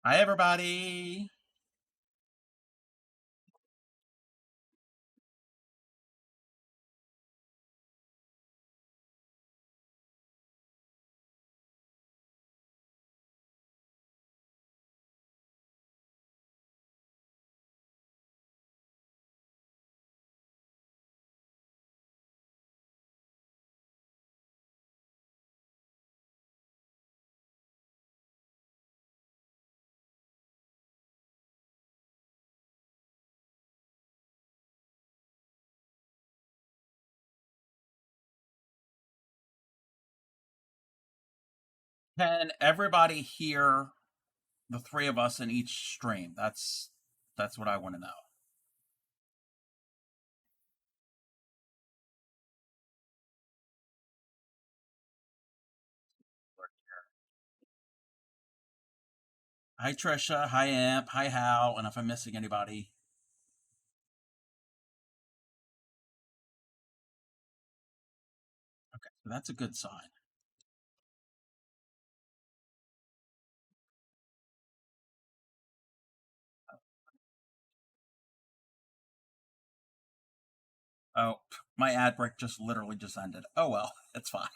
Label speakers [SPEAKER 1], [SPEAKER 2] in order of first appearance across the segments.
[SPEAKER 1] Hi, everybody. Can everybody hear the three of us in each stream? That's what I want to know. Hi, Trisha. Hi, Amp. Hi, Hal. And if I'm missing anybody, okay, so that's a good sign. Oh, my ad break just literally just ended. Oh well, it's fine.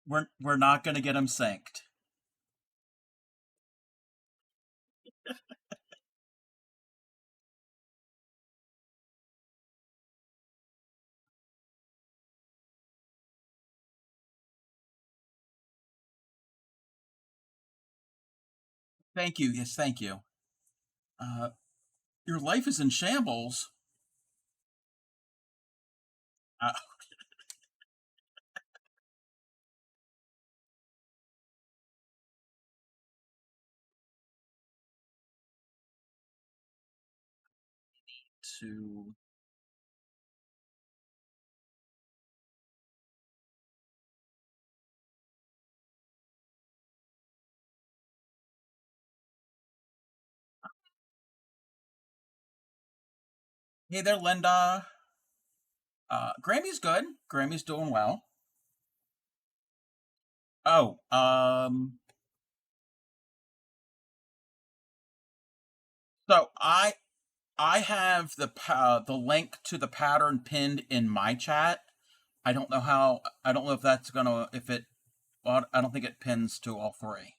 [SPEAKER 1] We're not going to get them synced. Thank you. Yes, thank you. Uh, your life is in shambles. Uh, to Hey there, Linda. Grammy's good. Grammy's doing well. Oh, so I have the link to the pattern pinned in my chat. I don't know how. I don't know if that's gonna if it. Well, I don't think it pins to all three.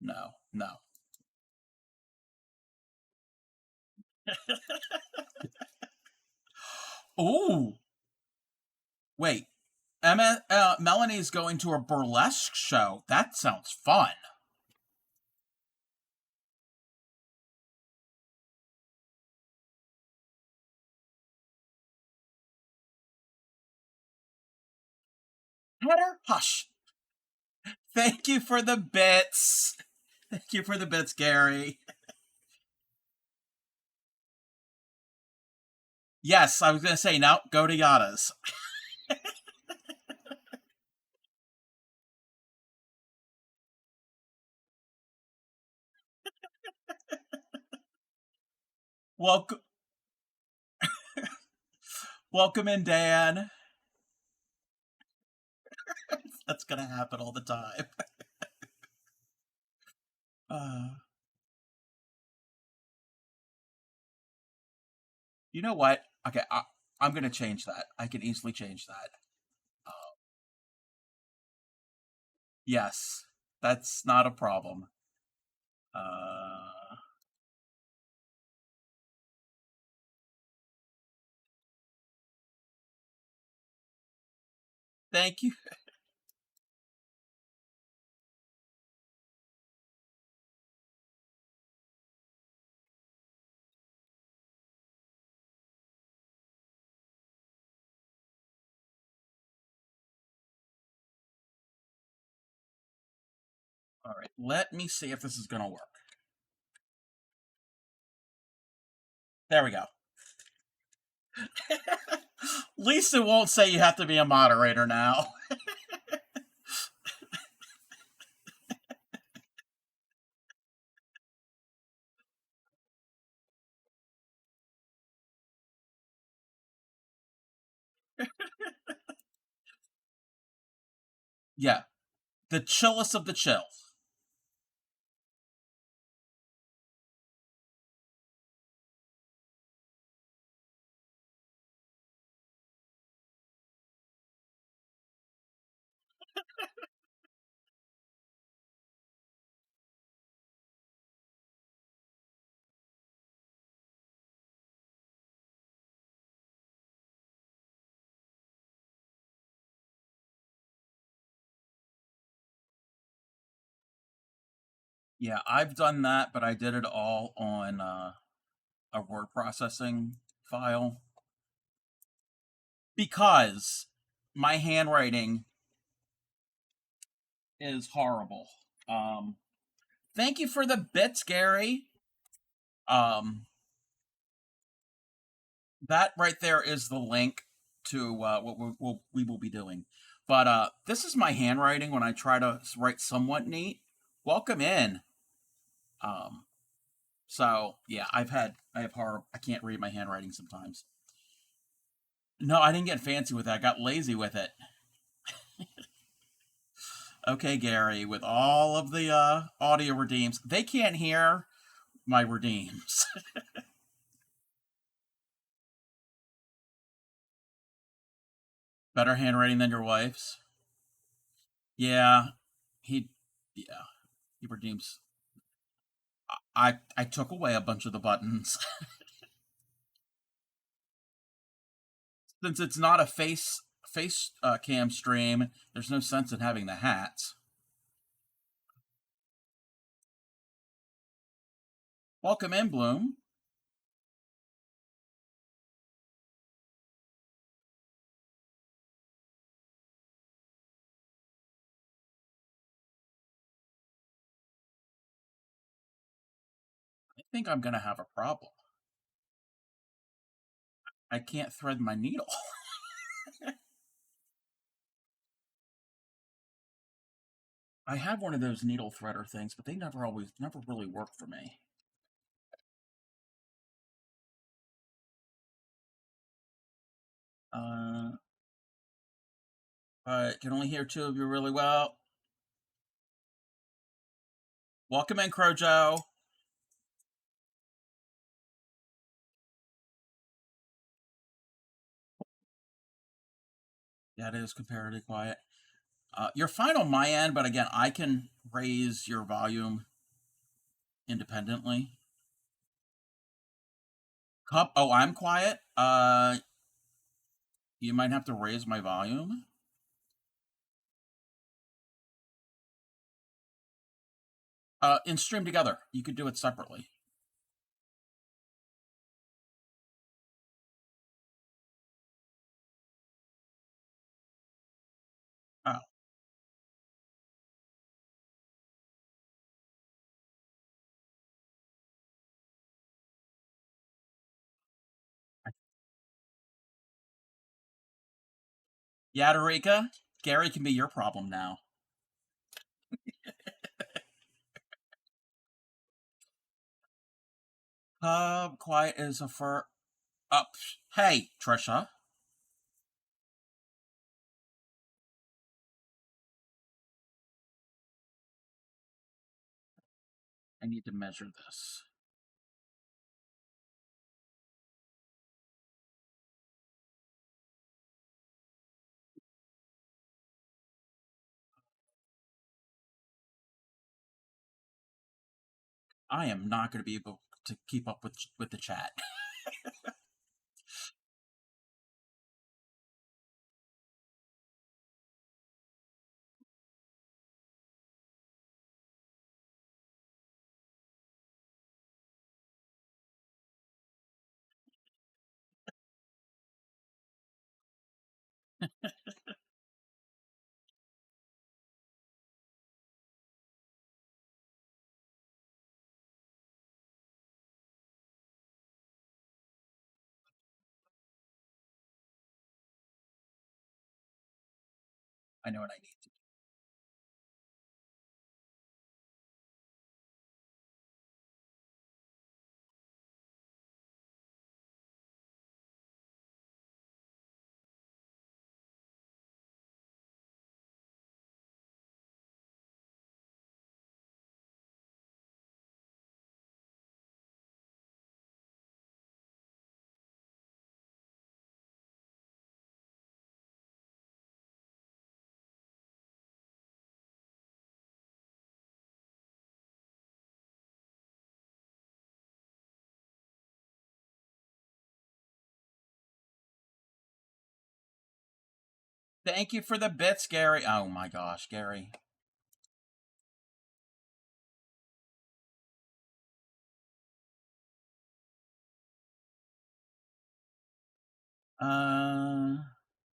[SPEAKER 1] No, no. Ooh, wait. Melanie's going to a burlesque show. That sounds fun. Heather, hush. Thank you for the bits. Thank you for the bits, Gary. Yes, I was gonna say now go to Yada's. Welcome, welcome in, Dan. That's gonna happen all the time. Uh, you know what? Okay, I'm gonna change that. I can easily change that. Uh, yes, that's not a problem. Uh, thank you. All right, let me see if this is gonna work. There we go. Lisa won't say you have to be a moderator now. Yeah, the chillest of the chill. Yeah, I've done that, but I did it all on a word processing file because my handwriting is horrible. Um, Thank you for the bits, Gary. Um, that right there is the link to what we will be doing. But this is my handwriting when I try to write somewhat neat. Welcome in. Um, so yeah, I have horror. I can't read my handwriting sometimes. No, I didn't get fancy with that. I got lazy with it. Okay, Gary, with all of the audio redeems, they can't hear my redeems. Better handwriting than your wife's. Yeah, he, yeah, he redeems. I took away a bunch of the buttons since it's not a face cam stream. There's no sense in having the hats. Welcome in, Bloom. I think I'm gonna have a problem. I can't thread my needle. I have one of those needle threader things, but they never really work for me. Uh, I can only hear two of you really well. Welcome in, Crojo. Yeah, it is comparatively quiet. You're fine on my end, but again, I can raise your volume independently. Cup. Oh, I'm quiet. You might have to raise my volume. In stream together. You could do it separately. Oh, Yadarika, Gary can be your problem now. Quiet is a fur. Up. Hey, Trisha. I need to measure this. I am not going to be able to keep up with the chat. I know what I need. Thank you for the bits, Gary. Oh my gosh, Gary. Uh,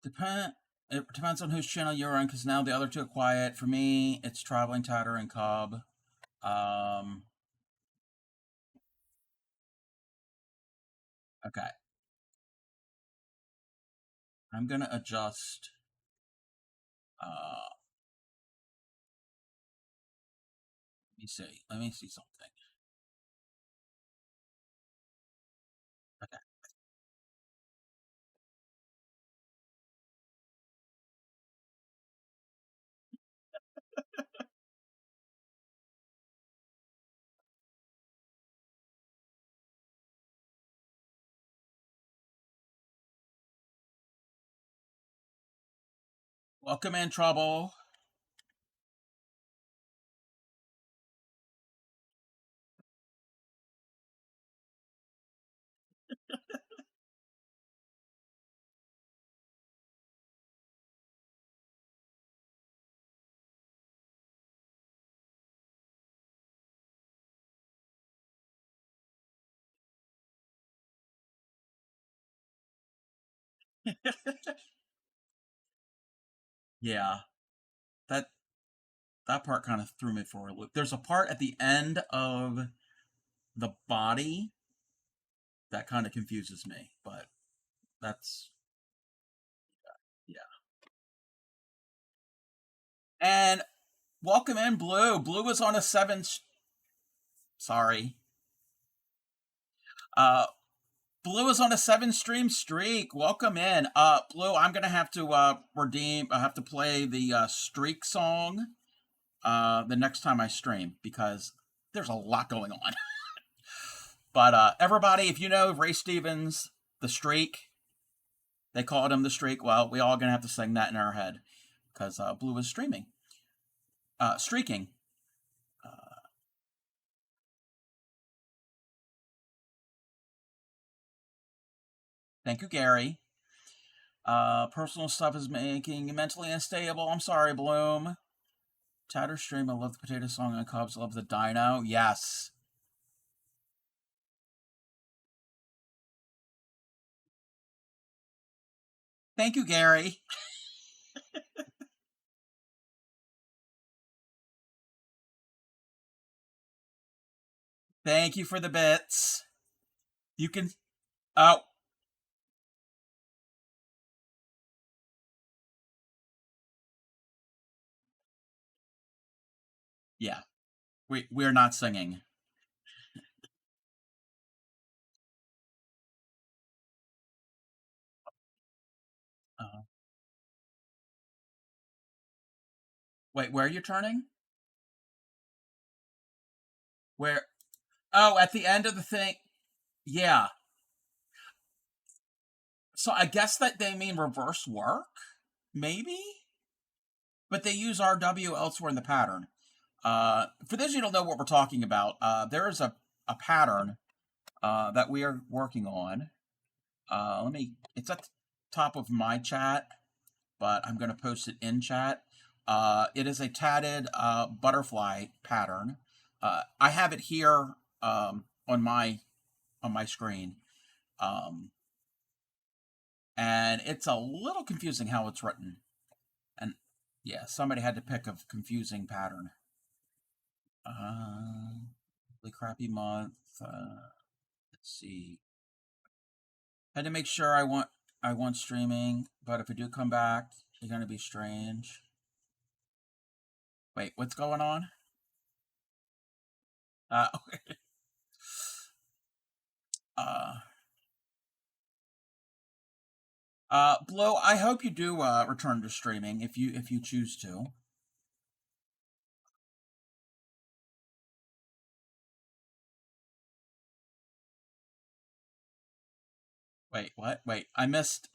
[SPEAKER 1] depend. It depends on whose channel you're on, because now the other two are quiet. For me, it's Traveling Tatter and Cobb. Um, okay. I'm gonna adjust. Let me see. Let me see something. Okay. Welcome in, Trouble. Yeah, that that part kind of threw me for a loop. There's a part at the end of the body that kind of confuses me, but that's yeah. And welcome in, Blue. Blue is on a sorry. Uh, Blue is on a 7 stream streak. Welcome in. Blue, I'm gonna have to redeem. I have to play the streak song the next time I stream because there's a lot going on. But everybody, if you know Ray Stevens, the streak, they called him the streak. Well, we all gonna have to sing that in our head because Blue is streaming, streaking. Thank you, Gary. Personal stuff is making you mentally unstable. I'm sorry, Bloom. Tatter stream. I love the potato song on Cubs. Love the dino. Yes. Thank you, Gary. Thank you for the bits. You can. Oh, yeah. We're not singing. Uh, wait, where are you turning? Where? Oh, at the end of the thing. Yeah. So I guess that they mean reverse work, maybe, but they use RW elsewhere in the pattern. For those of you who don't know what we're talking about, there is a pattern that we are working on. Let me. It's at the top of my chat, but I'm going to post it in chat. It is a tatted butterfly pattern. I have it here on my screen, um, and it's a little confusing how it's written. And yeah, somebody had to pick a confusing pattern. Really crappy month. Let's see. Had to make sure I want streaming, but if I do come back, it's gonna be strange. Wait, what's going on? Uh, uh, Blue, I hope you do return to streaming if you choose to. Wait, what? Wait, I missed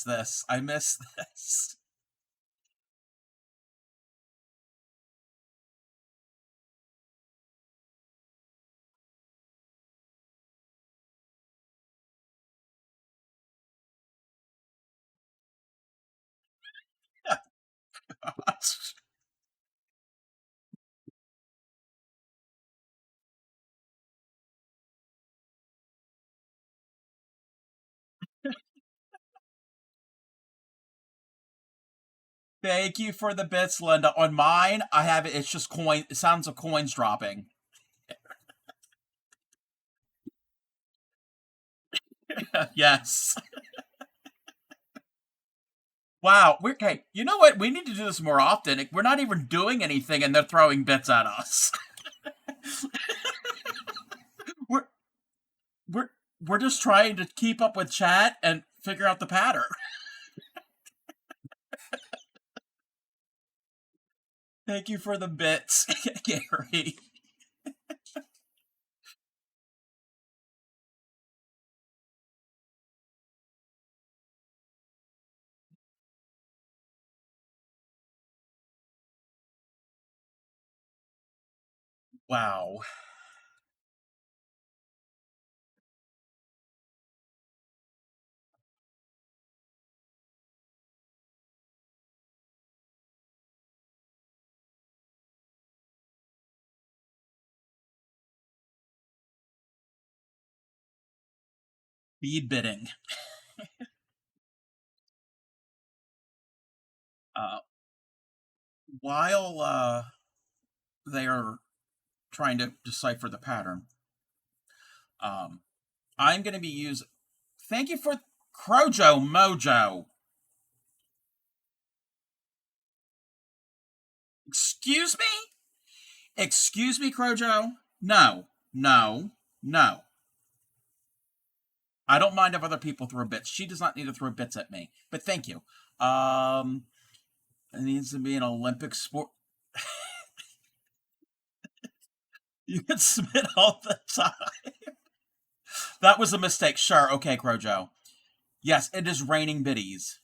[SPEAKER 1] this. I missed this. Thank you for the bits, Linda. On mine, I have it. It's just coin. It sounds of coins dropping. Yes. Wow. Okay. You know what? We need to do this more often. We're not even doing anything, and they're throwing bits at us. we're we're we're just trying to keep up with chat and figure out the pattern. Thank you for the bits, Gary. Wow. Bead bidding. Uh, while they are trying to decipher the pattern, um, I'm going to be using. Thank you for Crojo Mojo. Excuse me? Excuse me, Crojo? No, no, no. I don't mind if other people throw bits. She does not need to throw bits at me. But thank you. It needs to be an Olympic sport. You can submit all the time. That was a mistake. Sure. Okay, Crojo. Yes, it is raining biddies.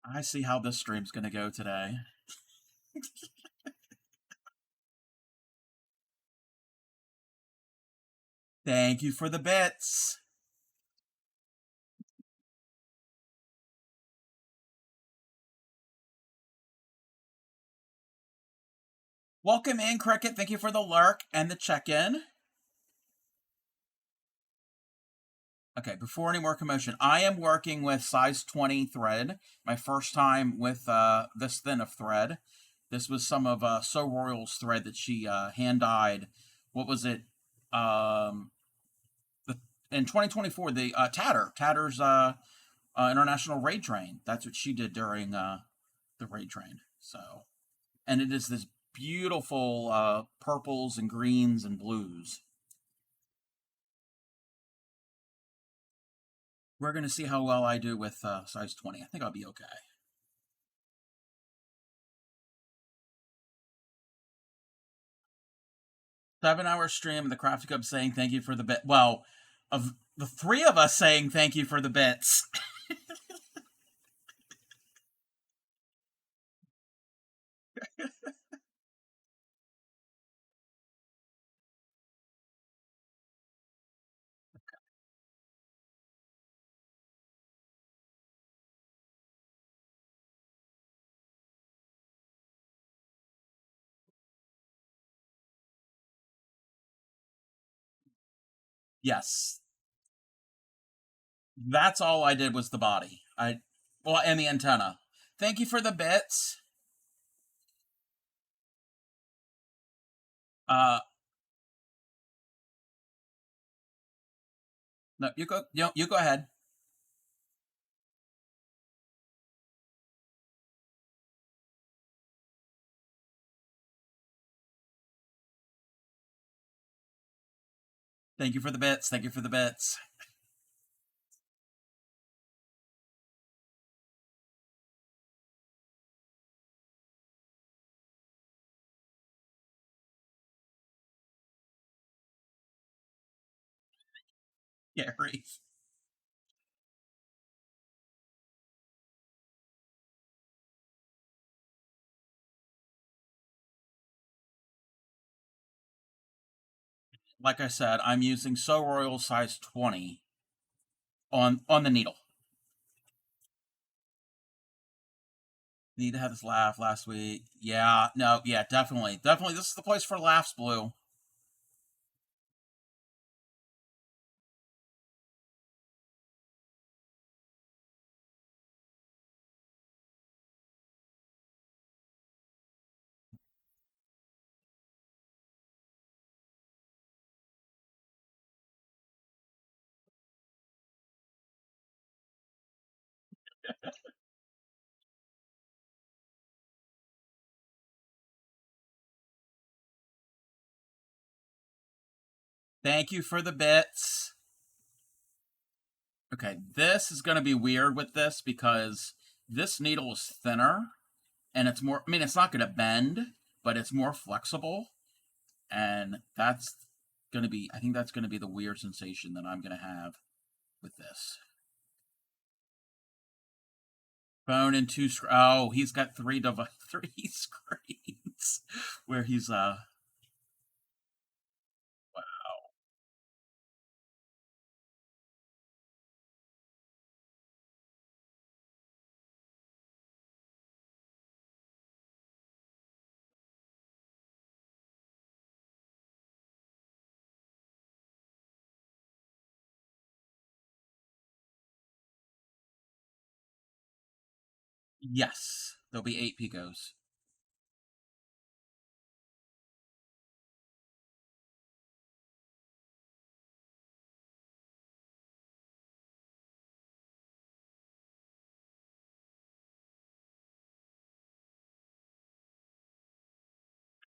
[SPEAKER 1] I see how this stream's going to go today. Thank you for the bits. Welcome in, Cricket. Thank you for the lurk and the check-in. Okay, before any more commotion, I am working with size 20 thread. My first time with this thin of thread. This was some of So Royal's thread that she hand-dyed. What was it? The, in 2024, the Tatter's International Raid Train. That's what she did during the Raid Train. So, and it is this beautiful purples and greens and blues. We're going to see how well I do with size 20. I think I'll be okay. 7 hour stream, the Crafty Cup saying thank you for the bit. Well, of the three of us saying thank you for the bits. Yes, that's all I did was the body. And the antenna. Thank you for the bits. Uh, no, you go. You go ahead. Thank you for the bits. Thank you for the bits. Gary. Like I said, I'm using So Royal size 20 on the needle. Need to have this laugh last week. Yeah, no, yeah, definitely. Definitely, this is the place for laughs, Blue. Thank you for the bits. Okay, this is going to be weird with this because this needle is thinner and it's more, I mean, it's not going to bend, but it's more flexible. And that's going to be, I think that's going to be the weird sensation that I'm going to have with this. Phone and two screens. Oh, he's got three screens where he's, yes, there'll be 8 picos.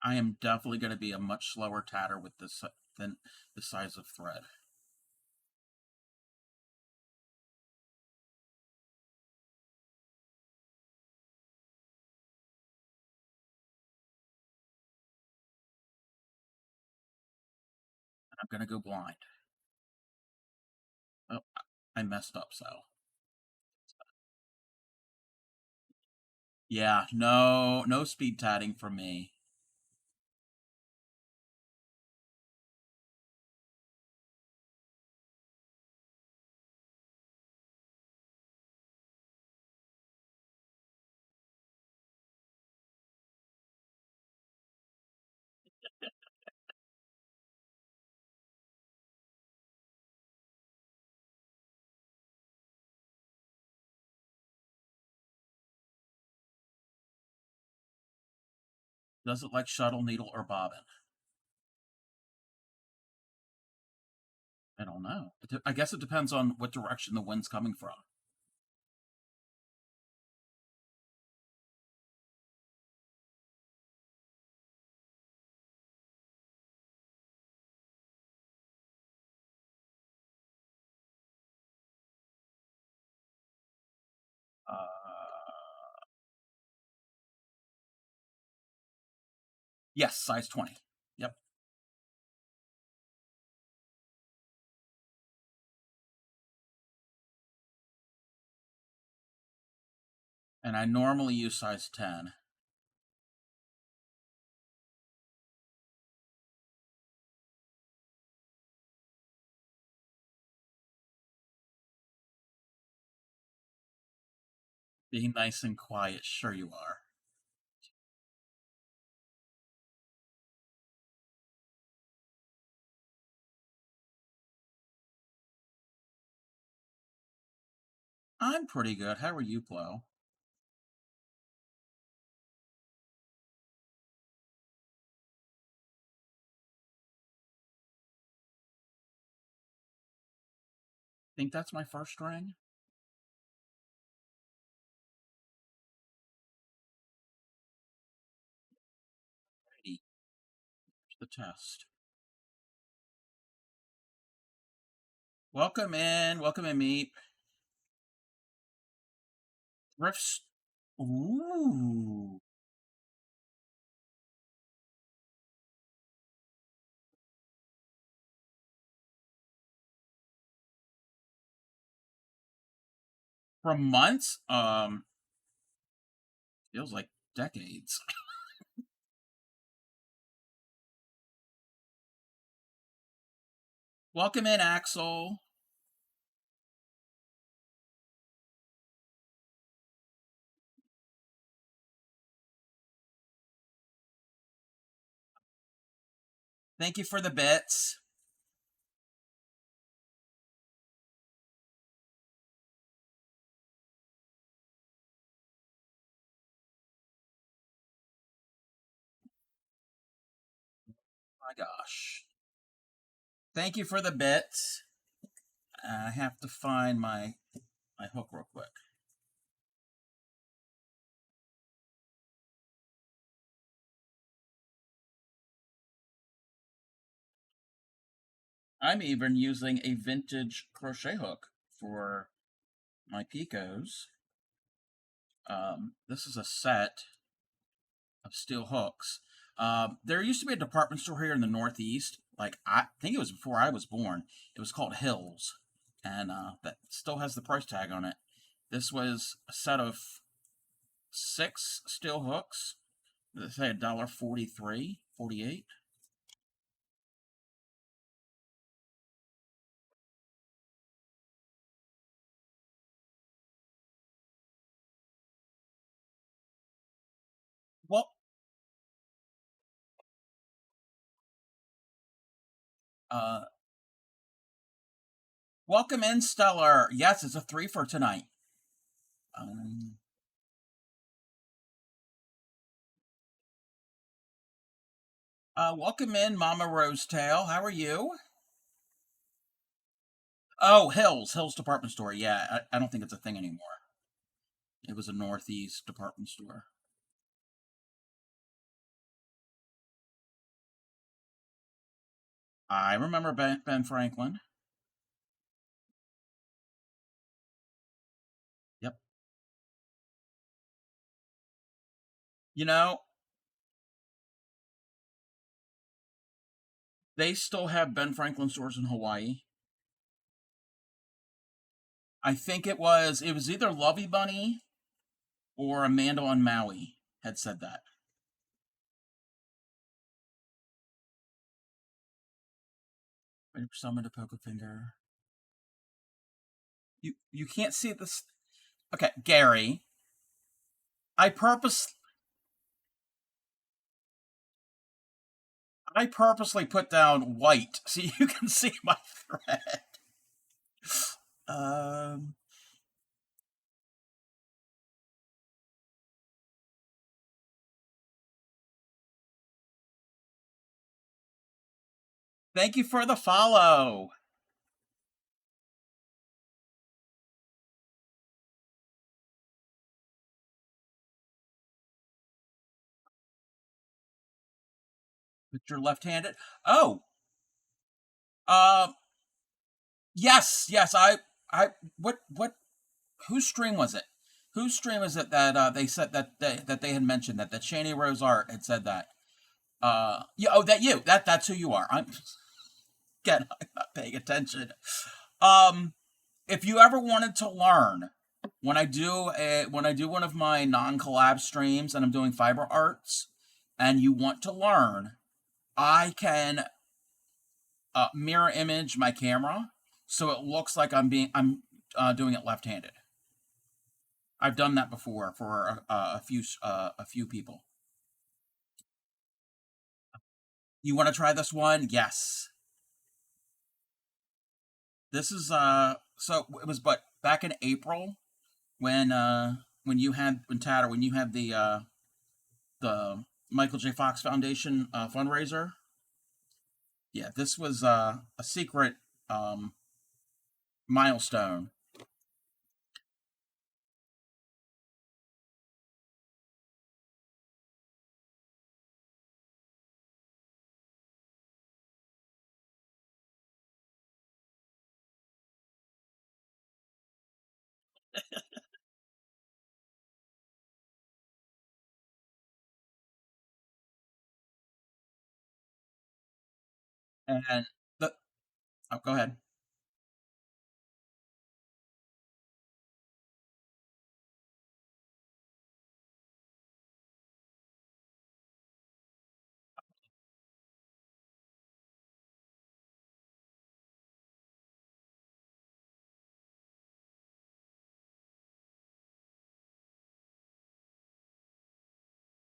[SPEAKER 1] I am definitely going to be a much slower tatter with this than the size of thread. I'm going to go blind. Oh, I messed up, so. Yeah, no speed tatting for me. Does it like shuttle, needle, or bobbin? I don't know. I guess it depends on what direction the wind's coming from. Yes, size 20. Yep. And I normally use size 10. Being nice and quiet, sure you are. I'm pretty good. How are you, Flo? Think that's my first ring? Ready. The test. Welcome in, Meep. Thrifts. Ooh. From months, feels like decades. Welcome in, Axel. Thank you for the bits. My gosh. Thank you for the bits. I have to find my hook real quick. I'm even using a vintage crochet hook for my picos. This is a set of steel hooks. There used to be a department store here in the Northeast. Like I think it was before I was born. It was called Hills, and that still has the price tag on it. This was a set of 6 steel hooks. They say $1.43, 48. Well, uh, welcome in, Stellar. Yes, it's a 3 for tonight. Um, welcome in, Mama Rosetail. How are you? Oh, Hills Department Store. Yeah, I don't think it's a thing anymore. It was a Northeast department store. I remember Ben Franklin. Yep. You know, they still have Ben Franklin stores in Hawaii. I think it was either Lovey Bunny or Amanda on Maui had said that. Waiting for someone to poke a finger. You can't see this. Okay, Gary. I purpose I purposely put down white so you can see my thread. Um, Thank you for the follow. But you're left-handed. Oh, uh, yes. I. What? Whose stream was it? Whose stream is it that they said that they had mentioned that Shani Rose Art had said that? Yeah. Oh, that you. That's who you are. I'm not paying attention. Um, if you ever wanted to learn, when I do one of my non-collab streams and I'm doing fiber arts, and you want to learn, I can mirror image my camera so it looks like I'm doing it left-handed. I've done that before for a few people. You want to try this one? Yes. This is so it was but back in April when you had when Tatter when you had the Michael J. Fox Foundation fundraiser. Yeah, this was a secret um milestone. And the oh, go ahead.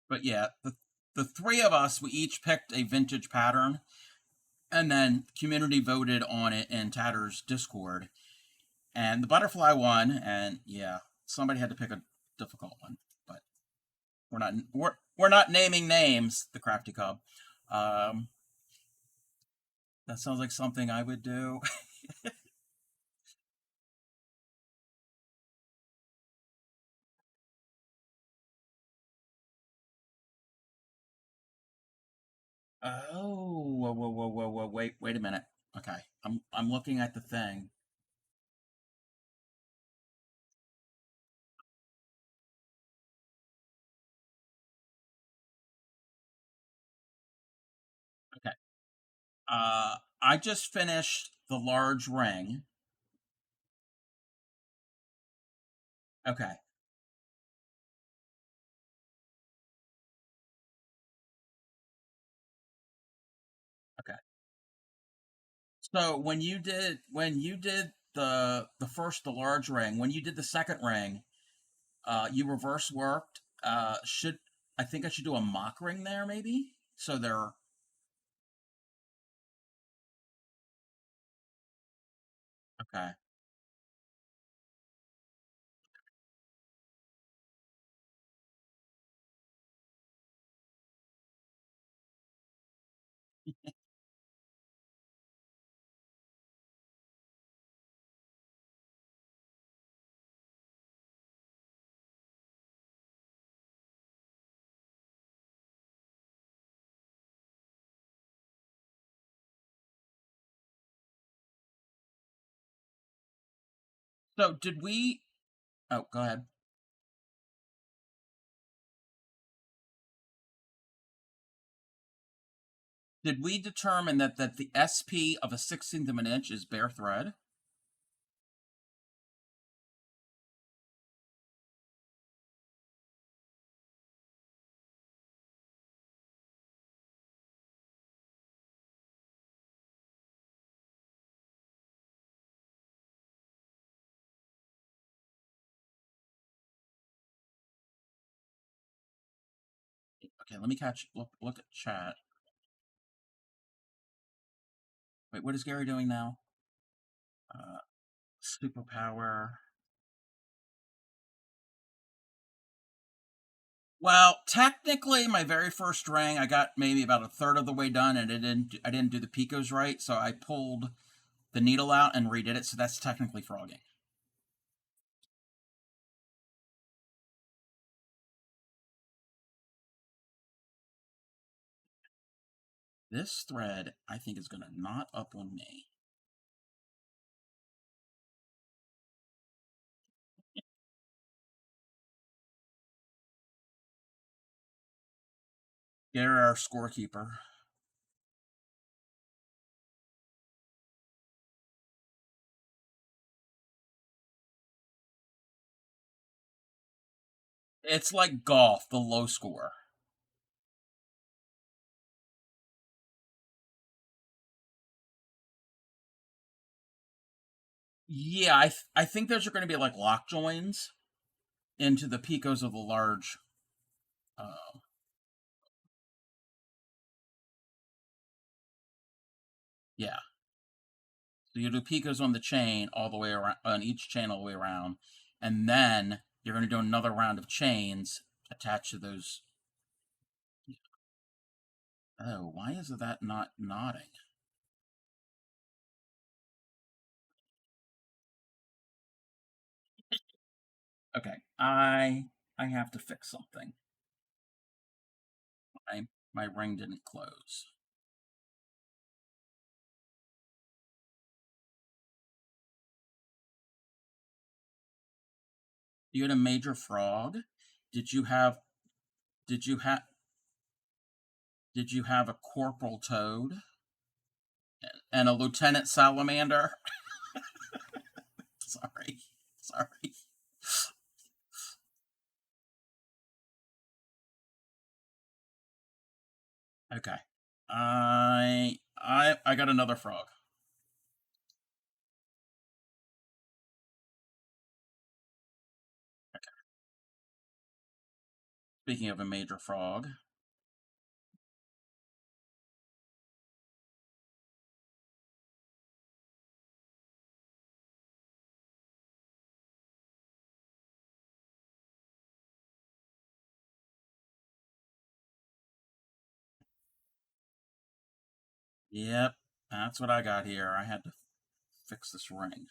[SPEAKER 1] But yeah, the three of us we each picked a vintage pattern, and then community voted on it in Tatter's Discord, and the butterfly won. And yeah, somebody had to pick a difficult one, but we're not naming names. The Crafty Cub. Um, that sounds like something I would do. Oh, whoa, wait a minute. Okay, I'm looking at the thing. Okay. I just finished the large ring. Okay. Okay. So when you did the large ring, when you did the second ring, you reverse worked. Should I think I should do a mock ring there maybe? So they're okay. So did we? Oh, go ahead. Did we determine that the SP of a 16th of an inch is bare thread? Okay, let me catch. Look at chat. Wait, what is Gary doing now? Uh, Superpower. Well, technically, my very first ring, I got maybe about a third of the way done, and I didn't do the picos right, so I pulled the needle out and redid it. So that's technically frogging. This thread, I think, is going to knot up on me. Gary, our scorekeeper. It's like golf, the low score. Yeah, I think those are going to be like lock joins into the picos of the large. Uh, yeah, so you do picos on the chain all the way around, on each chain all the way around, and then you're going to do another round of chains attached to those. Oh, why is that not knotting? Okay, I have to fix something. My ring didn't close. You had a major frog. Did you have did you have did you have a corporal toad and a lieutenant salamander? Sorry. Sorry. Okay. I got another frog. Speaking of a major frog. Yep, that's what I got here. I had to fix this ring.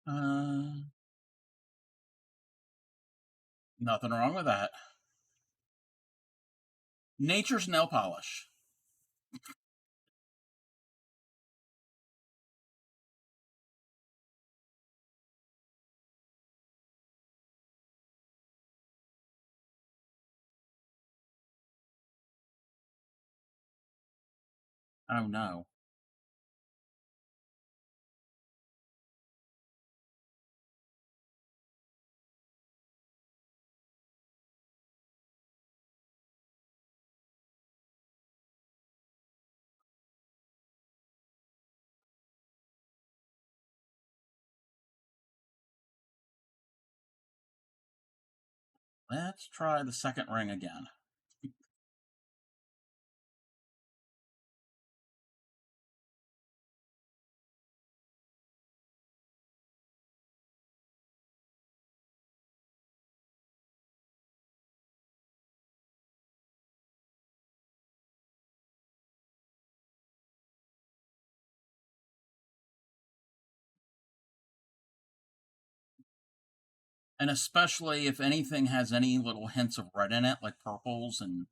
[SPEAKER 1] Uh, Nothing wrong with that. Nature's nail polish. Oh no. Let's try the second ring again. And especially if anything has any little hints of red in it, like purples and.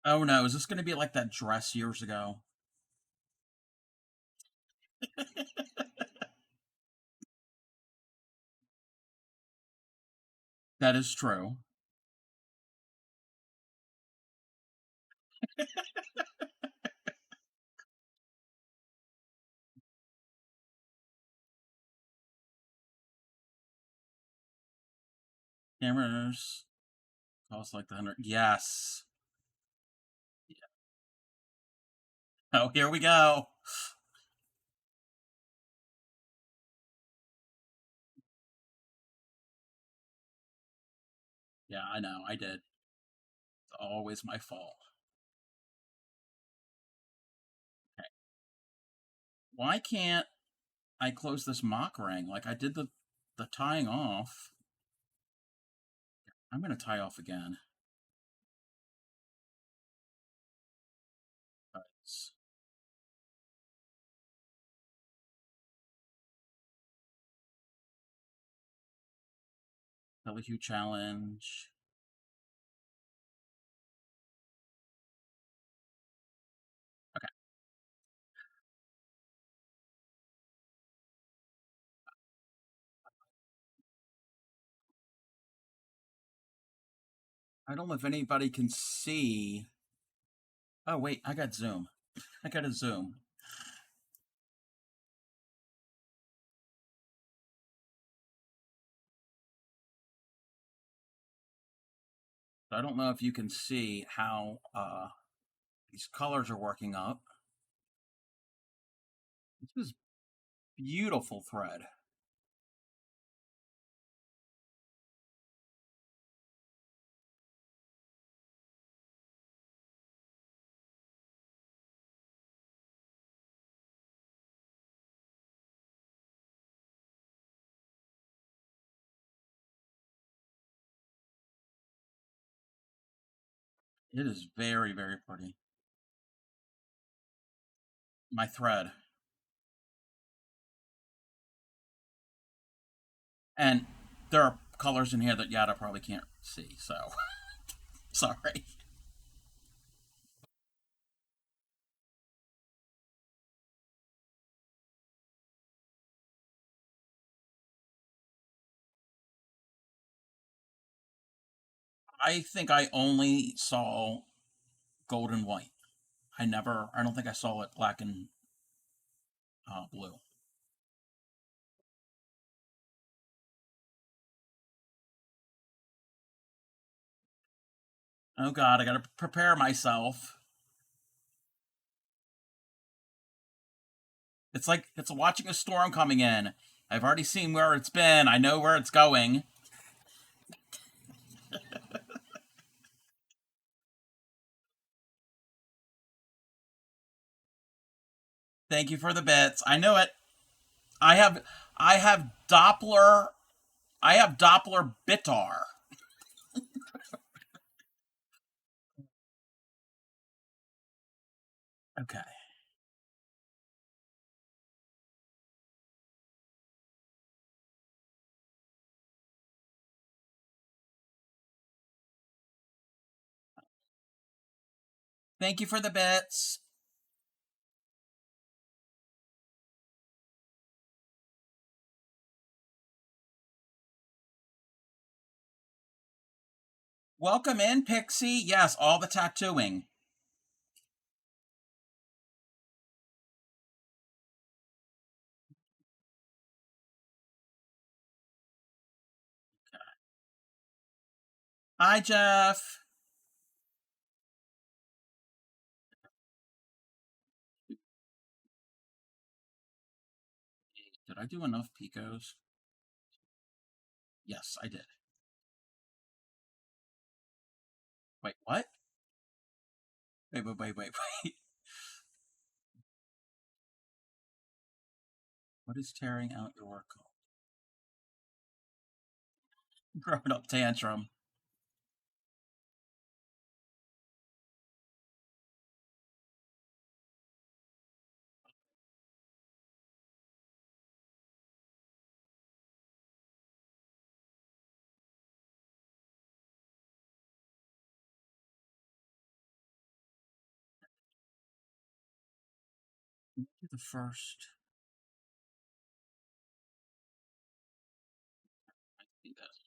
[SPEAKER 1] Oh no, is this going to be like that dress years ago? That is true. Cameras cost like the 100. Yes. Oh, here we go. Yeah, I know. I did. It's always my fault. Okay. Why can't I close this mock ring? Like I did the tying off. I'm going to tie off again. It's LQ challenge. Okay. I don't know if anybody can see. Oh, wait. I got Zoom. I got a Zoom. I don't know if you can see how these colors are working up. This is beautiful thread. It is very, very pretty. My thread. And there are colors in here that Yada probably can't see, so sorry. I think I only saw gold and white. I don't think I saw it black and blue. Oh God, I gotta prepare myself. it's watching a storm coming in. I've already seen where it's been. I know where it's going. Thank you for the bits. I know it. I have I have Doppler I have Doppler Bitar. Okay. Thank you for the bits. Welcome in, Pixie. Yes, all the tattooing. Hi, Jeff. Did I do enough picos? Yes, I did. Wait, what? Wait. What is tearing out your work called? Grown up tantrum. Do the first. Do this.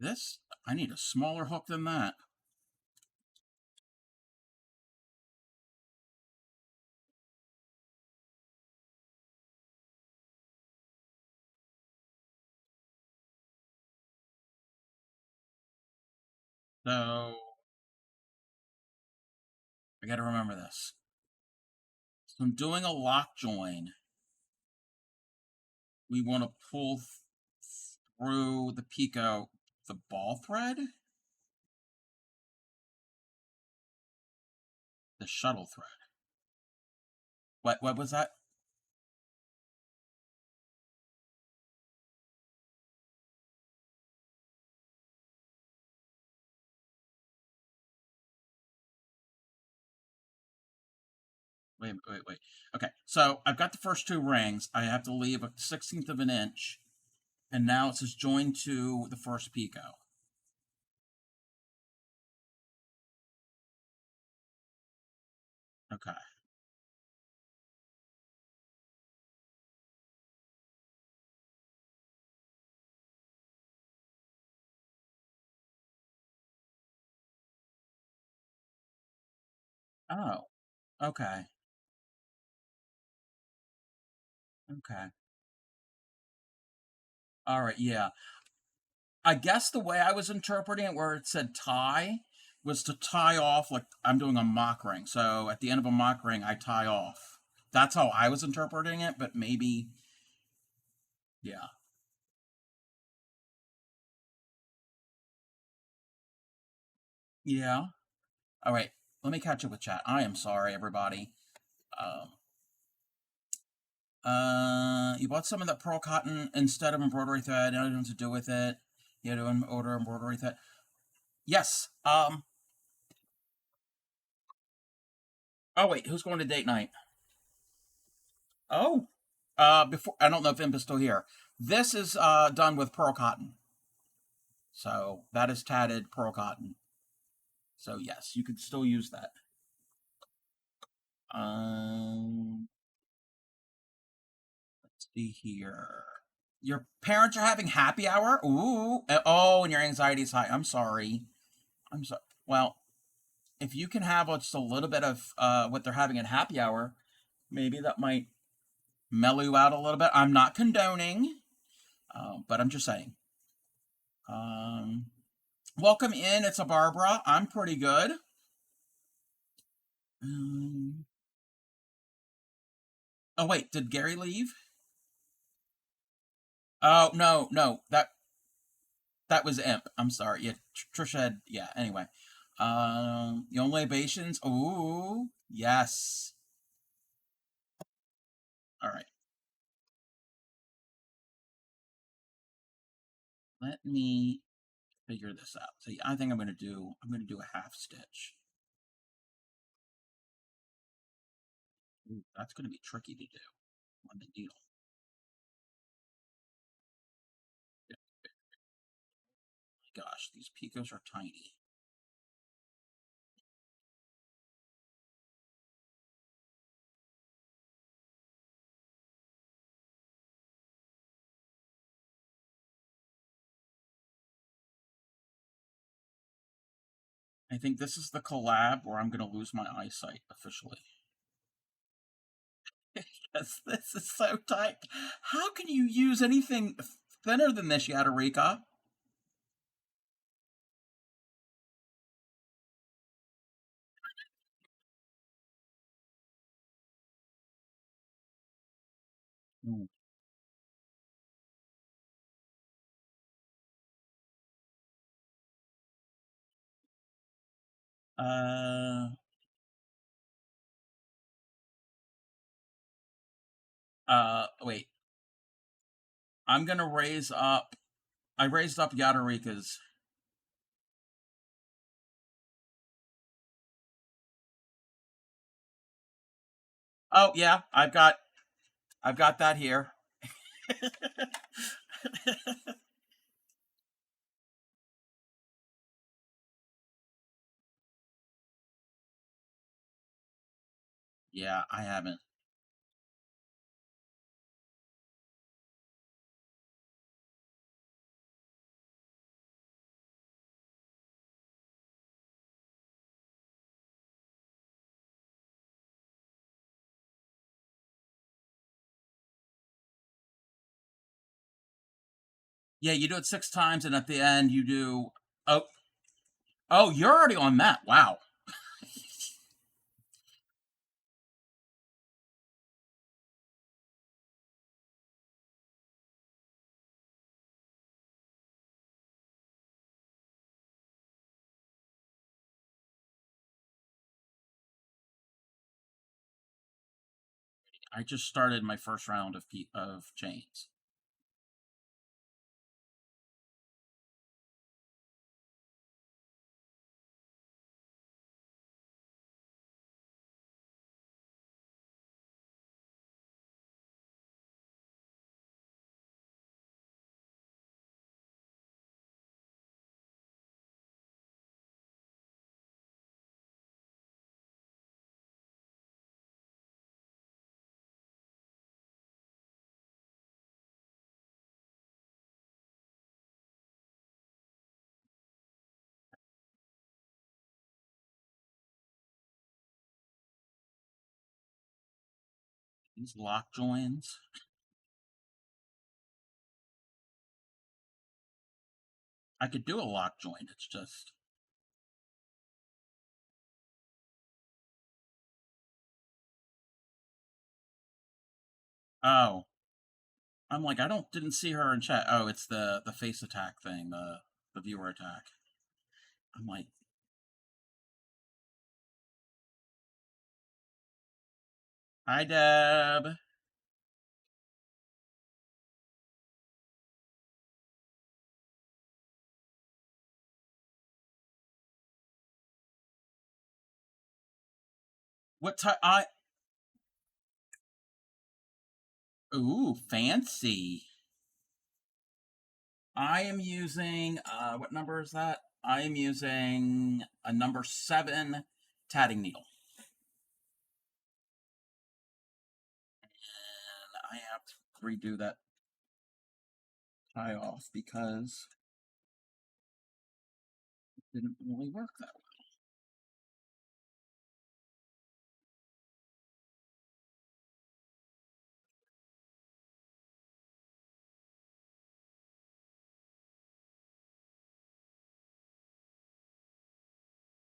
[SPEAKER 1] This? I need a smaller hook than that. So I got to remember this. So I'm doing a lock join. We want to pull through the picot the ball thread, the shuttle thread. What was that? Wait. Okay, so I've got the first two rings. I have to leave a 16th of an inch, and now it says join to the first picot. Okay. Oh, okay. Okay. All right, yeah. I guess the way I was interpreting it, where it said tie, was to tie off like I'm doing a mock ring. So at the end of a mock ring, I tie off. That's how I was interpreting it, but maybe, yeah. Yeah. All right. Let me catch up with chat. I am sorry, everybody. Um, you bought some of that pearl cotton instead of embroidery thread. Nothing to do with it. You had to order embroidery thread. Yes. Oh wait, who's going to date night? Oh. Before I don't know if Imp is still here. This is done with pearl cotton. So that is tatted pearl cotton. So yes, you could still use that. Um, let's see here. Your parents are having happy hour. Ooh. Oh, and your anxiety is high. I'm sorry. I'm sorry. Well, if you can have just a little bit of what they're having at happy hour, maybe that might mellow you out a little bit. I'm not condoning, but I'm just saying. Um, Welcome in. It's a Barbara. I'm pretty good. Um, oh wait, did Gary leave? Oh no, no, that was Imp. I'm sorry. Yeah, Trisha had. Yeah. Anyway, the only libations. Ooh, yes. All right. Let me figure this out. See, I think I'm gonna do a half stitch. Ooh, that's gonna be tricky to do on the needle. Gosh, these picos are tiny. I think this is the collab where I'm gonna lose my eyesight officially. Yes, this is so tight. How can you use anything thinner than this, Yadarika? Mm. Uh, wait. I'm gonna raise up. I raised up Yadarika's. Oh yeah, I've got that here. Yeah, I haven't. Yeah, you do it 6 times, and at the end you do. Oh, oh, you're already on that. Wow. I just started my first round of chains. These lock joins. I could do a lock joint. It's just. Oh, I'm like, I didn't see her in chat. Oh, it's the face attack thing, the viewer attack. I'm like, hi Deb. What time? I Ooh, fancy. I am using what number is that? I am using a number 7 tatting needle. And I have to redo that tie off because it didn't really work that well.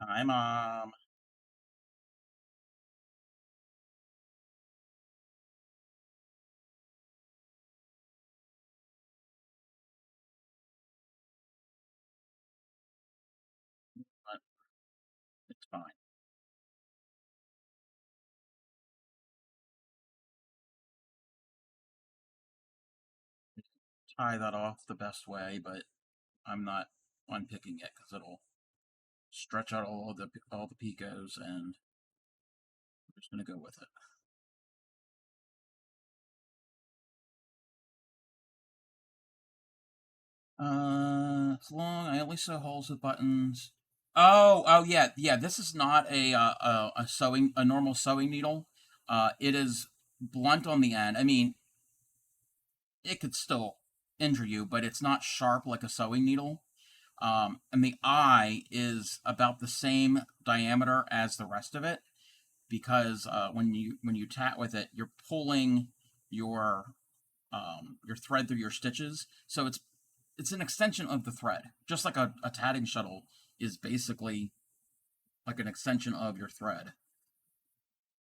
[SPEAKER 1] Hi, Mom. But it's fine. Tie that off the best way, but I'm not unpicking it because it'll stretch out all the picos, and I'm just gonna go with it. It's long. I only sew holes with buttons. Oh, yeah, yeah. This is not a normal sewing needle. It is blunt on the end. I mean, it could still injure you, but it's not sharp like a sewing needle. And the eye is about the same diameter as the rest of it because when you tat with it, you're pulling your thread through your stitches, so it's an extension of the thread, just like a tatting shuttle is basically like an extension of your thread.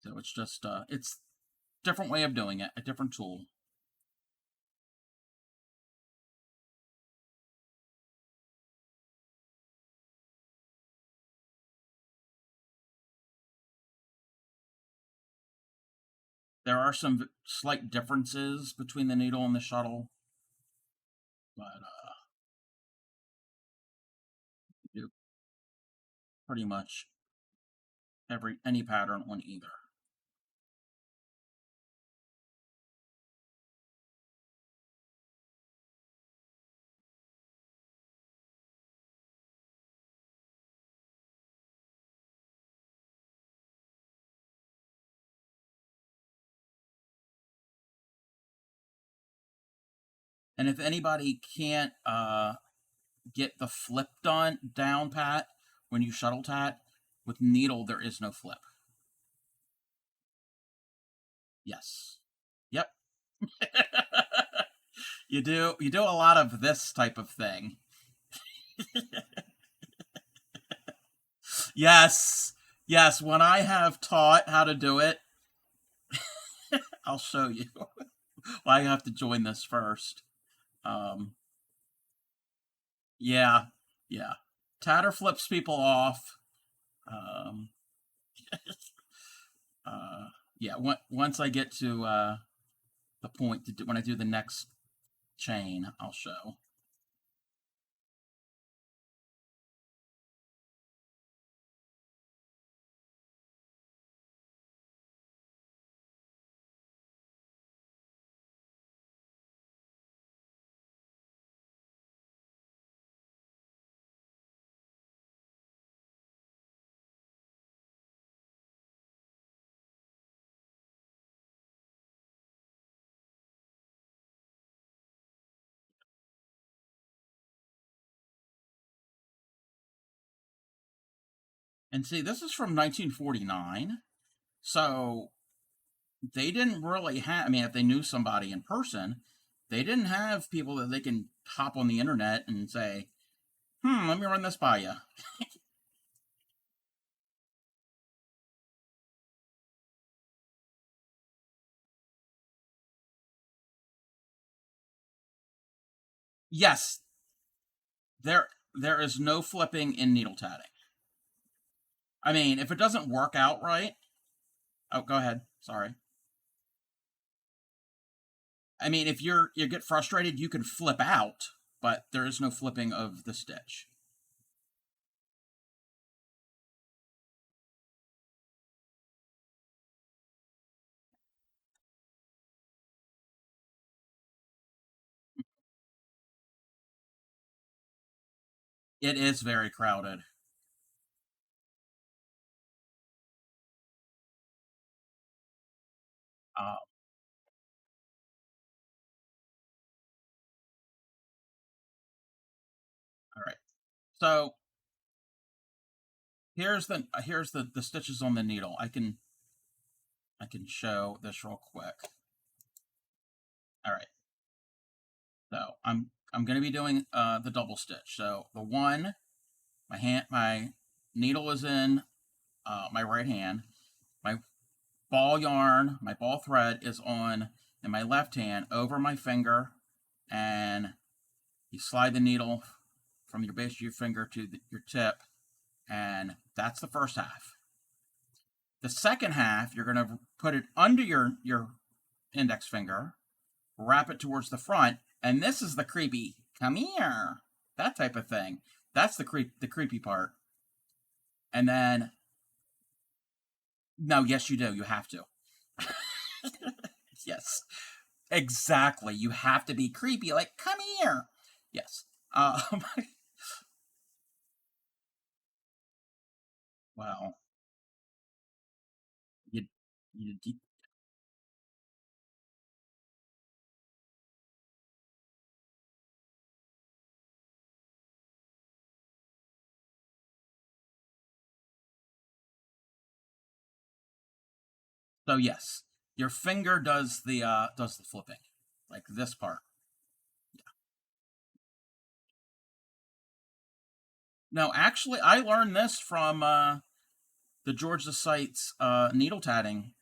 [SPEAKER 1] So it's just it's different way of doing it, a different tool. There are some slight differences between the needle and the shuttle, but you do pretty much any pattern on either. And if anybody can't get the flip done down pat when you shuttle tat with needle, there is no flip. Yes. Yep. You do a lot of this type of thing. Yes. Yes, when I have taught how to do it, I'll show you. Well, I have to join this first. Um yeah. Yeah. Tatter flips people off. Um uh yeah, once I get to the point to do, when I do the next chain, I'll show. And see, this is from 1949. So they didn't really have, I mean, if they knew somebody in person, they didn't have people that they can hop on the internet and say, let me run this by you. Yes, there is no flipping in needle tatting. I mean, if it doesn't work out right, oh, go ahead. Sorry. I mean, if you get frustrated, you can flip out, but there is no flipping of the stitch. It is very crowded. Uh, all right. So here's the stitches on the needle. I can show this real quick. All right. So I'm going to be doing the double stitch. So the one, my needle is in my right hand. My ball yarn, my ball thread is on in my left hand over my finger, and you slide the needle from your base of your finger to your tip, and that's the first half. The second half, you're going to put it under your index finger, wrap it towards the front, and this is the creepy come here, that type of thing. That's the creepy part. And then no, yes you do. You have to. Yes. Exactly. You have to be creepy like come here. Yes. Well, you, you so yes, your finger does the flipping. Like this part. No, actually I learned this from the Georgia Sites needle tatting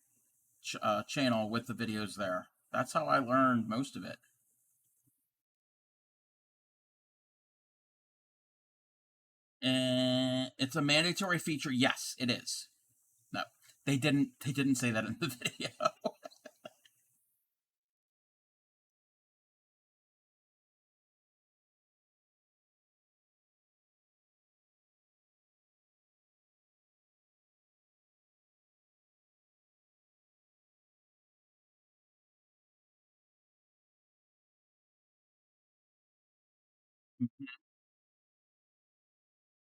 [SPEAKER 1] channel with the videos there. That's how I learned most of it. And it's a mandatory feature. Yes, it is. No, they didn't say that in the video.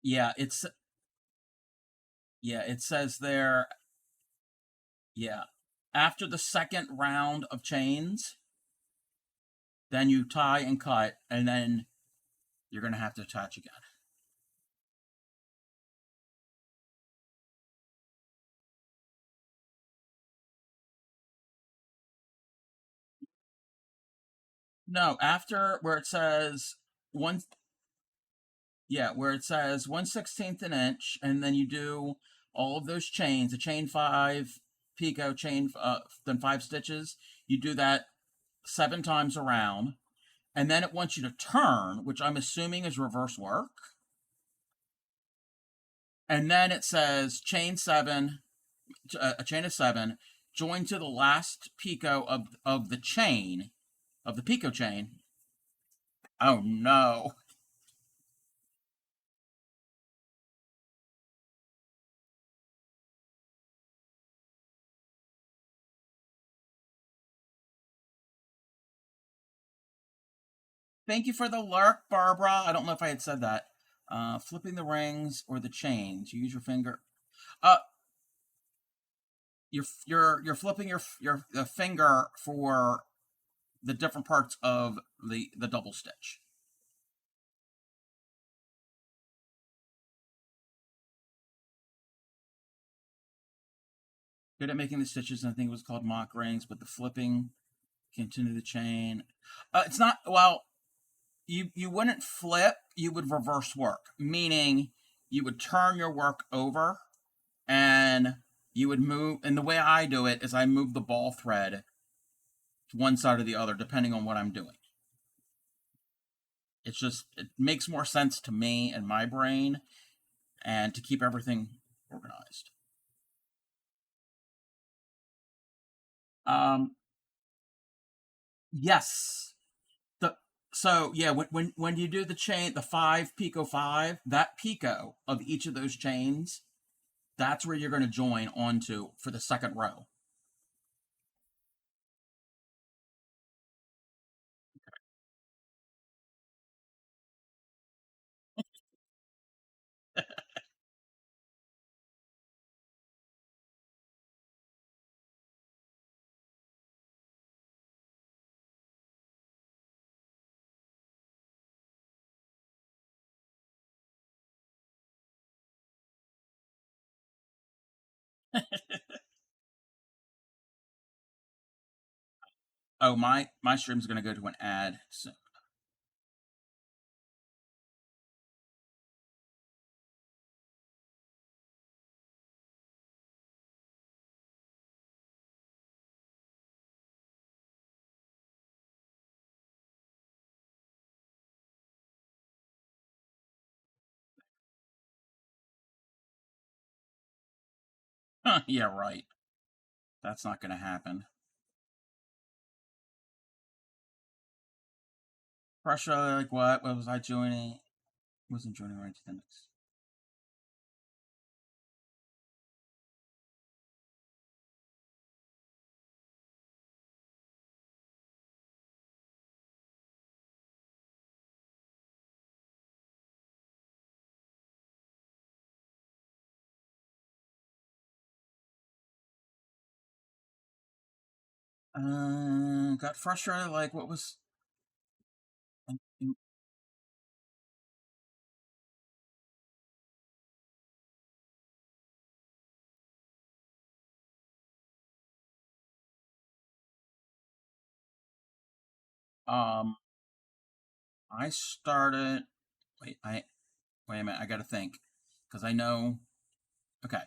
[SPEAKER 1] Yeah, it says there. Yeah, after the second round of chains, then you tie and cut, and then you're gonna have to attach again. No, after where it says one, yeah, where it says 1/16 an inch, and then you do all of those chains, a chain five, picot chain, then 5 stitches. You do that 7 times around, and then it wants you to turn, which I'm assuming is reverse work. And then it says chain seven, a chain of seven, join to the last picot of the chain, of the picot chain. Oh no. Thank you for the lurk, Barbara. I don't know if I had said that. Flipping the rings or the chains. You use your finger. Uh, you're flipping your finger for the different parts of the double stitch. Good at making the stitches, and I think it was called mock rings, but the flipping, continue the chain. It's not, well, you wouldn't flip, you would reverse work, meaning you would turn your work over and you would move. And the way I do it is I move the ball thread to one side or the other, depending on what I'm doing. It's just, it makes more sense to me and my brain and to keep everything organized. Um, yes. The, so yeah, when you do the chain, the 5 picot 5, that picot of each of those chains, that's where you're going to join onto for the second row. Oh, my stream's going to go to an ad soon. Yeah, right. That's not going to happen. Prussia, like what? What was I joining? Wasn't joining right to the next. Got frustrated. Like what was? Um, I started. Wait, I wait a minute. I got to think because I know. Okay,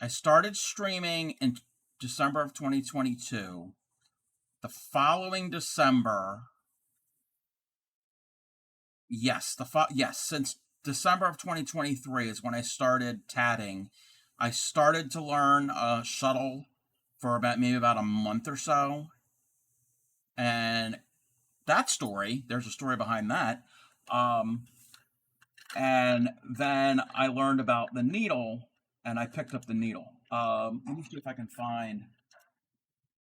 [SPEAKER 1] I started streaming in December of 2022. The following December, yes, yes, since December of 2023 is when I started tatting. I started to learn shuttle for about maybe about a month or so, and that story, there's a story behind that. Um, and then I learned about the needle, and I picked up the needle. Let me see if I can find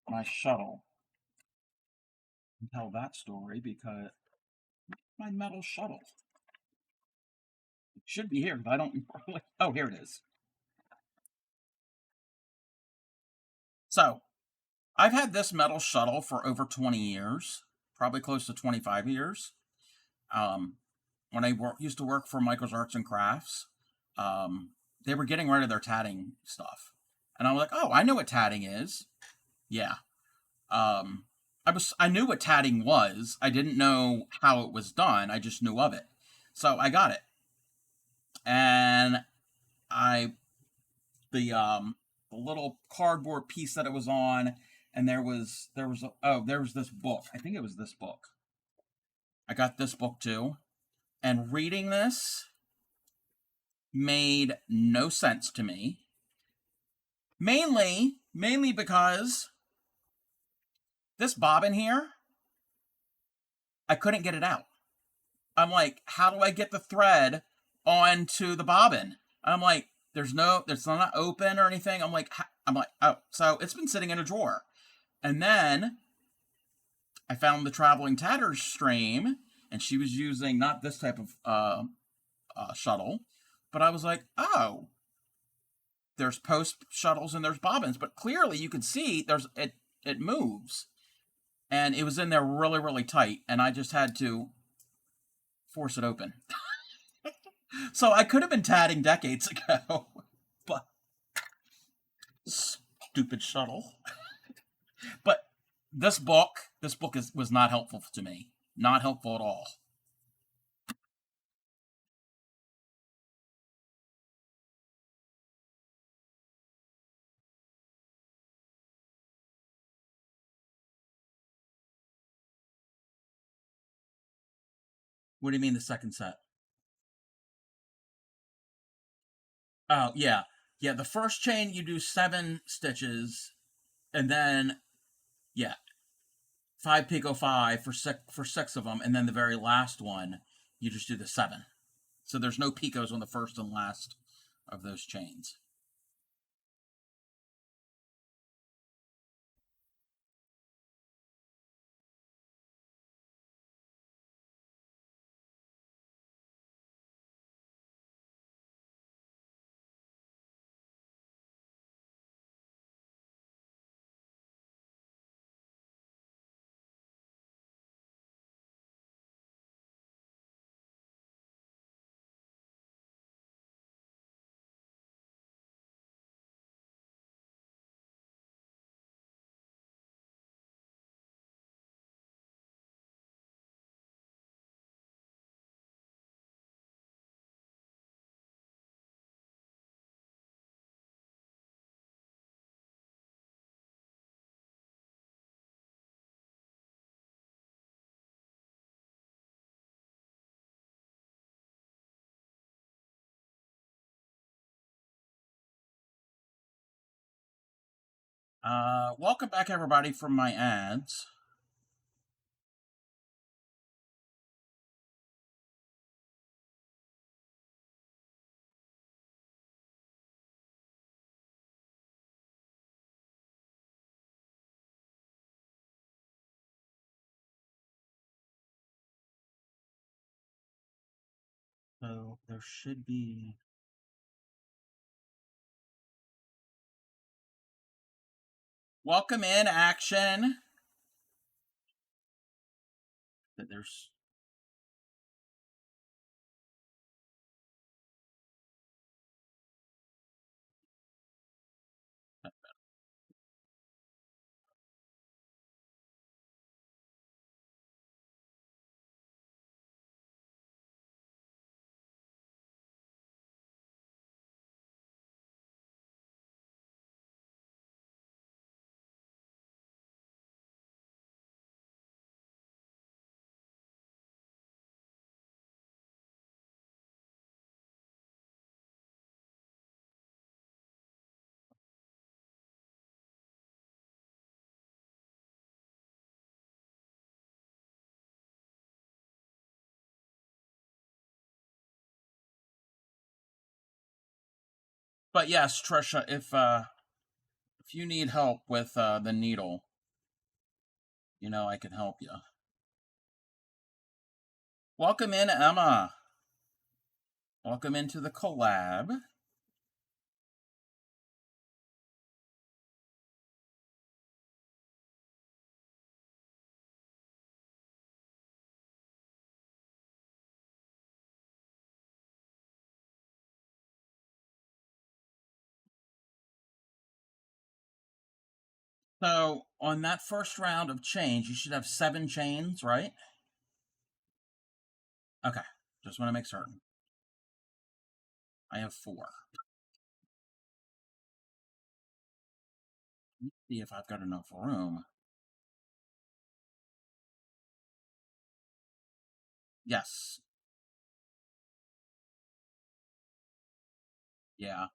[SPEAKER 1] my shuttle and tell that story because my metal shuttle, it should be here, but I don't. Oh, here it is. So I've had this metal shuttle for over 20 years, probably close to 25 years. Um, when used to work for Michael's Arts and Crafts, um, they were getting rid of their tatting stuff. And I was like, oh, I know what tatting is. Yeah. Um, I knew what tatting was. I didn't know how it was done. I just knew of it. So I got it. And I the little cardboard piece that it was on, and there was this book. I think it was this book. I got this book too, and reading this made no sense to me. Mainly because this bobbin here, I couldn't get it out. I'm like, how do I get the thread onto the bobbin? I'm like, it's not open or anything. I'm like, oh, so it's been sitting in a drawer. And then I found the traveling tatters stream, and she was using not this type of shuttle, but I was like, oh, there's post shuttles and there's bobbins, but clearly you can see it moves, and it was in there really tight, and I just had to force it open. So I could have been tatting decades ago, but stupid shuttle. But this book was not helpful to me. Not helpful at all. What do you mean the second set? Oh yeah, yeah. The first chain you do 7 stitches, and then yeah, 5 picot 5 for six of them, and then the very last one you just do the 7. So there's no picos on the first and last of those chains. Welcome back, everybody, from my ads. So there should be. Welcome in, action. There's. But yes, Trisha, if you need help with the needle, I can help you. Welcome in, Emma. Welcome into the collab. So on that first round of chains, you should have 7 chains, right? Okay, just want to make certain. I have 4. Let's see if I've got enough room. Yes. Yeah.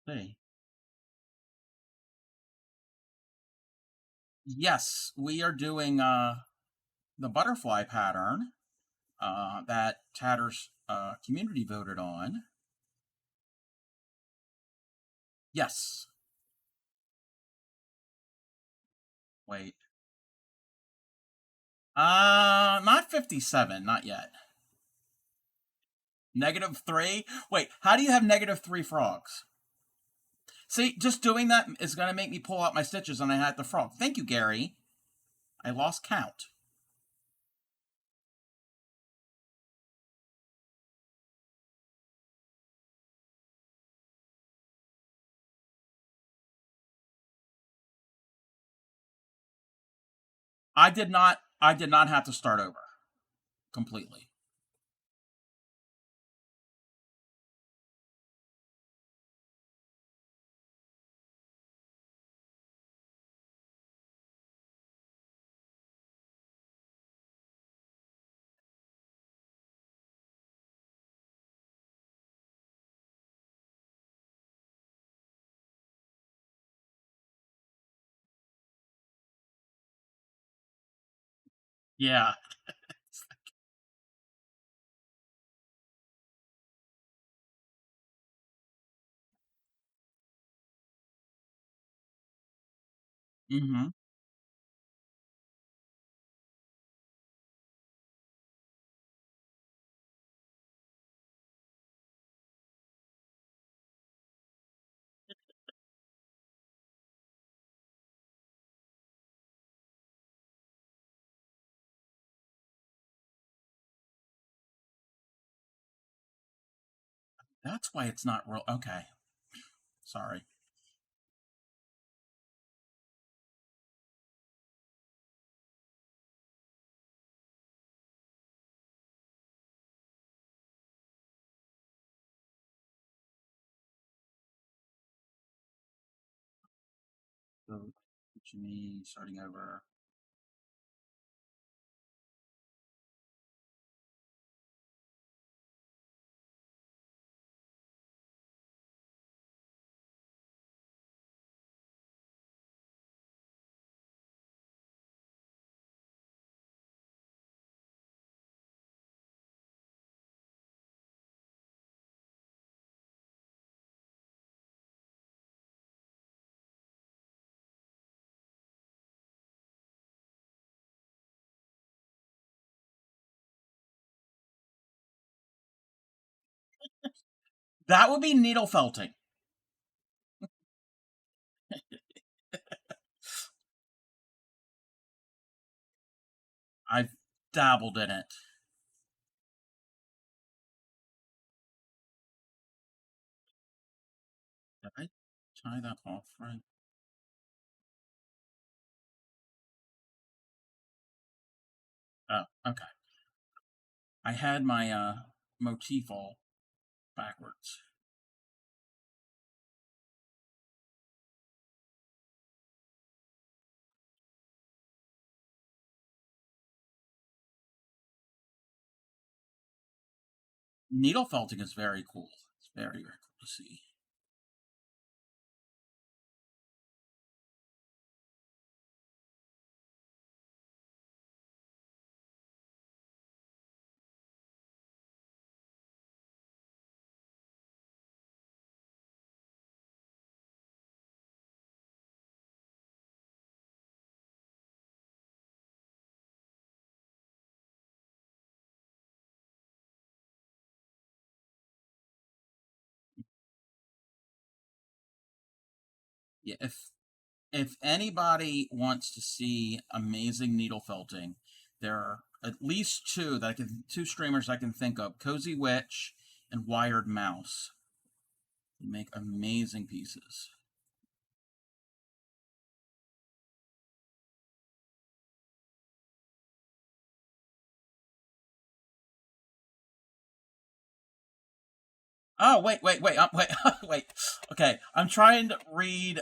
[SPEAKER 1] See. Yes, we are doing the butterfly pattern that Tatter's community voted on. Yes. Wait. Not 57, not yet. -3? Wait, how do you have -3 frogs? See, just doing that is going to make me pull out my stitches and I had the frog. Thank you, Gary. I lost count. I did not have to start over completely. Yeah. Mm-hmm. That's why it's not real. Okay. Sorry. So, what you mean starting over? That would be needle felting. I've dabbled in it. Did I tie that off right? Oh, okay. I had my motif all backwards. Needle felting is very cool. It's very, very cool to see. Yeah, if anybody wants to see amazing needle felting, there are at least two streamers I can think of: Cozy Witch and Wired Mouse. They make amazing pieces. Oh wait, wait. Okay, I'm trying to read,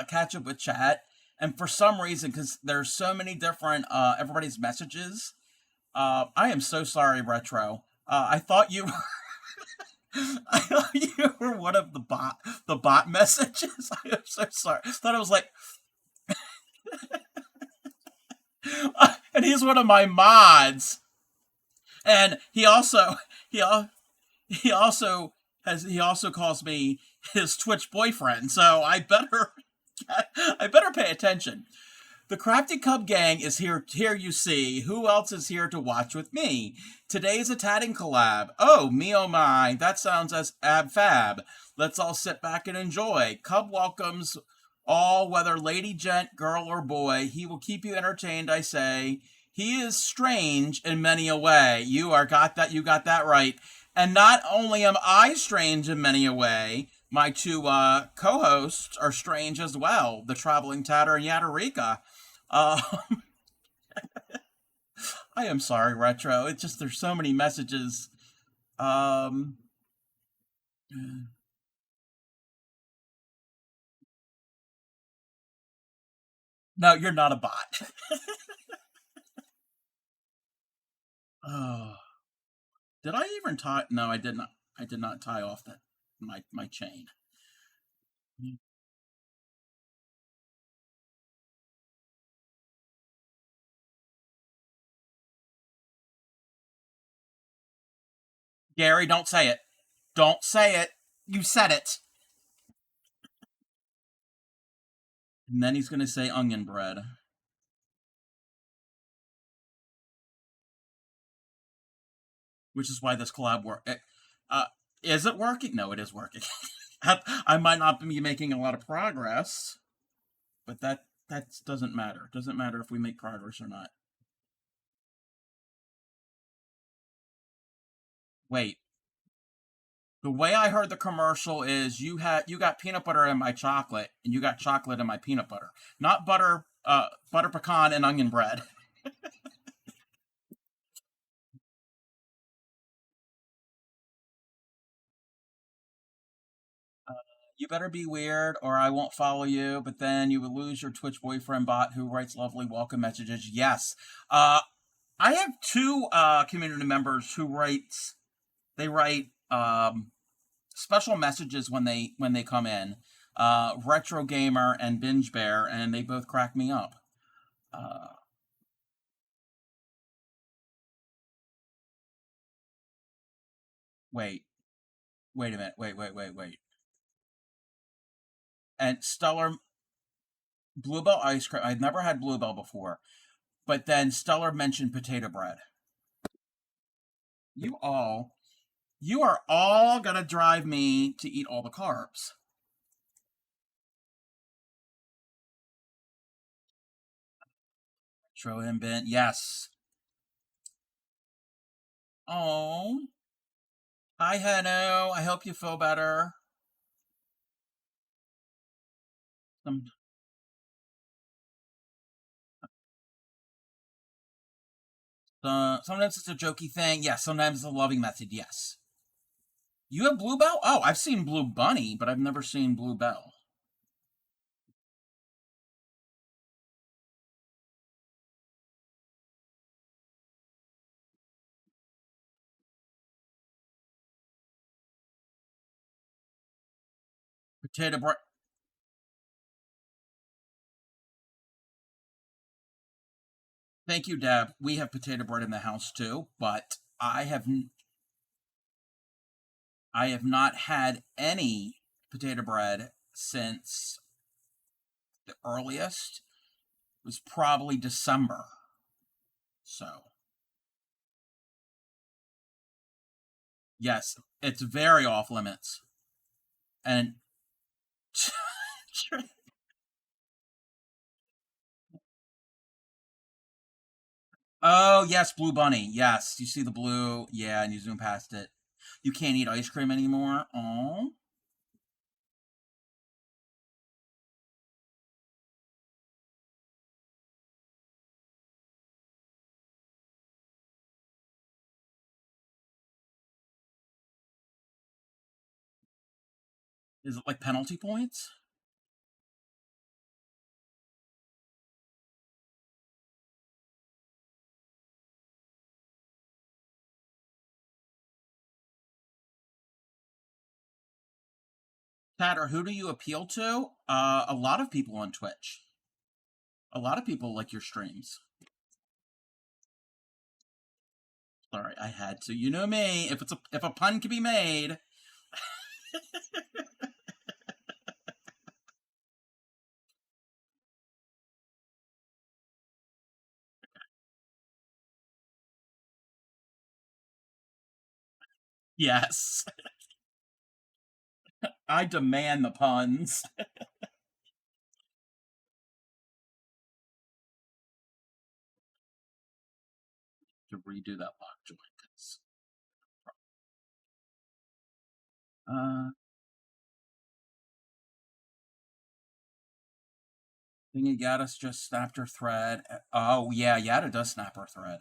[SPEAKER 1] catch up with chat, and for some reason, because there's so many different everybody's messages. I am so sorry, Retro. I thought you I thought you were one of the bot messages. I am so sorry. I thought it was like, and he's one of my mods, and he also he also calls me his Twitch boyfriend. So I better pay attention. The Crafty Cub Gang is here. Here you see. Who else is here to watch with me? Today's a tatting collab. Oh, me oh my. That sounds as ab fab. Let's all sit back and enjoy. Cub welcomes all, whether lady, gent, girl, or boy. He will keep you entertained, I say. He is strange in many a way. You got that right. And not only am I strange in many a way, my two co-hosts are strange as well. The traveling tatter and Yatarika. Uh, I am sorry, Retro. It's just there's so many messages. Um, no, you're not a bot. Oh, did I even tie? No, I did not. I did not tie off that my chain. Gary, don't say it. Don't say it. You said it. And then he's gonna say onion bread, which is why this collab work. Uh, is it working? No, it is working. I might not be making a lot of progress, but that doesn't matter. It doesn't matter if we make progress or not. Wait, the way I heard the commercial is you got peanut butter in my chocolate, and you got chocolate in my peanut butter, not butter pecan and onion bread. You better be weird, or I won't follow you. But then you will lose your Twitch boyfriend bot who writes lovely welcome messages. Yes, I have two community members who writes. They write special messages when they come in. Retro Gamer and Binge Bear, and they both crack me up. Uh, wait, wait a minute. Wait. And Stellar Bluebell ice cream. I've never had Bluebell before, but then Stellar mentioned potato bread. You all. You are all gonna drive me to eat all the carbs. Troembin, yes. Oh, hi, Heno. I hope you feel better. Some, sometimes it's a jokey thing. Yes, sometimes it's a loving method. Yes. You have Bluebell? Oh, I've seen Blue Bunny, but I've never seen Bluebell. Potato bread. Thank you, Deb. We have potato bread in the house too, but I have not had any potato bread since the earliest was probably December. So, yes, it's very off limits. And oh, yes, Blue Bunny. Yes, you see the blue. Yeah, and you zoom past it. You can't eat ice cream anymore. Oh, is it like penalty points? Tatter, who do you appeal to? A lot of people on Twitch. A lot of people like your streams. Sorry, I had to. You know me. If a pun can be made. Yes. I demand the puns. To redo that lock joint. Uh, Thingy Gaddis just snapped her thread. Oh, yeah, Yada does snap her thread.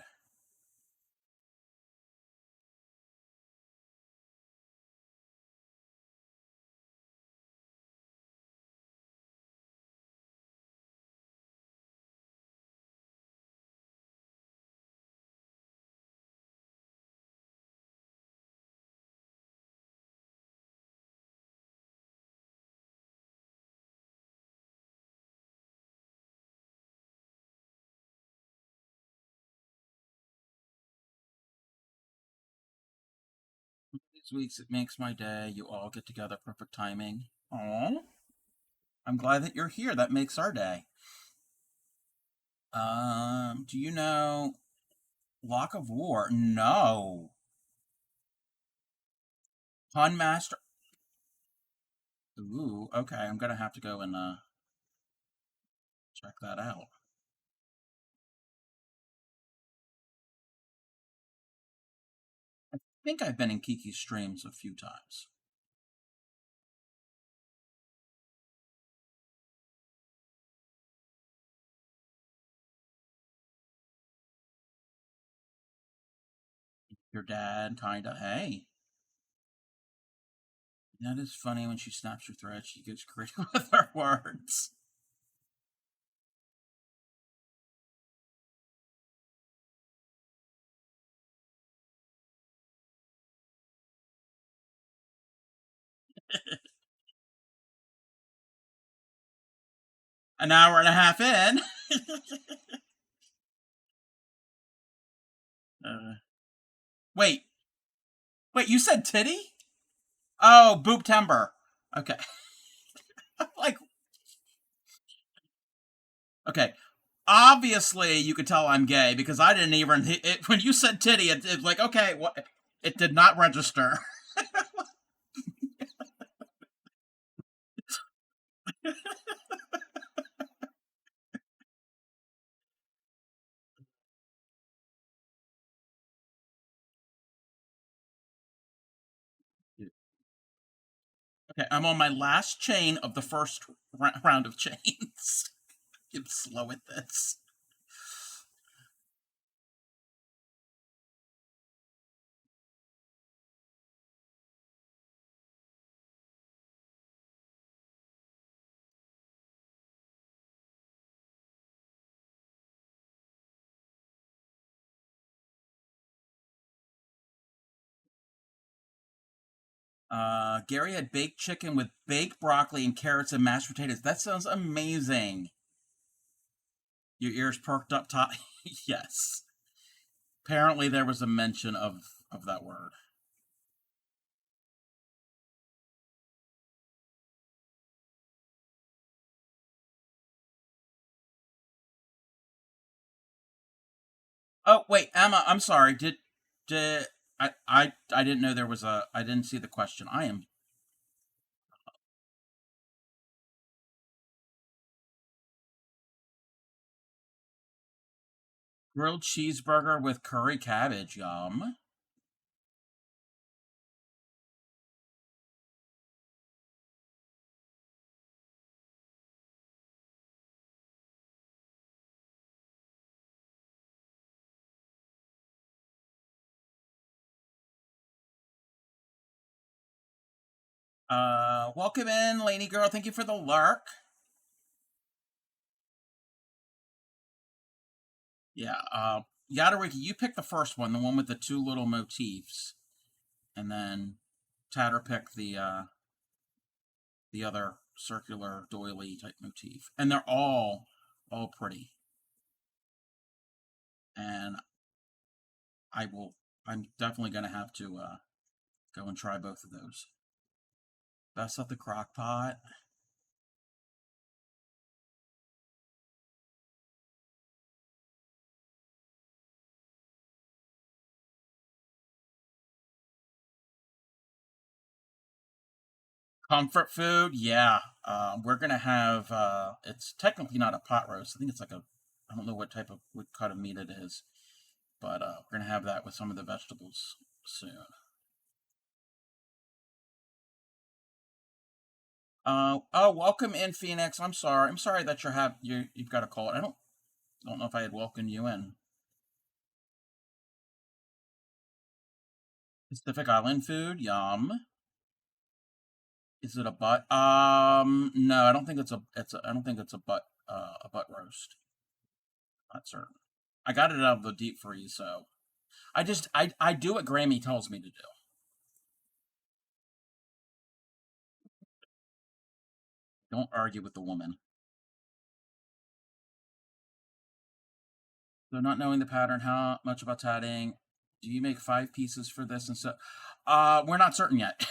[SPEAKER 1] These weeks it makes my day. You all get together. Perfect timing. Oh, I'm glad that you're here. That makes our day. Do you know Lock of War? No. Pun Master. Ooh, okay. I'm gonna have to go and check that out. I think I've been in Kiki's streams a few times. Your dad, kinda. Hey, that is funny. When she snaps her thread, she gets creative with her words. An hour and a half in. uh, wait, wait. You said titty? Oh, boob timber. Okay. Like, okay. Obviously, you could tell I'm gay because I didn't even when you said titty. It's like, okay, what? It did not register. Okay, I'm on my last chain of the first round of chains. I'm slow at this. Gary had baked chicken with baked broccoli and carrots and mashed potatoes. That sounds amazing. Your ears perked up top. Yes. Apparently there was a mention of that word. Oh wait, Emma, I'm sorry. Did I didn't know there was a I didn't see the question. I am grilled cheeseburger with curry cabbage. Yum. Welcome in, lady girl. Thank you for the lurk. Yeah. Yadariki, you pick the first one, the one with the two little motifs, and then Tatter pick the other circular doily type motif, and they're all pretty. And I will. I'm definitely gonna have to go and try both of those. Best of the crock pot. Comfort food, yeah. We're gonna have. It's technically not a pot roast. I think it's like a. I don't know what cut of meat it is, but we're gonna have that with some of the vegetables soon. Oh, welcome in, Phoenix. I'm sorry. I'm sorry that you've got a call. I don't know if I had welcomed you in. Pacific Island food, yum. Is it a butt? No, I don't think I don't think it's a butt roast. Not certain. I got it out of the deep freeze, so I do what Grammy tells me to do. Don't argue with the woman. So not knowing the pattern, how much about tatting? Do you make 5 pieces for this and so? We're not certain yet.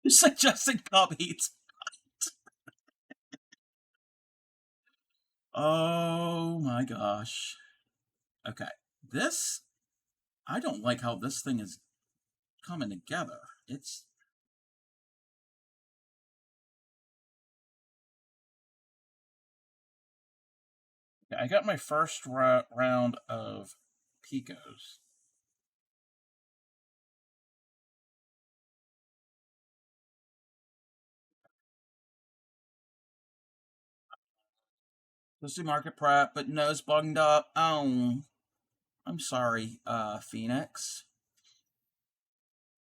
[SPEAKER 1] You're suggesting Cub eats. Oh my gosh. Okay. This I don't like how this thing is coming together. It's I got my first round of picos. Let's do market prep, but nose bunged up. Oh, I'm sorry, Phoenix.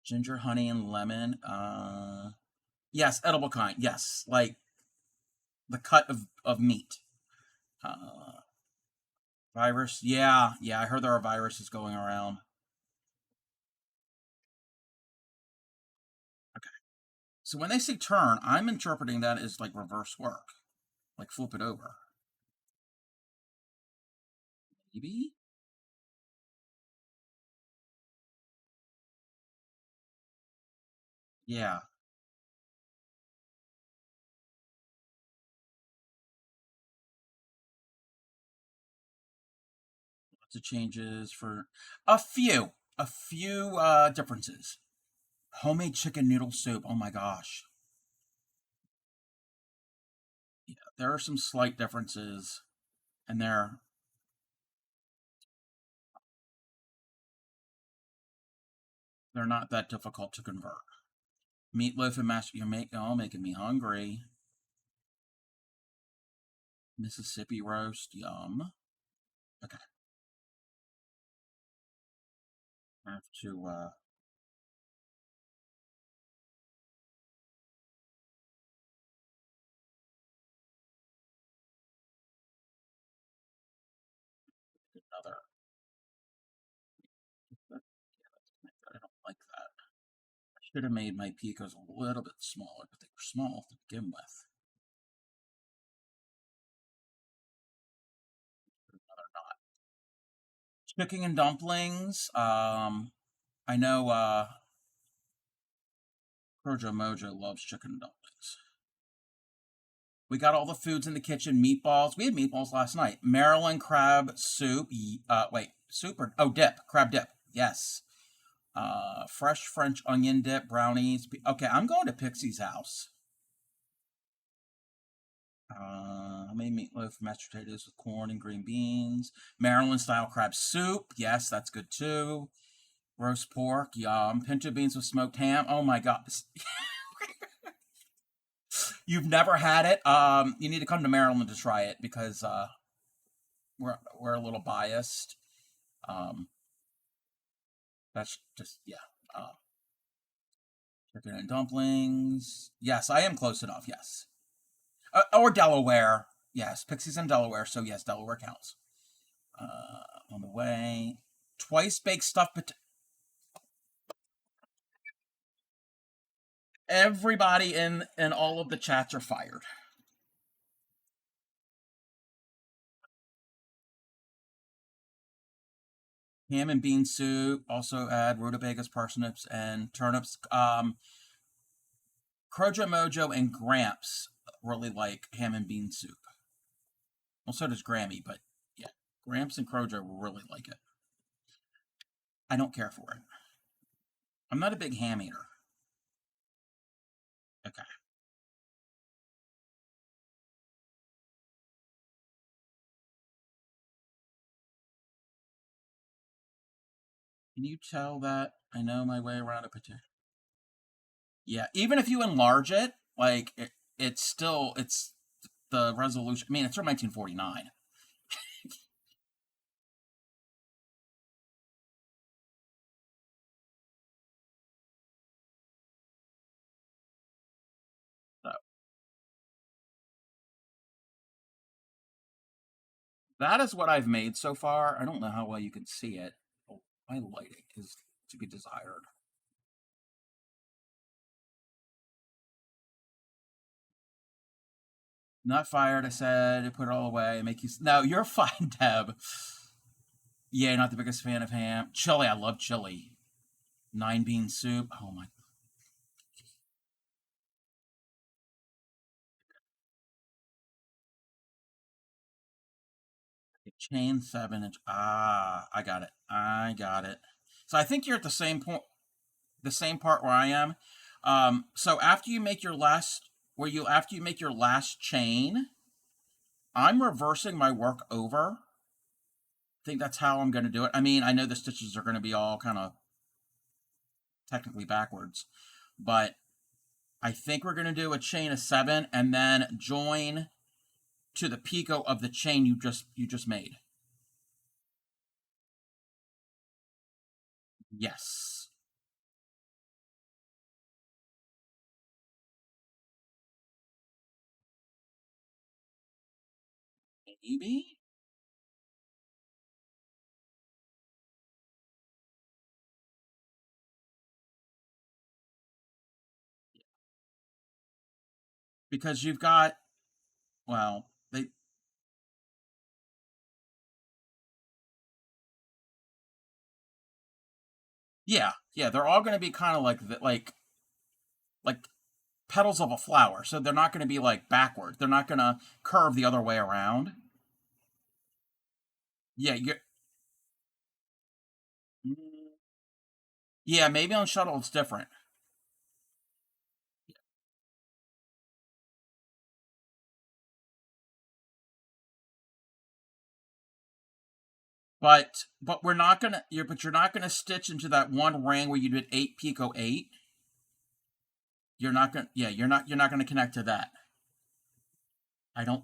[SPEAKER 1] Ginger, honey, and lemon. Yes, edible kind. Yes, like the cut of meat. Uh, virus. Yeah, yeah. I heard there are viruses going around. Okay. So when they say turn, I'm interpreting that as like reverse work, like flip it over. Maybe. Yeah. Lots of changes for a few differences. Homemade chicken noodle soup. Oh my gosh. Yeah, there are some slight differences, and they're not that difficult to convert. Meatloaf and mashed. Making me hungry. Mississippi roast. Yum. Okay, I have to. Another. I don't like that. I should have made my picos a little bit smaller, but they were small to begin with. Another not. Chicken and dumplings. I know Projo Mojo loves chicken and dumplings. We got all the foods in the kitchen. Meatballs. We had meatballs last night. Maryland crab soup. Wait, soup or dip? Crab dip. Yes. Fresh French onion dip, brownies. Okay, I'm going to Pixie's house. I made meatloaf, mashed potatoes with corn and green beans. Maryland style crab soup. Yes, that's good too. Roast pork. Yum. Pinto beans with smoked ham. Oh my god. You've never had it? You need to come to Maryland to try it because we're a little biased. Um, that's just yeah. Uh, Chicken and dumplings. Yes, I am close enough. Yes, or Delaware. Yes, Pixie's in Delaware, so yes, Delaware counts. On the way, twice baked stuffed potato. Everybody in all of the chats are fired. Ham and bean soup. Also add rutabagas, parsnips, and turnips. Crojo Mojo and Gramps really like ham and bean soup. Well, so does Grammy, but yeah, Gramps and Crojo really like it. I don't care for it. I'm not a big ham eater. Okay. Can you tell that I know my way around a potato? Yeah, even if you enlarge it, it's the resolution. I mean, it's from 1949. So that is what I've made so far. I don't know how well you can see it. Oh, my lighting is to be desired. Not fired. I said put it all away. Make you no. You're fine, Deb. Yeah, not the biggest fan of ham. Chili. I love chili. Nine bean soup. Oh my. Chain 7 inch. Ah, I got it. I got it. So I think you're at the same point, the same part where I am. So after you make your last, where you after you make your last chain, I'm reversing my work over. I think that's how I'm going to do it. I mean, I know the stitches are going to be all kind of technically backwards, but I think we're going to do a chain of 7 and then join to the picot of the chain you just made. Yes. Maybe. Because you've got, well, they yeah, yeah, they're all going to be kind of like like petals of a flower, so they're not going to be like backward. They're not going to curve the other way around. Yeah, yeah, maybe on shuttle it's different. But we're not gonna you're not gonna stitch into that one ring where you did 8 picot 8. You're not gonna you're not gonna connect to that. I don't.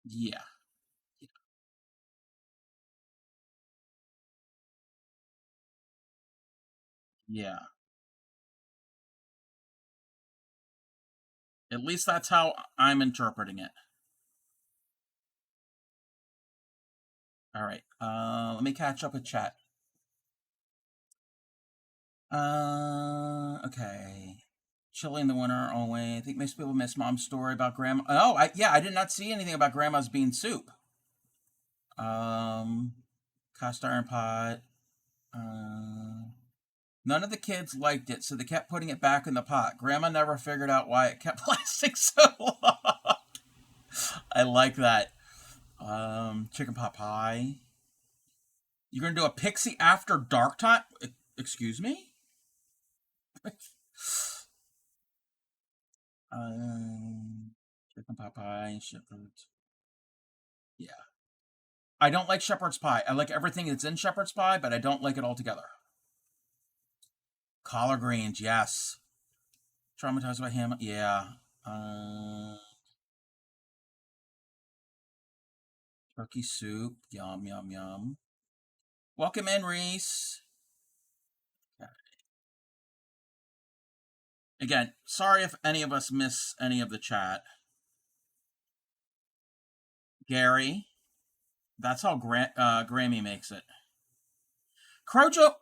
[SPEAKER 1] Yeah, yeah. At least that's how I'm interpreting it. All right. Let me catch up with chat. Okay. Chilly in the winter only. I think most people miss mom's story about grandma. Oh, I did not see anything about grandma's bean soup. Um, Cast iron pot. None of the kids liked it, so they kept putting it back in the pot. Grandma never figured out why it kept lasting so long. I like that. Chicken pot pie. You're gonna do a pixie after dark time? Excuse me? Um, Chicken pot pie, shepherd's. Yeah. I don't like shepherd's pie. I like everything that's in shepherd's pie, but I don't like it all together. Collard greens, yes. Traumatized by him, yeah. Turkey soup, yum, yum, yum. Welcome in, Reese. Again, sorry if any of us miss any of the chat. Gary, that's how Grammy makes it. Crojo.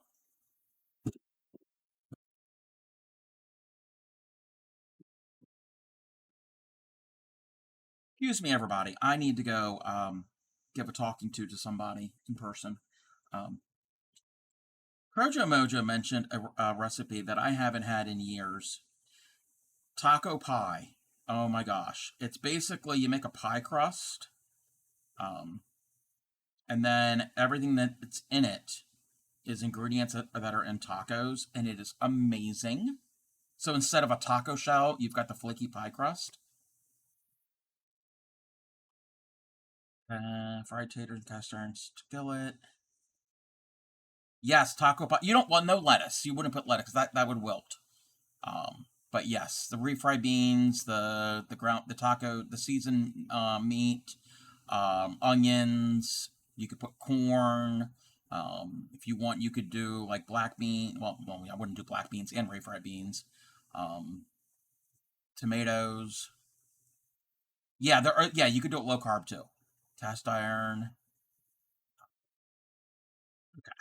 [SPEAKER 1] Excuse me, everybody. I need to go give a talking to somebody in person. Um, Crojo Mojo mentioned a recipe that I haven't had in years. Taco pie. Oh my gosh. It's basically you make a pie crust, um, and then everything that's in it is ingredients that are in tacos, and it is amazing. So instead of a taco shell, you've got the flaky pie crust. Fried taters, cast iron skillet. Yes, taco pie. You don't want no lettuce. You wouldn't put lettuce. That would wilt. But yes, the refried beans, the ground, the taco, the seasoned meat, onions. You could put corn. If you want, you could do like black bean. Well, I wouldn't do black beans and refried beans. Um, Tomatoes. Yeah, there are. Yeah, you could do it low carb too. Cast iron. Okay,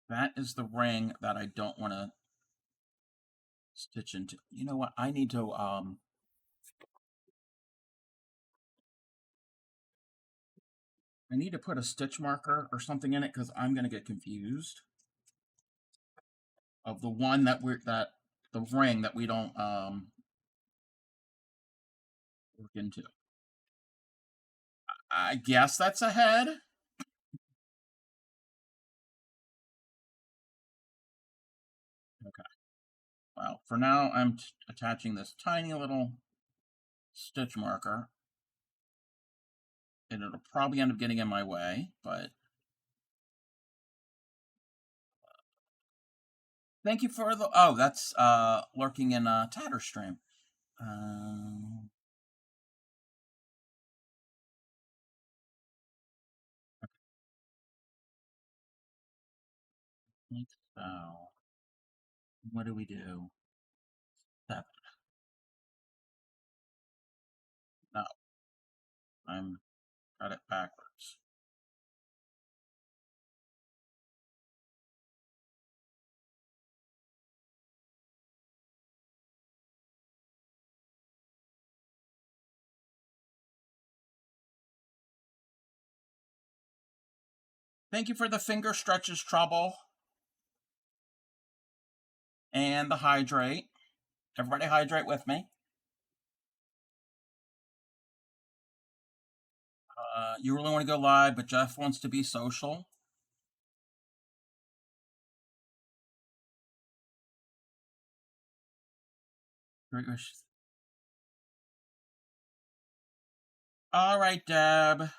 [SPEAKER 1] that is the ring that I don't want to stitch into. You know what? I need to. I need to put a stitch marker or something in it because I'm gonna get confused of the one that the ring that we don't work into. I guess that's a head. Okay. Well, for now, I'm attaching this tiny little stitch marker, and it'll probably end up getting in my way, but thank you for the. Oh, that's lurking in a tatter stream. Um, like so. What do we do? That no, I'm got it backwards. Thank you for the finger stretches, trouble. And the hydrate. Everybody hydrate with me. You really want to go live, but Jeff wants to be social. Great wishes. All right, Deb.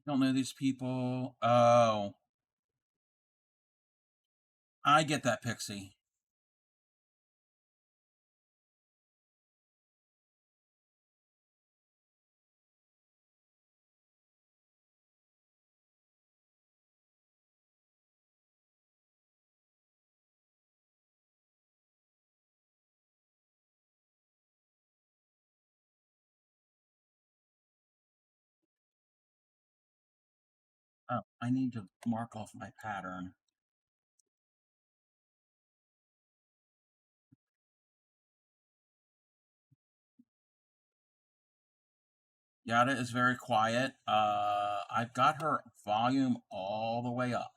[SPEAKER 1] Don't know these people. Oh, I get that, Pixie. Oh, I need to mark off my pattern. Yada is very quiet. I've got her volume all the way up.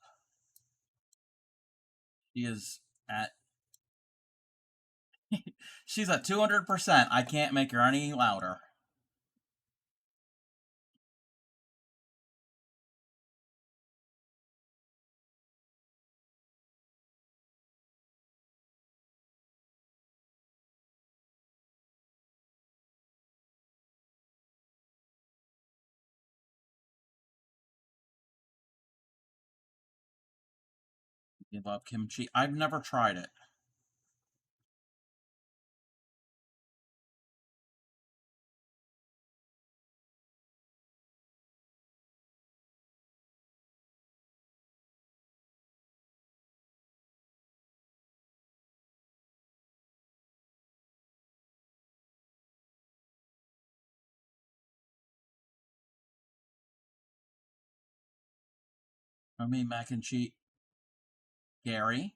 [SPEAKER 1] She is at she's at 200%. I can't make her any louder. You love kimchi. I've never tried it. I mean, mac and cheese. Gary.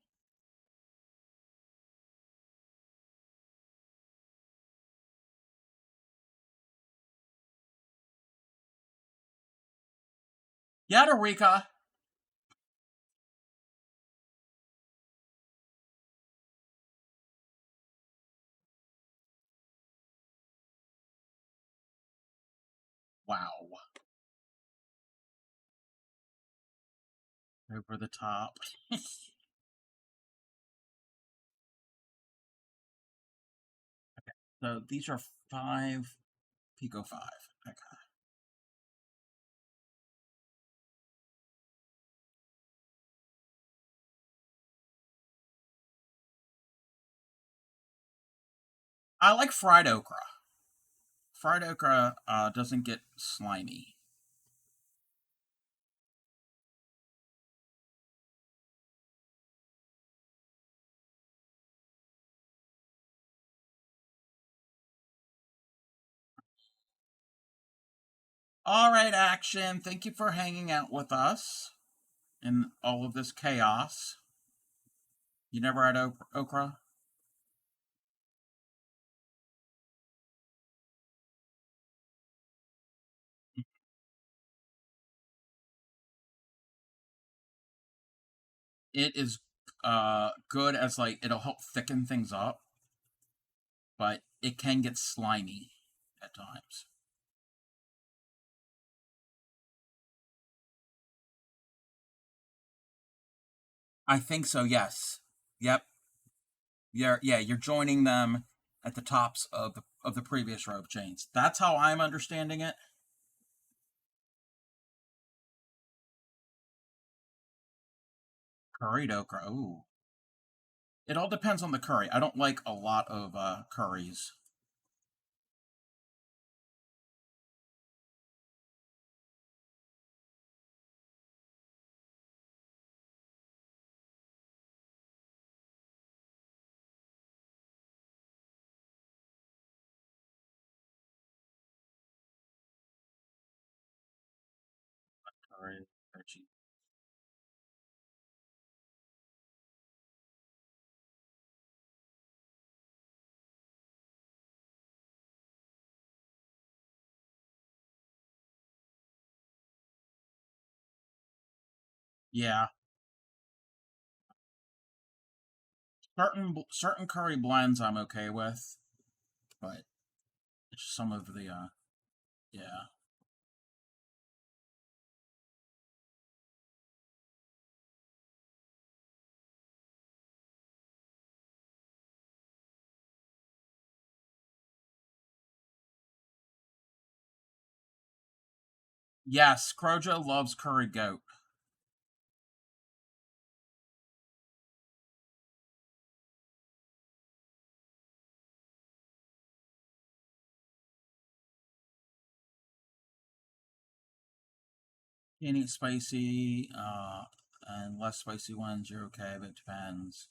[SPEAKER 1] Yada Rika. Wow. Over the top. So these are 5 Pico 5. Okay. I like fried okra. Fried okra doesn't get slimy. All right, Action. Thank you for hanging out with us in all of this chaos. You never had okra? It is good as like it'll help thicken things up, but it can get slimy at times. I think so. Yes. Yep. You're joining them at the tops of the previous rope chains. That's how I'm understanding it. Curried okra. Ooh. It all depends on the curry. I don't like a lot of curries. Very, very cheap. Yeah, certain curry blends I'm okay with, but some of the yeah. Yes, Crojo loves curry goat. Can't eat spicy, and less spicy ones you're okay, but it depends.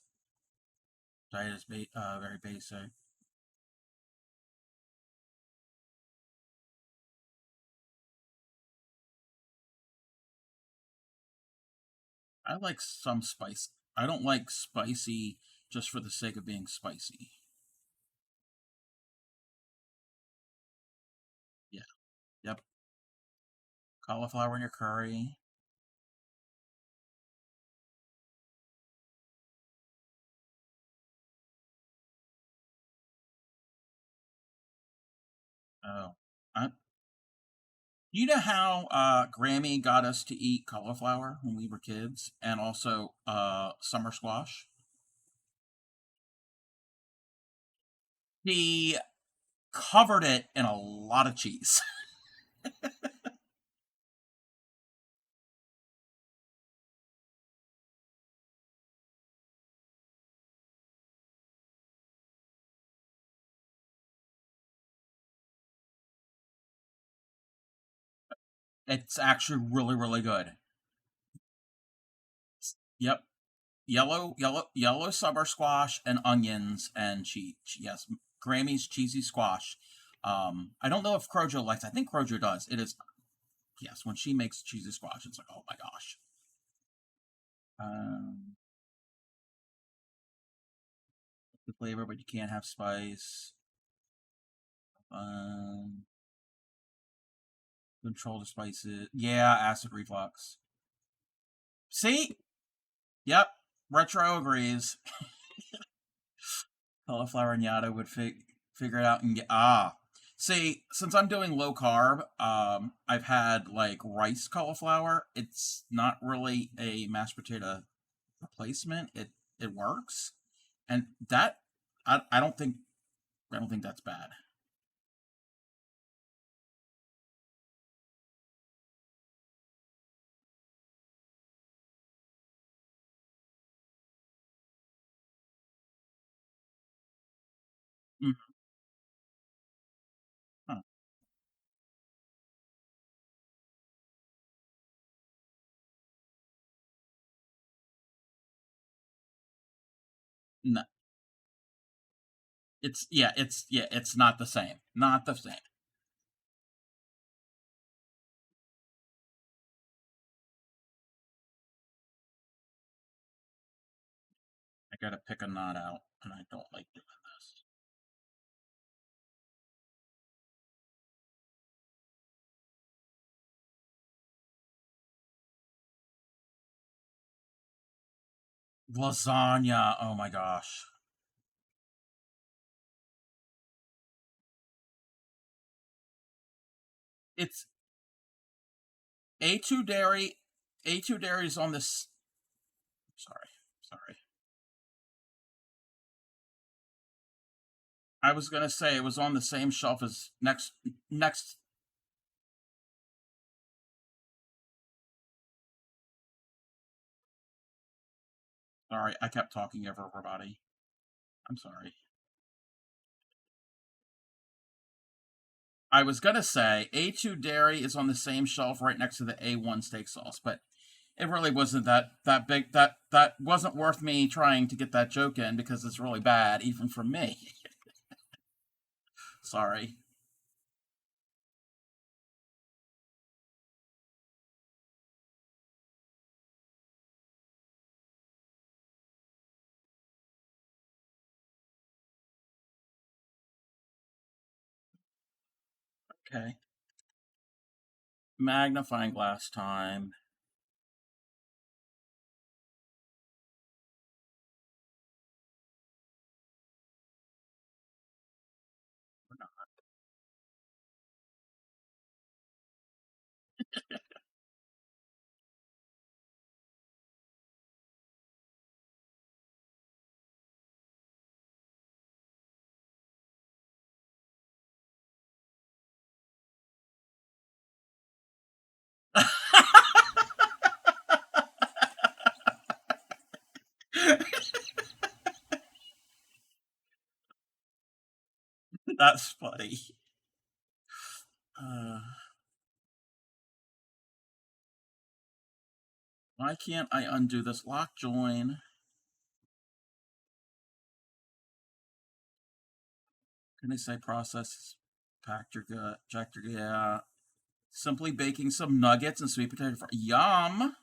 [SPEAKER 1] Diet is very basic. I like some spice. I don't like spicy just for the sake of being spicy. Yeah. Yep. Cauliflower in your curry. Oh. I, you know how Grammy got us to eat cauliflower when we were kids, and also summer squash? He covered it in a lot of cheese. It's actually really, really good. Yep. Yellow summer squash and onions and cheese. Yes, Grammy's cheesy squash. I don't know if Crojo likes. I think Crojo does. It is yes. When she makes cheesy squash, it's like oh my gosh. Um, the flavor, but you can't have spice. Um, Control the spices. Yeah, acid reflux. See? Yep. Retro agrees. Cauliflower and Yada would figure it out and get See, since I'm doing low carb, I've had like rice cauliflower. It's not really a mashed potato replacement. It works, and that I don't think that's bad. Mm, huh. No, it's not the same. Not the same. I gotta pick a knot out, and I don't like doing this. Lasagna. Oh my gosh. It's A2 dairy. A2 dairy is on this. Sorry, sorry. I was gonna say it was on the same shelf as next. Sorry, I kept talking over everybody. I'm sorry. I was gonna say A2 dairy is on the same shelf right next to the A1 steak sauce, but it really wasn't that big. That wasn't worth me trying to get that joke in because it's really bad, even for me. Sorry. Okay. Magnifying glass time. That's funny. Uh, why can't I undo this lock join? Can I say process? Packed your gut, jacked your, yeah. Simply baking some nuggets and sweet potato fries. Yum!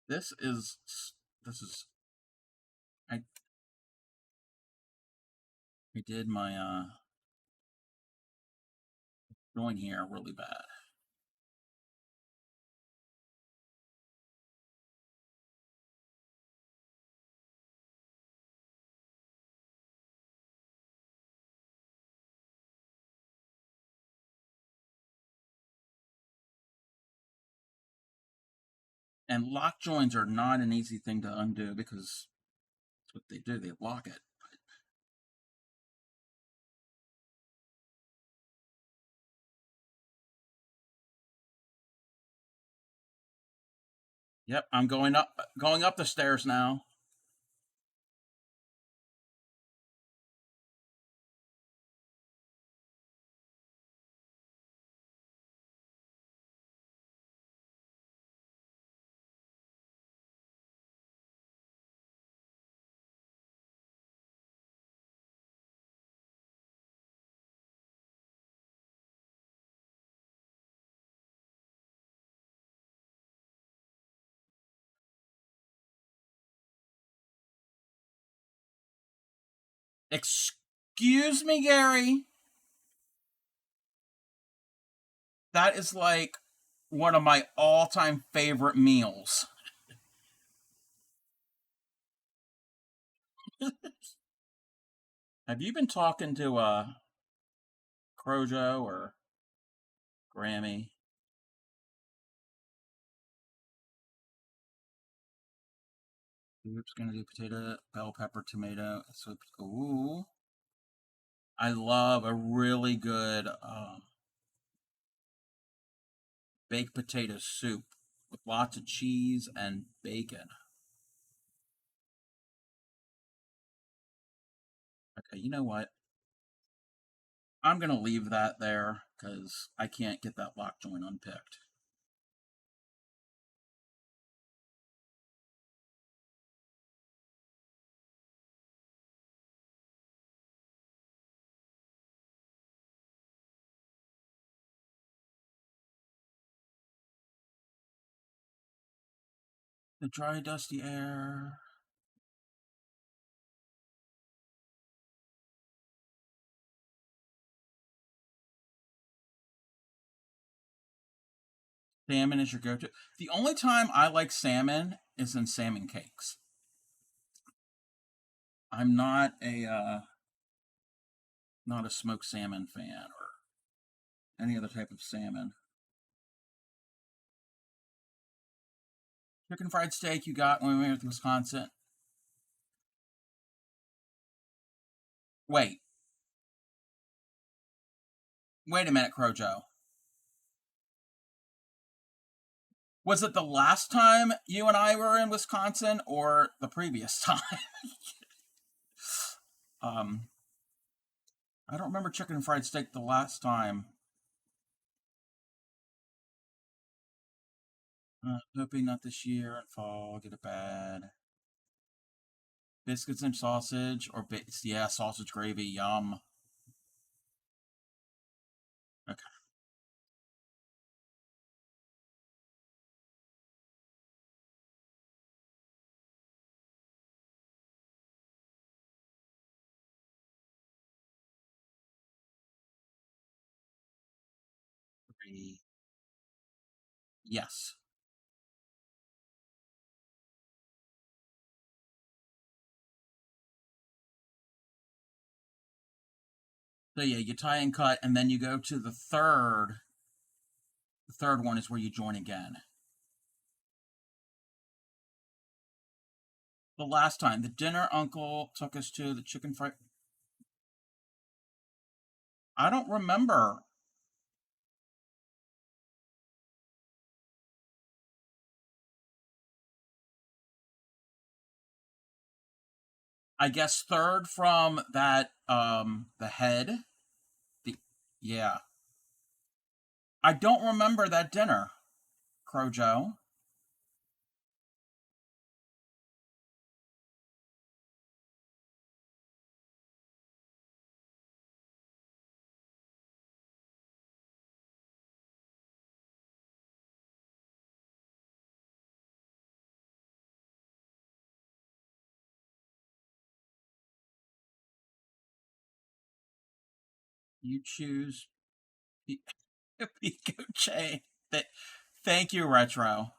[SPEAKER 1] This is, this is, I, I did my, join here really bad. And lock joins are not an easy thing to undo because that's what they do. They lock it. Yep, I'm going up the stairs now. Excuse me, Gary. That is like one of my all-time favorite meals. Have you been talking to Crojo or Grammy? Oops, gonna do potato, bell pepper, tomato. So, ooh, I love a really good baked potato soup with lots of cheese and bacon. Okay, you know what? I'm gonna leave that there because I can't get that lock joint unpicked. The dry, dusty air. Salmon is your go-to. The only time I like salmon is in salmon cakes. I'm not a smoked salmon fan or any other type of salmon. Chicken fried steak you got when we were in Wisconsin. Wait, wait a minute, Crojo. Was it the last time you and I were in Wisconsin or the previous time? um, I don't remember chicken fried steak the last time. Hoping not this year and fall. Get it bad. Biscuits and sausage or yeah, sausage gravy. Yum. Okay. Yes. So yeah, you tie and cut, and then you go to the third. The third one is where you join again. The last time, the dinner uncle took us to the chicken fried. I don't remember. I guess third from that the head. The Yeah. I don't remember that dinner, Crojo. You choose Pico Chain. Thank you, Retro.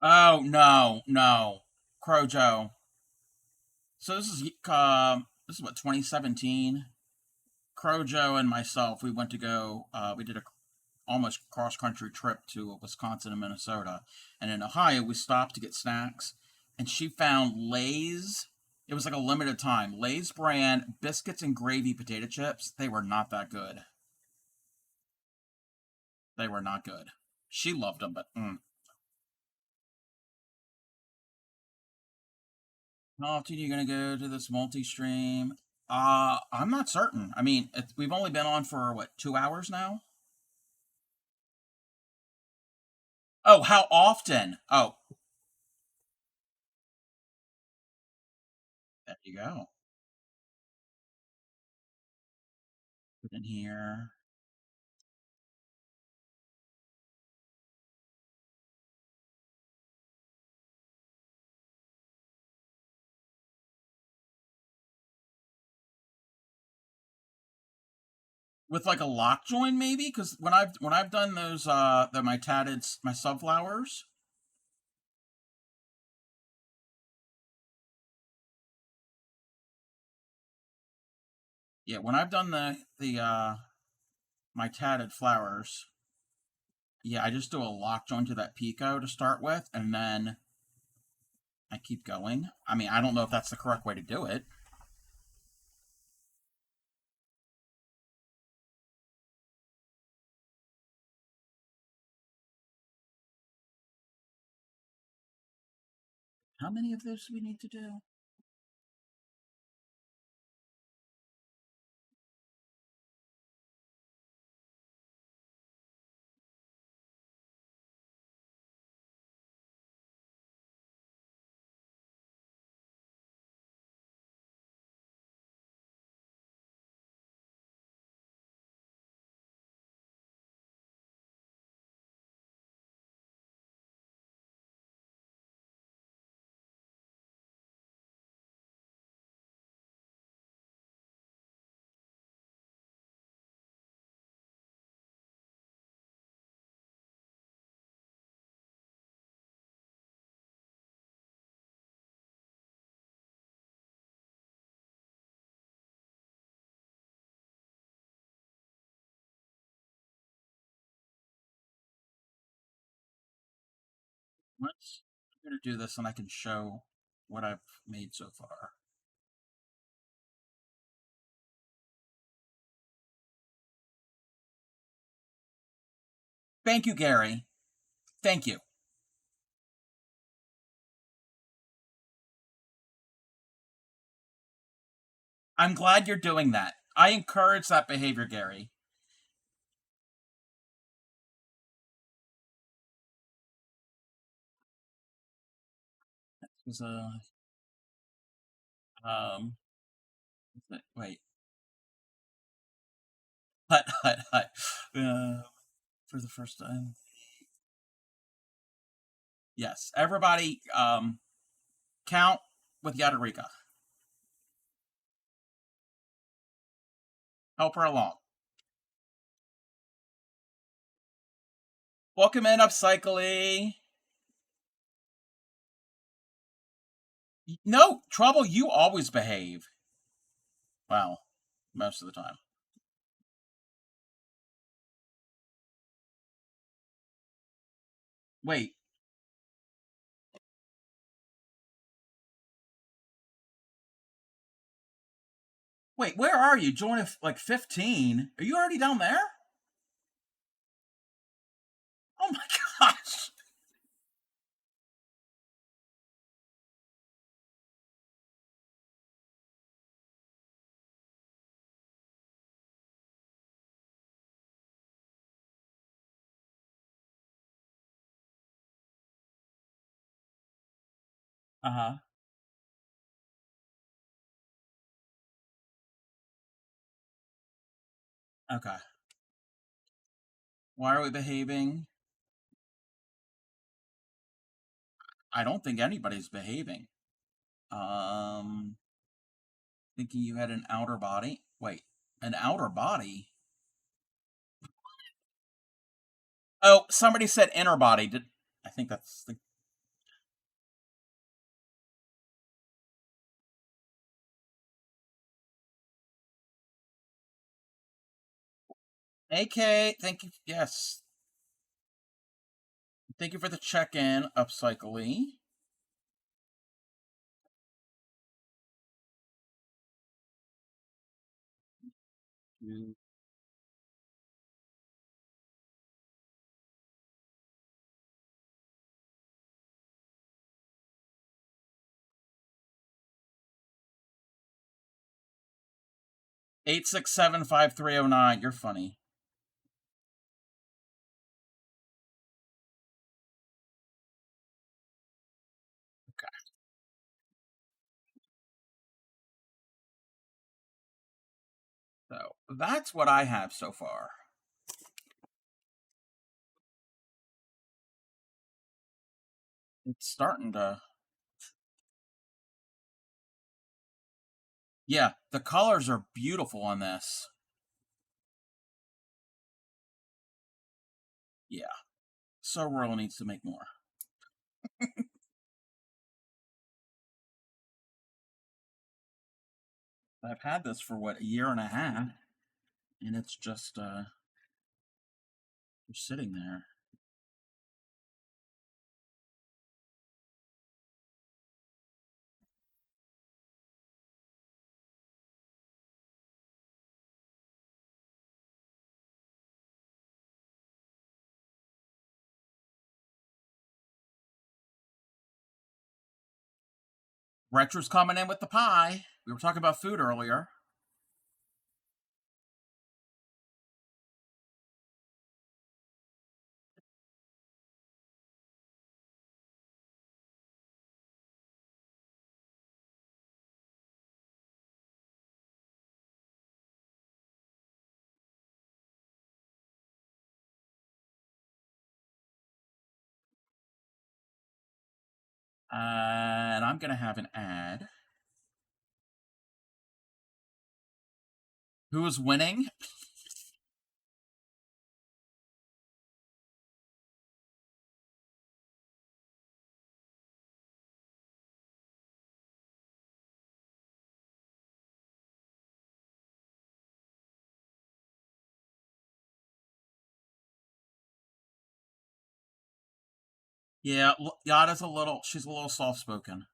[SPEAKER 1] Oh no, no, Crojo. So this is what 2017. Crojo and myself, we went to go. We did a almost cross country trip to Wisconsin and Minnesota, and in Ohio we stopped to get snacks, and she found Lay's. It was like a limited time Lay's brand biscuits and gravy potato chips. They were not that good. They were not good. She loved them, but how often are you gonna go to this multi-stream? I'm not certain. I mean, we've only been on for what 2 hours now. Oh, how often? Oh, there you go. Put in here. With like a lock join maybe, because when I've done those my tatted my sunflowers. Yeah, when I've done the my tatted flowers, yeah, I just do a lock join to that pico to start with, and then I keep going. I mean, I don't know if that's the correct way to do it. How many of those do we need to do? I'm gonna do this, and I can show what I've made so far. Thank you, Gary. Thank you. I'm glad you're doing that. I encourage that behavior, Gary. That was a um. Wait, hut, hut, hut. For the first time. Yes. Everybody, count with Yadarika. Help her along. Welcome in, Upcycly. No, Trouble, you always behave. Well, most of the time. Wait. Wait, where are you? Join at like 15. Are you already down there? Oh my gosh. Uh-huh. Okay. Why are we behaving? I don't think anybody's behaving. Thinking you had an outer body. Wait, an outer body? Oh, somebody said inner body. Did I think that's the AK? Thank you. Yes. Thank you for the check-in, Upcycly. 8675309. You're funny. Okay. So that's what I have so far. It's starting to. Yeah, the colors are beautiful on this. Yeah. So Royal needs to make more. I've had this for what, a year and a half, and it's just sitting there. Retro's coming in with the pie. We were talking about food earlier. And I'm going to have an ad. Who is winning? Yeah, Yada's she's a little soft spoken.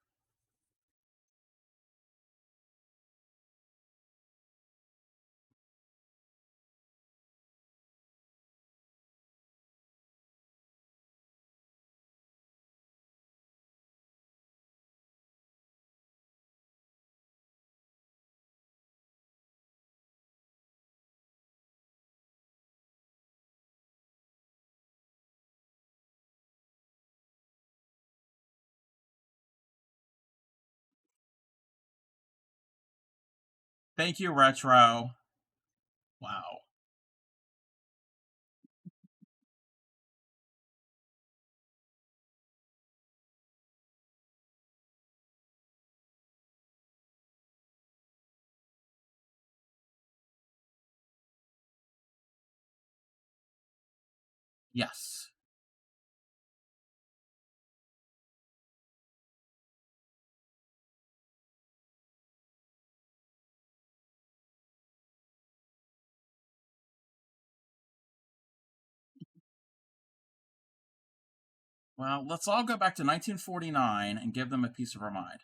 [SPEAKER 1] Thank you, Retro. Wow. Yes. Well, let's all go back to 1949 and give them a piece of our mind.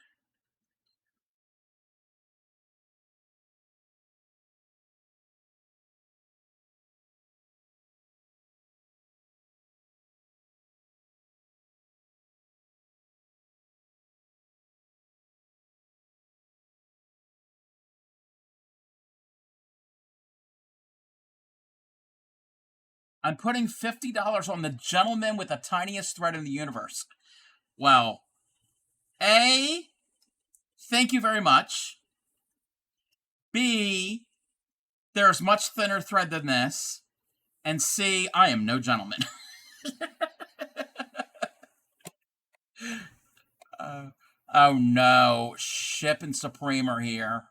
[SPEAKER 1] I'm putting $50 on the gentleman with the tiniest thread in the universe. Well, A, thank you very much. B, there's much thinner thread than this. And C, I am no gentleman. uh, oh no, Ship and Supreme are here.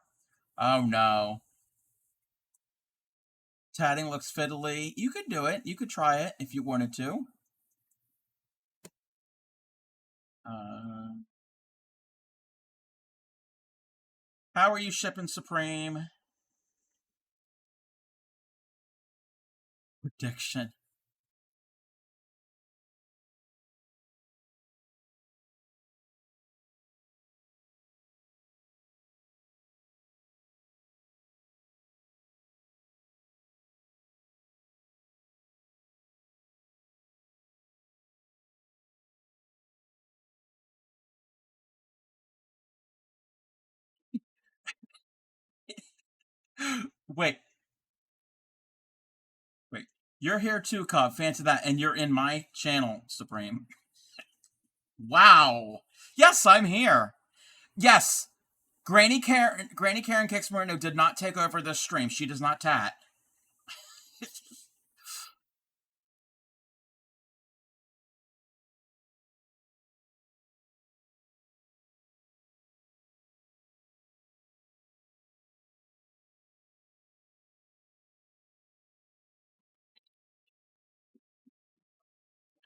[SPEAKER 1] Oh no. Tatting looks fiddly. You could do it. You could try it if you wanted to. Uh, how are you, Shipping Supreme? Prediction. Wait, wait. You're here too, Cub. Fancy that. And you're in my channel, Supreme. Wow. Yes, I'm here. Yes. Granny Karen Kicks Marino did not take over this stream. She does not tat.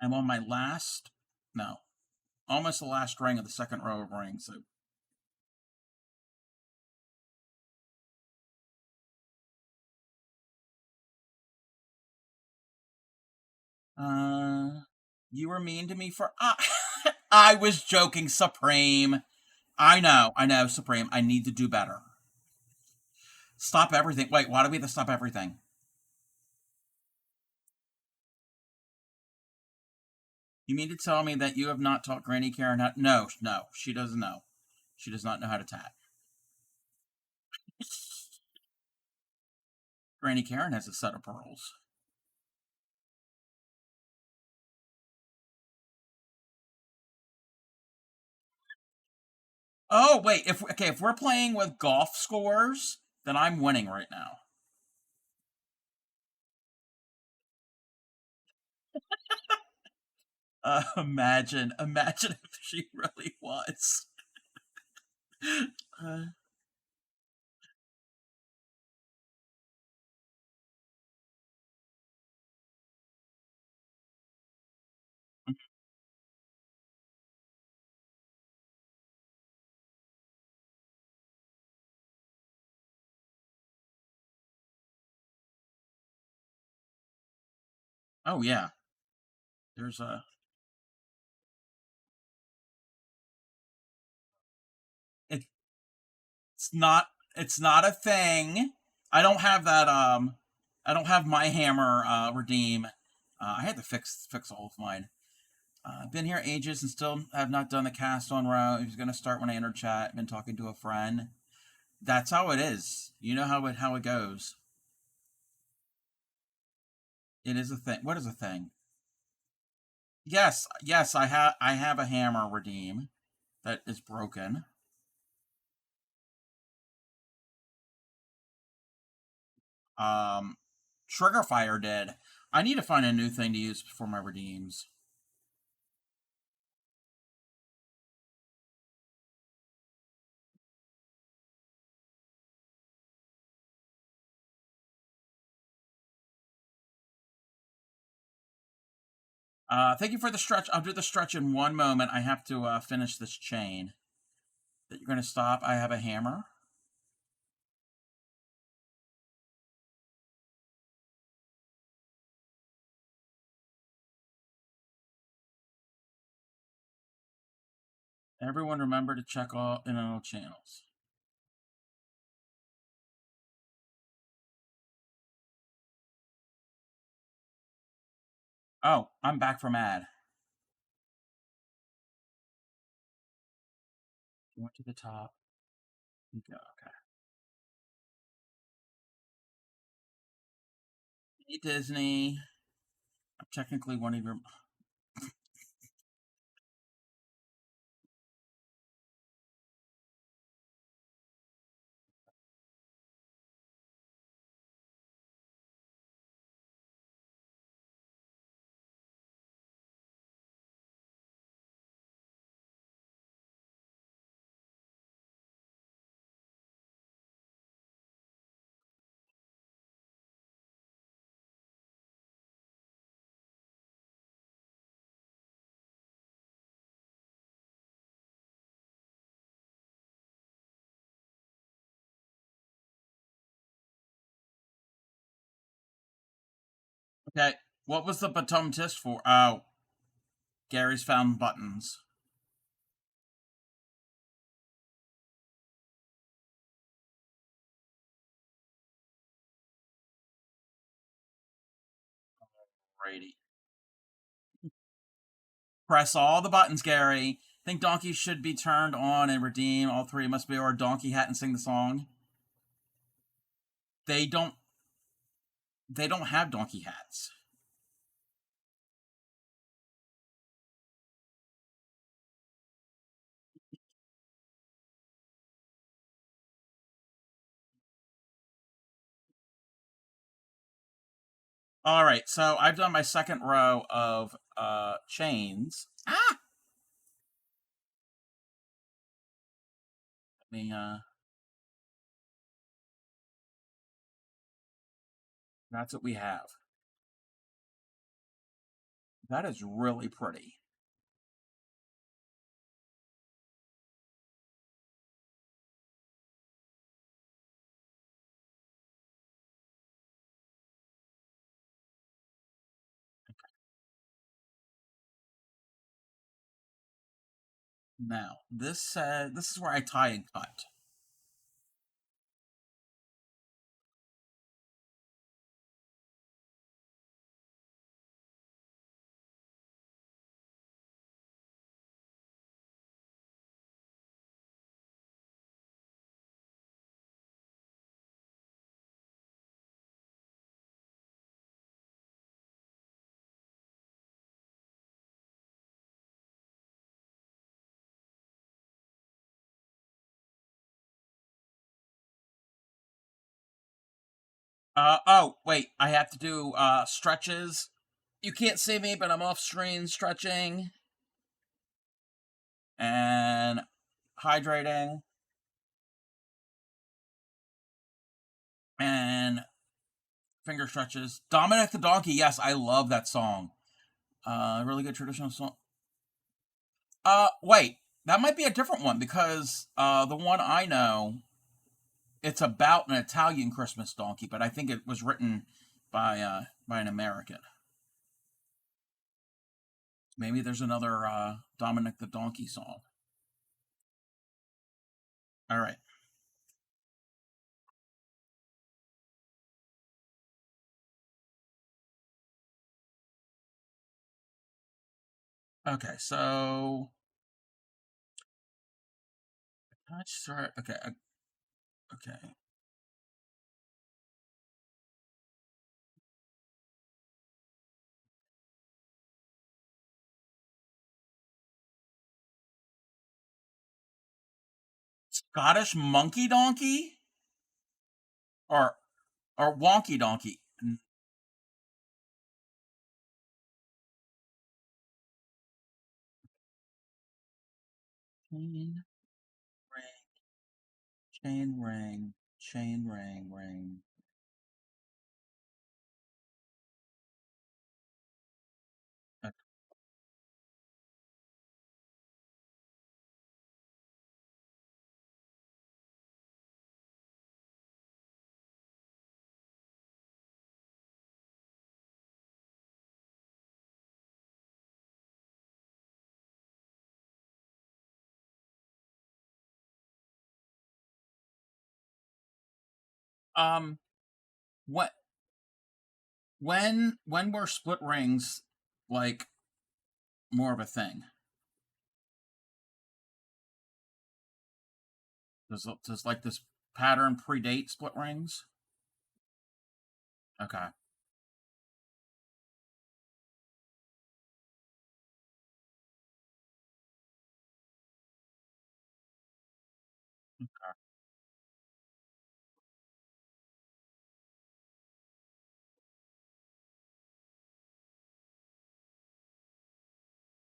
[SPEAKER 1] I'm on my last, no, almost the last ring of the second row of rings. So, uh, you were mean to me for. I was joking, Supreme. I know, Supreme. I need to do better. Stop everything. Wait, why do we have to stop everything? You mean to tell me that you have not taught Granny Karen how? No, no, she doesn't know. She does not know how to tat. Granny Karen has a set of pearls. Oh wait, if we're playing with golf scores, then I'm winning right now. Imagine if she really was. Uh, oh yeah, there's a. It, it's not. It's not a thing. I don't have that. I don't have my hammer redeem. I had to fix all of mine. I've been here ages and still have not done the cast on row. It was going to start when I entered chat. Been talking to a friend. That's how it is. You know how it goes. It is a thing. What is a thing? Yes, yes. I have a hammer redeem that is broken. Um, Trigger Fire did. I need to find a new thing to use for my redeems. Thank you for the stretch. I'll do the stretch in one moment. I have to finish this chain. That you're going to stop. I have a hammer. Everyone remember to check all in all channels. Oh, I'm back from ad. You went to the top. You go. Okay. Hey, Disney. I'm technically one of your. Okay. What was the baton test for? Oh, Gary's found buttons. Righty. Press all the buttons, Gary. Think Donkey should be turned on and redeem. All three must be or Donkey Hat and sing the song. They don't. They don't have donkey hats. All right, so I've done my second row of chains. Ah, let me. That's what we have. That is really pretty. Now this is where I tie and cut. Oh wait, I have to do stretches. You can't see me, but I'm off screen stretching and hydrating and finger stretches. Dominic the Donkey, yes, I love that song. Really good traditional song. Wait, that might be a different one because the one I know, it's about an Italian Christmas donkey, but I think it was written by an American. Maybe there's another Dominic the Donkey song. All right. Okay, so let's start. Okay, okay. Scottish monkey donkey or wonky donkey. Chain ring, chain ring, chain ring, ring. Um, what when were split rings like more of a thing? Does like this pattern predate split rings? Okay.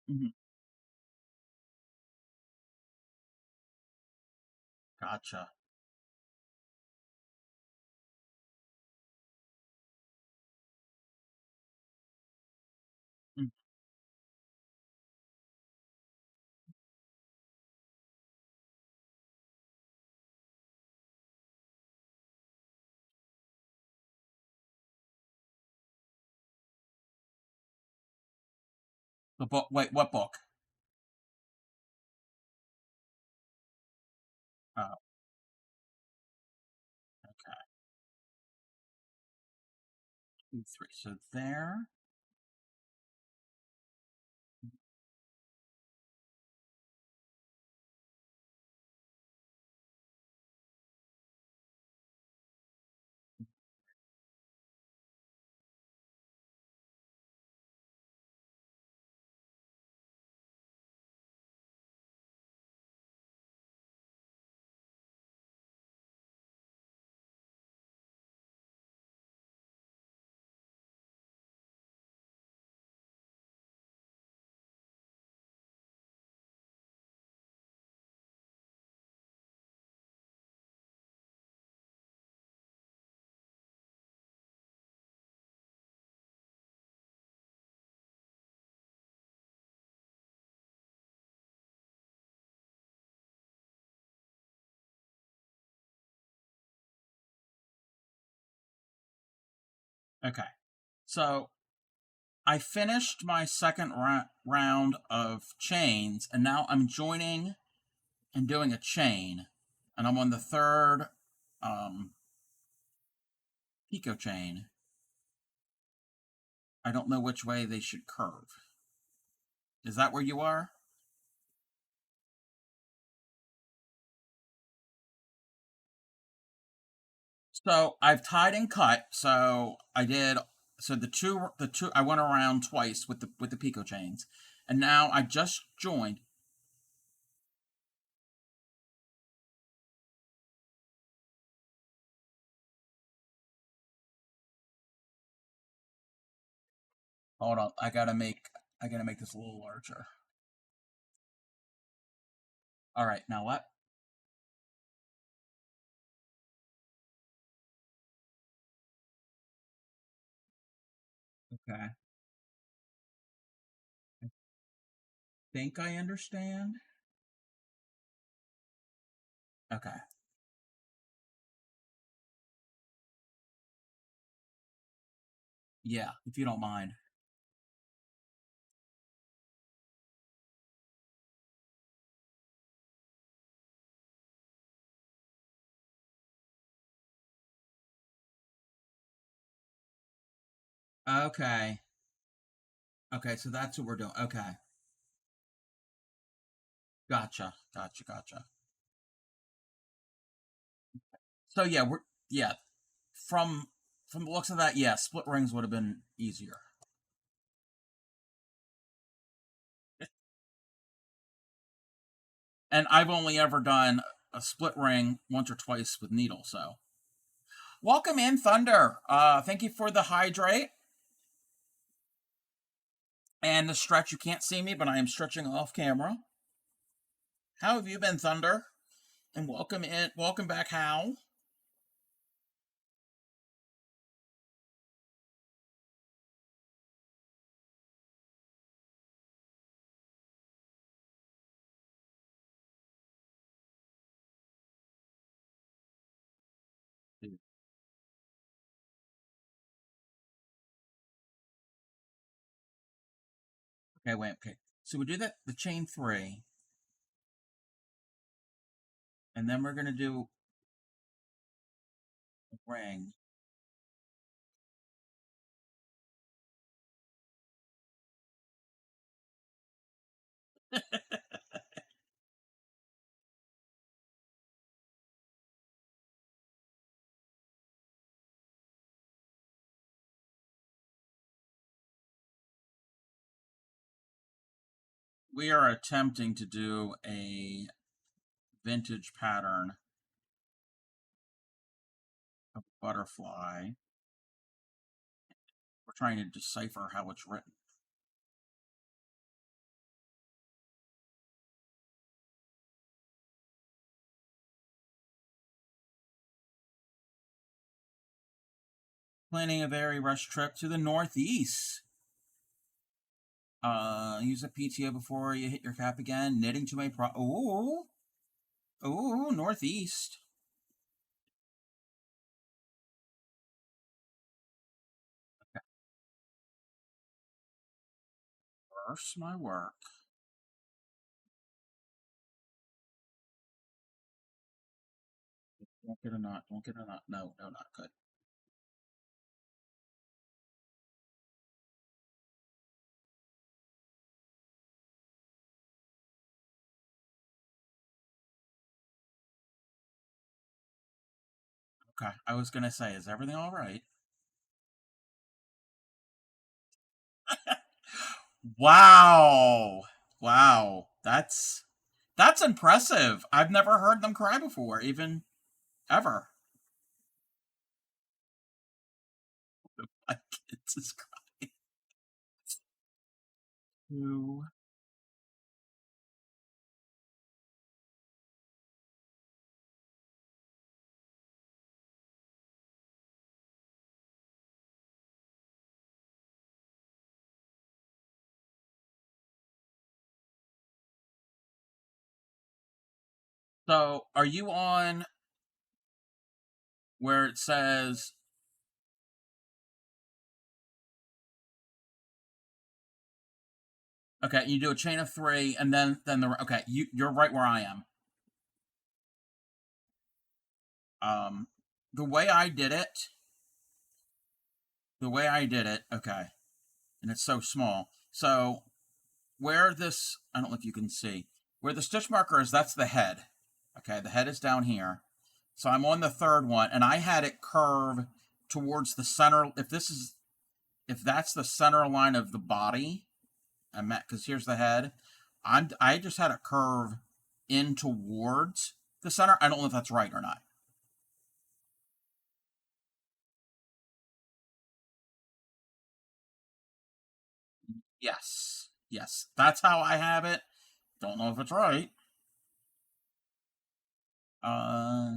[SPEAKER 1] Hmm. Gotcha. Mm. The book. Wait, what book? Oh, okay. 2, 3. So there. Okay. So I finished my second round of chains, and now I'm joining and doing a chain, and I'm on the third um, pico chain. I don't know which way they should curve. Is that where you are? So I've tied and cut. So I did. So the two I went around twice with the pico chains, and now I just joined. Hold on, I gotta make this a little larger. All right, now what? Okay, I think I understand. Okay, yeah, if you don't mind. Okay, okay, so that's what we're doing. Okay, gotcha, gotcha, gotcha. So yeah, yeah from from the looks of that, yeah, split rings would have been easier. And I've only ever done a split ring once or twice with needle. So welcome in, Thunder. Thank you for the hydrate and the stretch. You can't see me, but I am stretching off camera. How have you been, Thunder? And welcome in, welcome back, Hal. Okay, wait, okay. So we do that the chain 3, and then we're gonna do ring. We are attempting to do a vintage pattern of butterfly. We're trying to decipher how it's written. Planning a very rushed trip to the Northeast. Use a PTO before you hit your cap again. Knitting to my ooh, Northeast. Okay. First, my work. Don't get a knot. Don't get a knot. No, no, not good. Okay, I was gonna say, is everything all right? Wow, wow, that's impressive. I've never heard them cry before, even ever. My kids is crying too. So, are you on where it says? Okay, you do a chain of three, and then the okay. You're right where I am. Um, the way I did it, okay, and it's so small. So where this, I don't know if you can see, where the stitch marker is, that's the head. Okay, the head is down here. So I'm on the third one, and I had it curve towards the center. If that's the center line of the body, I'm at, because here's the head. I just had it curve in towards the center. I don't know if that's right or not. Yes, yes, that's how I have it. Don't know if it's right. Uh,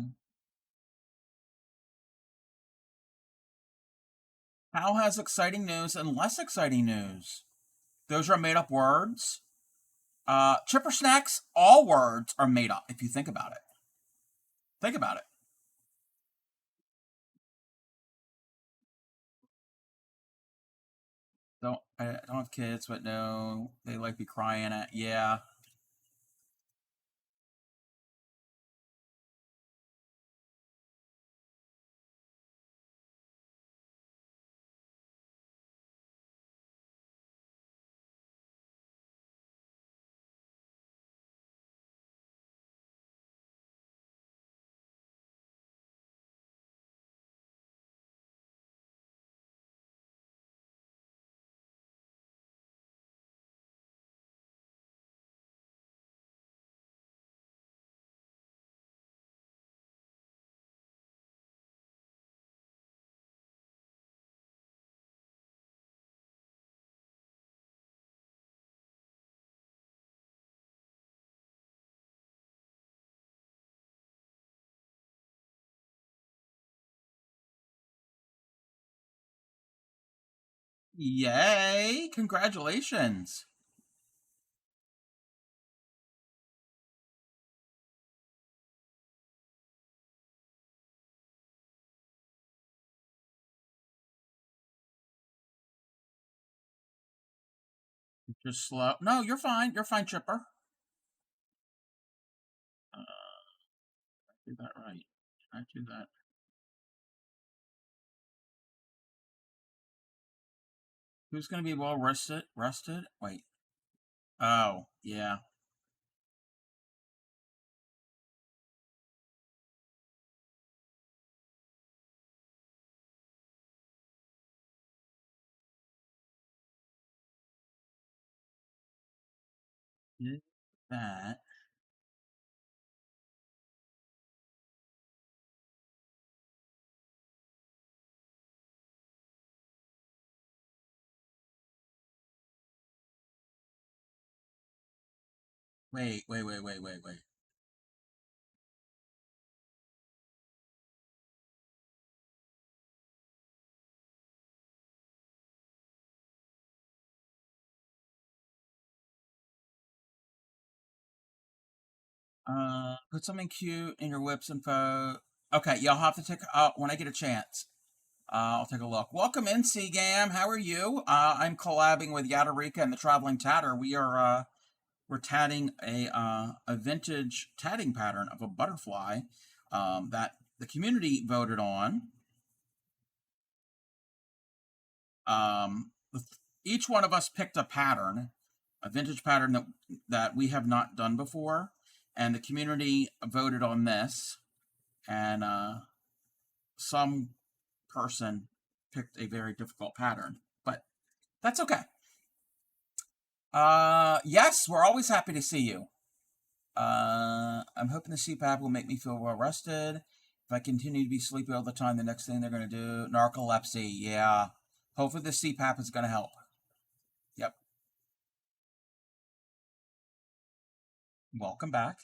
[SPEAKER 1] Hal has exciting news and less exciting news. Those are made up words. Chipper snacks, all words are made up if you think about it. Think about it. I don't have kids, but no, they like be crying at, yeah. Yay! Congratulations. Just slow. No, you're fine. You're fine, Chipper. Do that right. I do that? Who's going to be well rested? Rested? Wait. Oh, yeah. Did that. Wait. Put something cute in your whips info. Okay, y'all have to take when I get a chance. I'll take a look. Welcome in, Seagam. How are you? I'm collabing with Yadarika and the Traveling Tatter. We're tatting a vintage tatting pattern of a butterfly that the community voted on. Um, each one of us picked a pattern, a vintage pattern that we have not done before, and the community voted on this. And some person picked a very difficult pattern, but that's okay. Yes, we're always happy to see you. I'm hoping the CPAP will make me feel well rested. If I continue to be sleepy all the time, the next thing they're going to do, narcolepsy. Yeah. Hopefully the CPAP is going to help. Yep. Welcome back.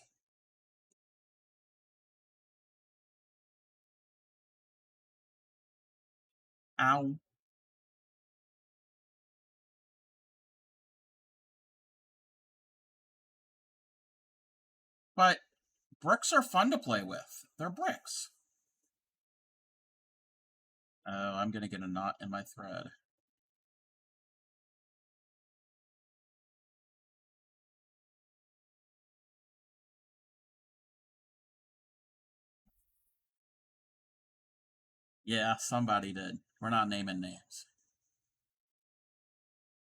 [SPEAKER 1] Ow. But bricks are fun to play with. They're bricks. Oh, I'm going to get a knot in my thread. Yeah, somebody did. We're not naming names.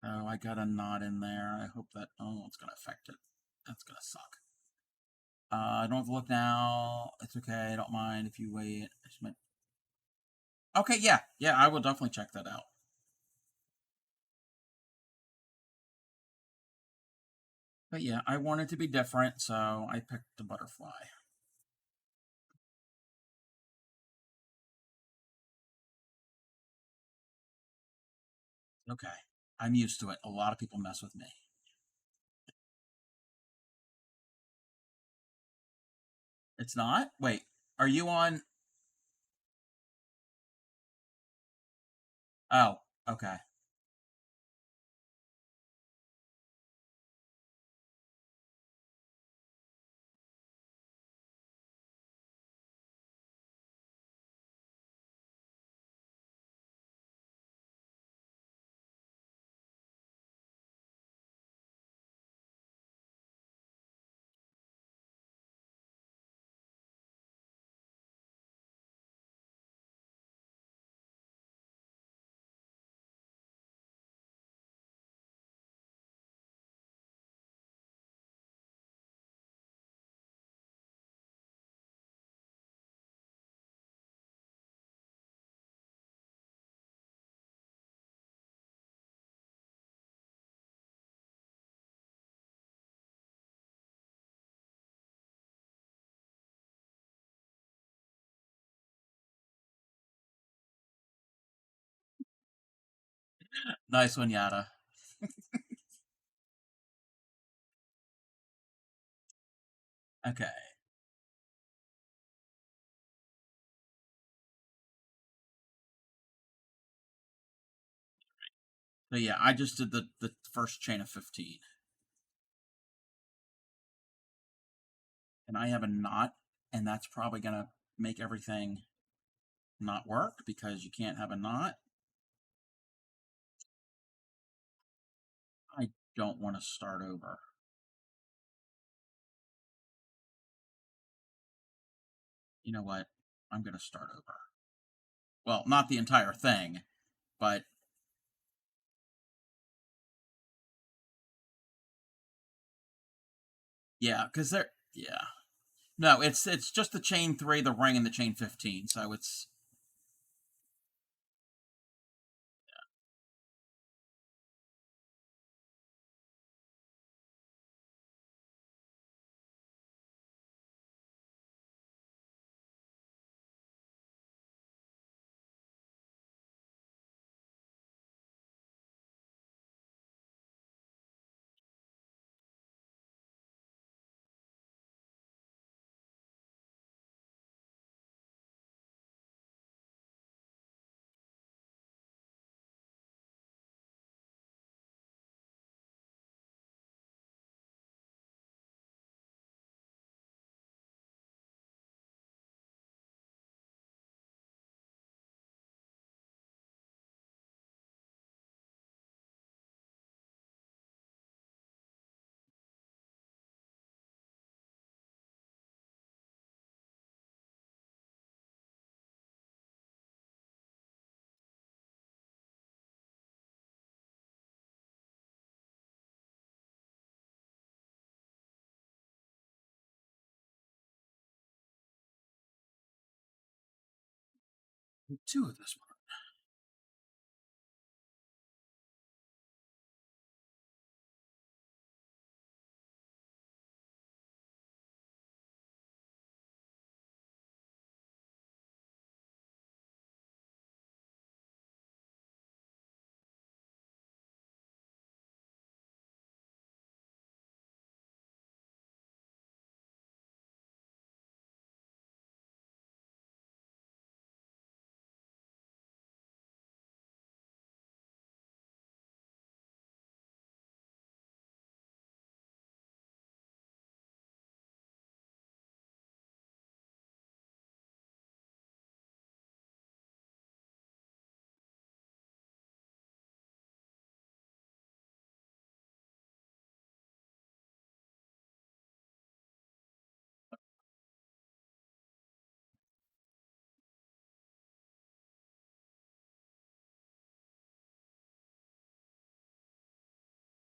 [SPEAKER 1] Oh, I got a knot in there. I hope that. Oh, it's going to affect it. That's going to suck. I don't have to look now. It's okay. I don't mind if you wait. Okay, yeah. Yeah, I will definitely check that out. But yeah, I wanted to be different, so I picked the butterfly. Okay. I'm used to it. A lot of people mess with me. It's not? Wait, are you on? Oh, okay. Nice one, Yada. Okay. So yeah, I just did the first chain of 15. And I have a knot, and that's probably gonna make everything not work because you can't have a knot. I don't want to start over. You know what? I'm gonna start over. Well, not the entire thing, but Yeah, because they're yeah. No, it's just the chain 3, the ring, and the chain 15. So it's two of this one.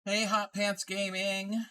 [SPEAKER 1] Hey, Hot Pants Gaming.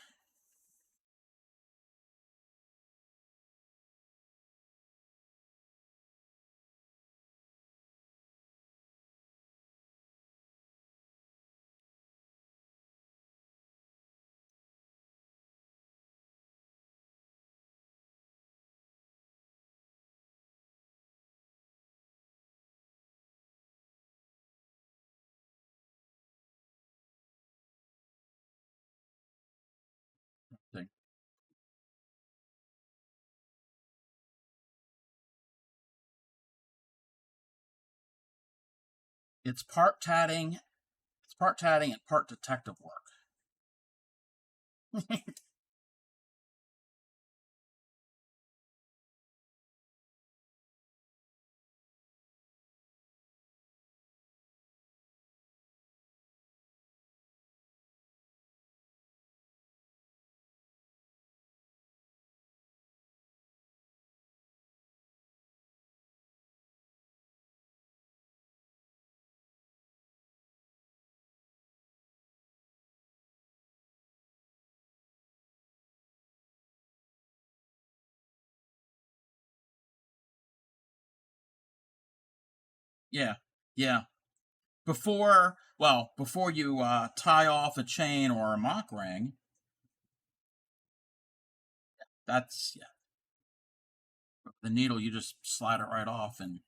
[SPEAKER 1] It's part tatting. It's part tatting and part detective work. Yeah, yeah. Before you tie off a chain or a mock ring, that's yeah. The needle, you just slide it right off, and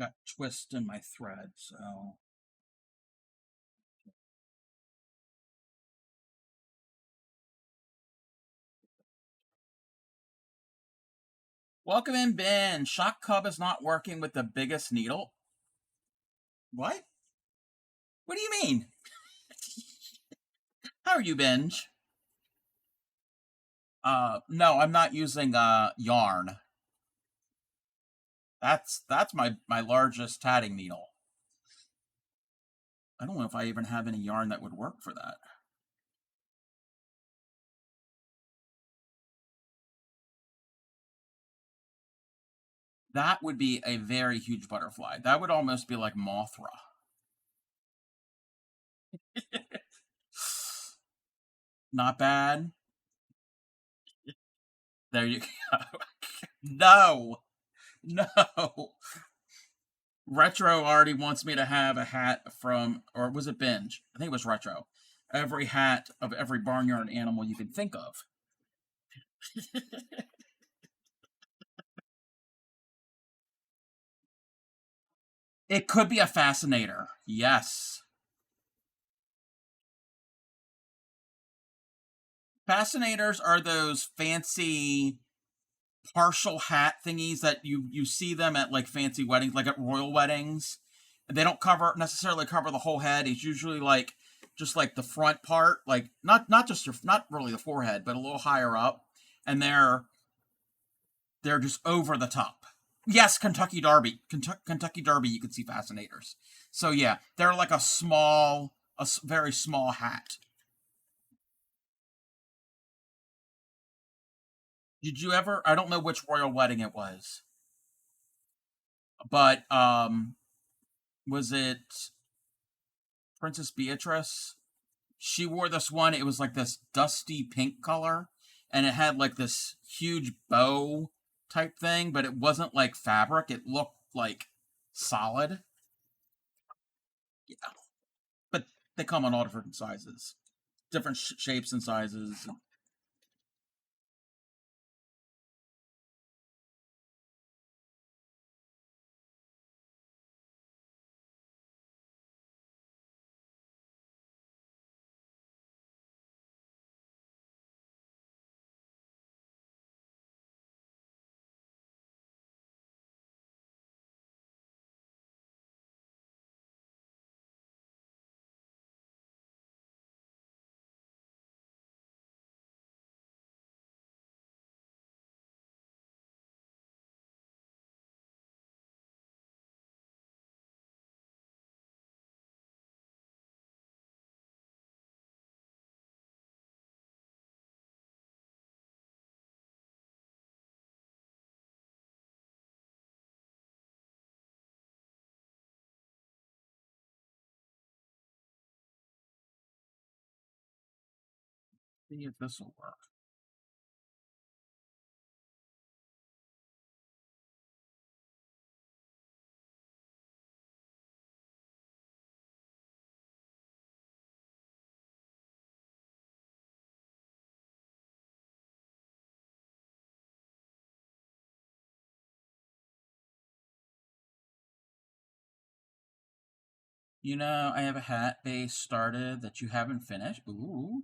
[SPEAKER 1] got twist in my thread, so. Welcome in, Ben. Shock Cub is not working with the biggest needle. What? What do you mean? How are you, Benj? No, I'm not using yarn. That's my largest tatting needle. I don't know if I even have any yarn that would work for that. That would be a very huge butterfly. That would almost be like Mothra. Not bad. There you go. No, no. Retro already wants me to have a hat from, or was it Binge? I think it was Retro. Every hat of every barnyard animal you can think of. It could be a fascinator. Yes. Fascinators are those fancy partial hat thingies that you see them at like fancy weddings, like at royal weddings. They don't necessarily cover the whole head. It's usually like just like the front part, like not really the forehead, but a little higher up, and they're just over the top. Yes, Kentucky Derby, Kentucky Derby. You can see fascinators. So yeah, they're like a very small hat. Did you ever? I don't know which royal wedding it was, but was it Princess Beatrice? She wore this one. It was like this dusty pink color, and it had like this huge bow type thing, but it wasn't like fabric. It looked like solid. Yeah, but they come in all different sizes, different shapes and sizes. See if this will work. You know, I have a hat base started that you haven't finished. Ooh,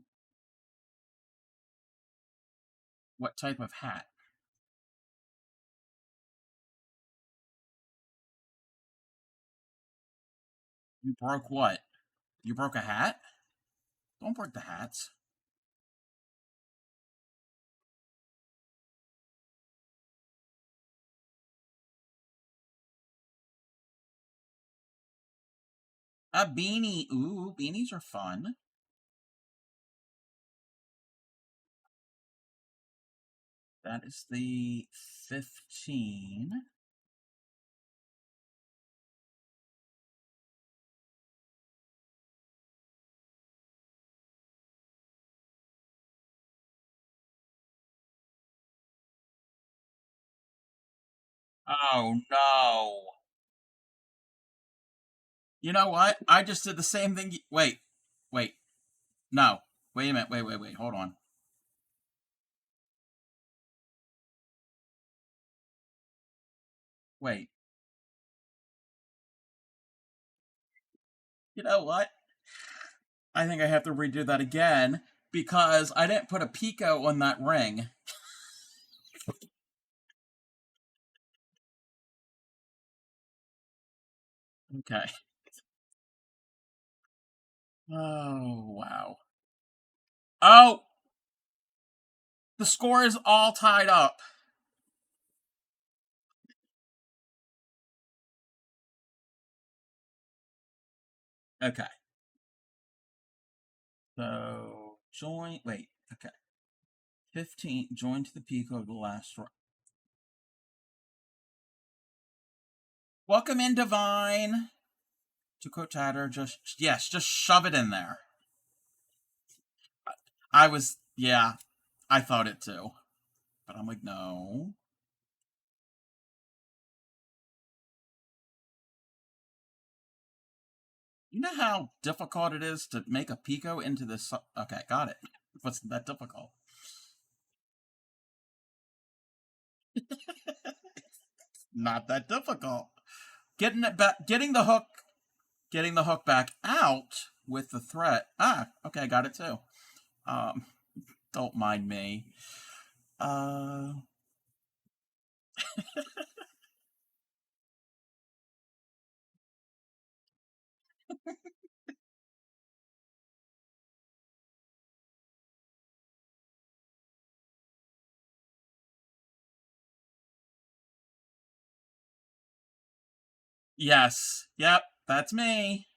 [SPEAKER 1] what type of hat? You broke what? You broke a hat? Don't break the hats. A beanie. Ooh, beanies are fun. That is the 15. Oh no. You know what? I just did the same thing. Wait, wait. No. Wait a minute. Wait. Hold on. Wait. You know what? I think I have to redo that again because I didn't put a picot on that ring. Okay. Oh, wow. Oh, the score is all tied up. Okay. So, join. Wait. Okay. 15. Join to the picot of the last row. Welcome in, Divine. To quote Tatter, yes, just shove it in there. Yeah, I thought it too. But I'm like, no. You know how difficult it is to make a picot into this? Okay, got it. It wasn't that difficult. Not that difficult. Getting it back, getting the hook back out with the thread. Ah, okay, got it too. Um, don't mind me. Uh, yes, yep, that's me.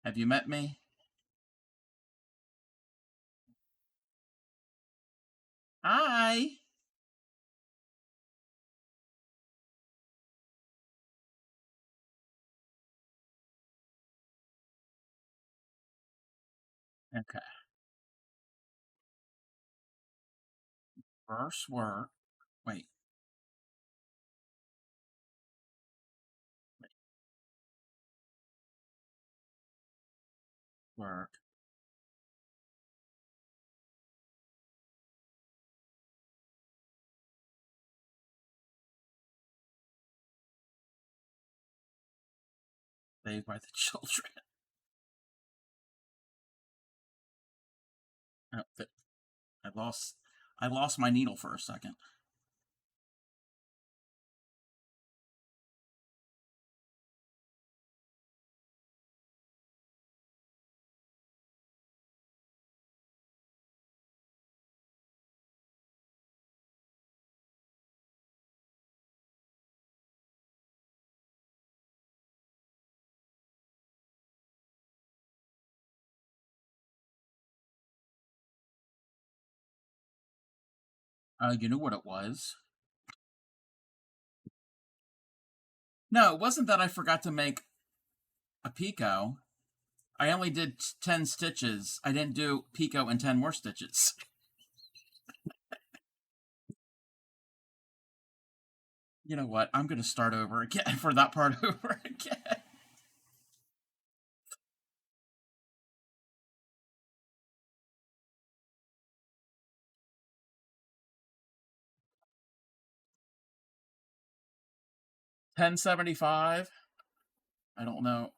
[SPEAKER 1] Have you met me? Hi. Okay. First work. Wait. Work. Saved by the children. Oh, I lost. I lost my needle for a second. You knew what it was. No, it wasn't that I forgot to make a picot. I only did 10 stitches. I didn't do picot and 10 more stitches. You know what? I'm going to start over again for that part over again. $10.75. I don't know.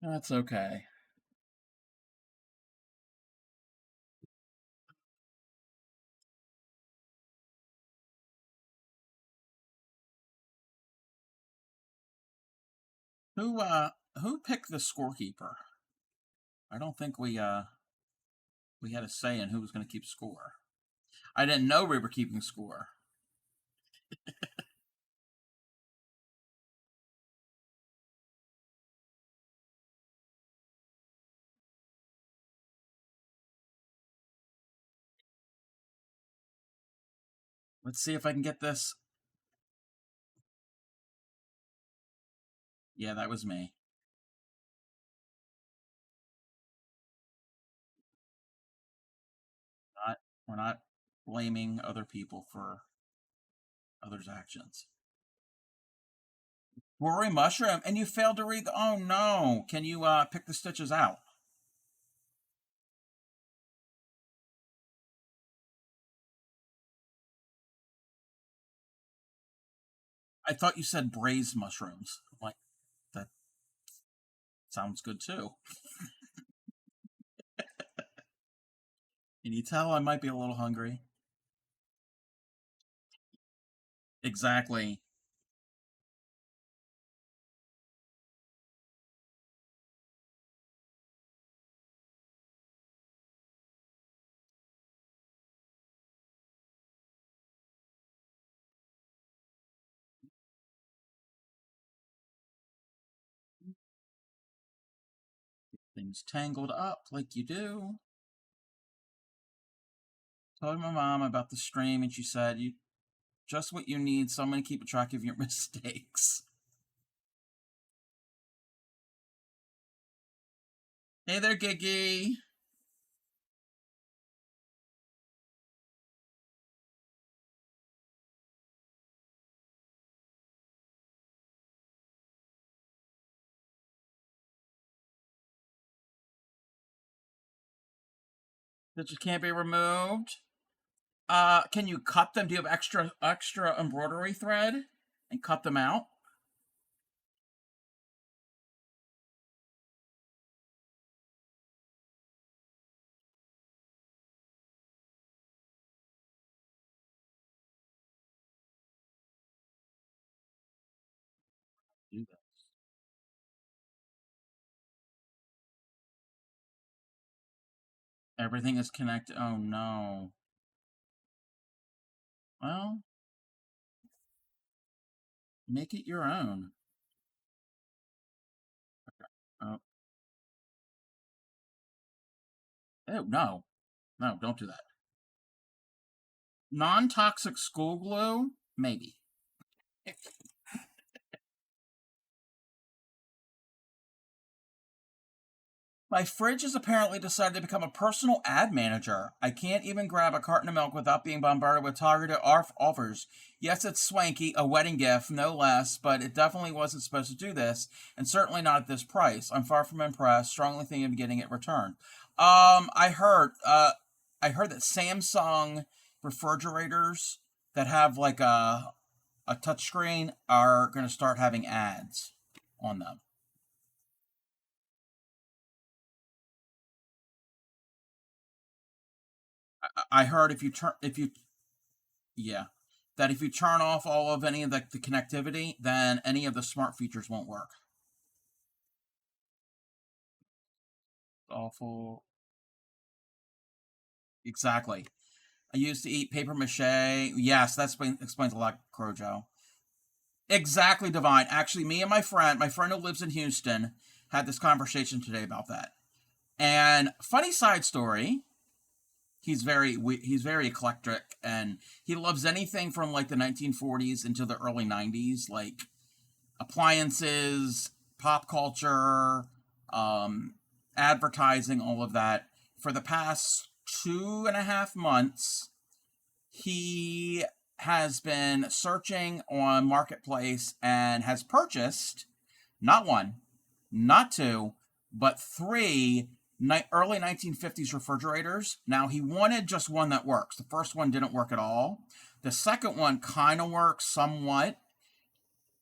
[SPEAKER 1] That's okay. Who who picked the scorekeeper? I don't think we had a say in who was going to keep score. I didn't know we were keeping score. Let's see if I can get this. Yeah, that was me. Not we're not blaming other people for others' actions. Worry mushroom, and you failed to read the. Oh no! Can you pick the stitches out? I thought you said braised mushrooms. Like, that sounds good too. Can you tell I might be a little hungry? Exactly. Things tangled up like you do. Told my mom about the stream, and she said, "You just what you need. Someone to keep a track of your mistakes." Hey there, Giggy. That just can't be removed. Can you cut them? Do you have extra embroidery thread and cut them out? Do that. Everything is connected. Oh no. Well, make it your own. Oh, oh no, no, don't do that. Non-toxic school glue, maybe. My fridge has apparently decided to become a personal ad manager. I can't even grab a carton of milk without being bombarded with targeted offers. Yes, it's swanky, a wedding gift, no less, but it definitely wasn't supposed to do this, and certainly not at this price. I'm far from impressed, strongly thinking of getting it returned. I heard that Samsung refrigerators that have like a touchscreen are going to start having ads on them. I heard if you yeah, that if you turn off all of any of the connectivity, then any of the smart features won't work. Awful. Exactly. I used to eat paper mache. Yes, that explains a lot, Crojo. Exactly, Divine. Actually, me and my friend who lives in Houston, had this conversation today about that. And funny side story, he's very eclectic, and he loves anything from like the 1940s into the early 90s, like appliances, pop culture, um, advertising, all of that. For the past 2.5 months, he has been searching on Marketplace and has purchased not one, not two, but three early 1950s refrigerators. Now, he wanted just one that works. The first one didn't work at all. The second one kind of works somewhat,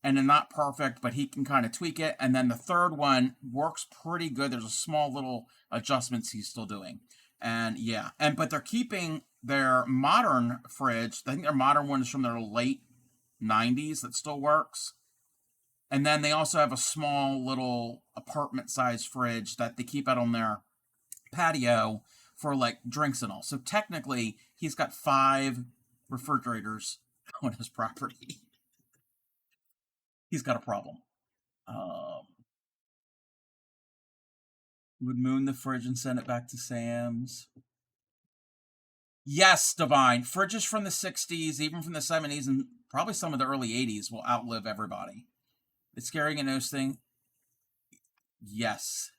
[SPEAKER 1] and then not perfect, but he can kind of tweak it. And then the third one works pretty good. There's a small little adjustments he's still doing. And yeah, but they're keeping their modern fridge. I think their modern one is from their late 90s that still works. And then they also have a small little apartment sized fridge that they keep out on their patio for like drinks and all. So technically, he's got 5 refrigerators on his property. He's got a problem. Um, would moon the fridge and send it back to Sam's. Yes, Divine. Fridges from the 60s, even from the 70s, and probably some of the early 80s will outlive everybody. It's scary and those things. Yes.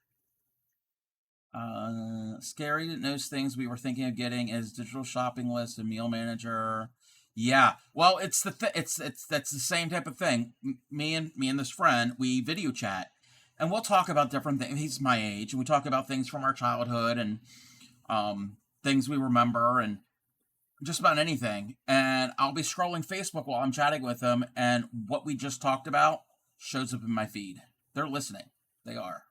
[SPEAKER 1] Scary that knows things we were thinking of getting is digital shopping list and meal manager. Yeah, well, it's that's the same type of thing. Me and this friend, we video chat, and we'll talk about different things. He's my age, and we talk about things from our childhood and things we remember. And just about anything. And I'll be scrolling Facebook while I'm chatting with them, and what we just talked about shows up in my feed. They're listening. They are.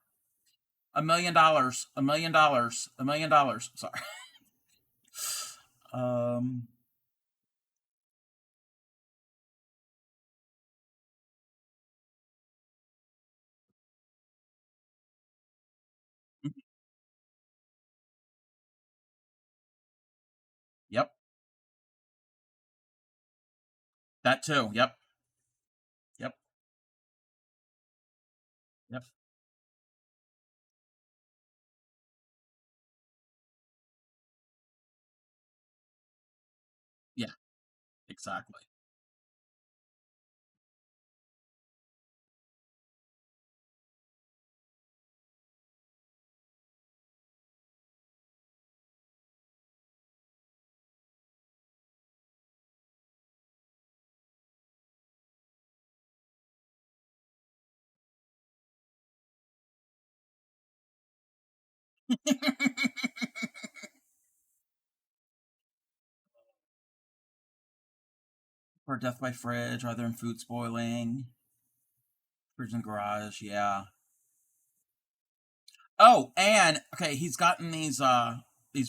[SPEAKER 1] $1 million, $1 million, $1 million. Sorry. Um, yep. That too. Yep. Yep. Yep. Yeah. Exactly. Or death by fridge, rather than food spoiling. Fridge in the garage. Yeah. Oh, and okay, he's gotten these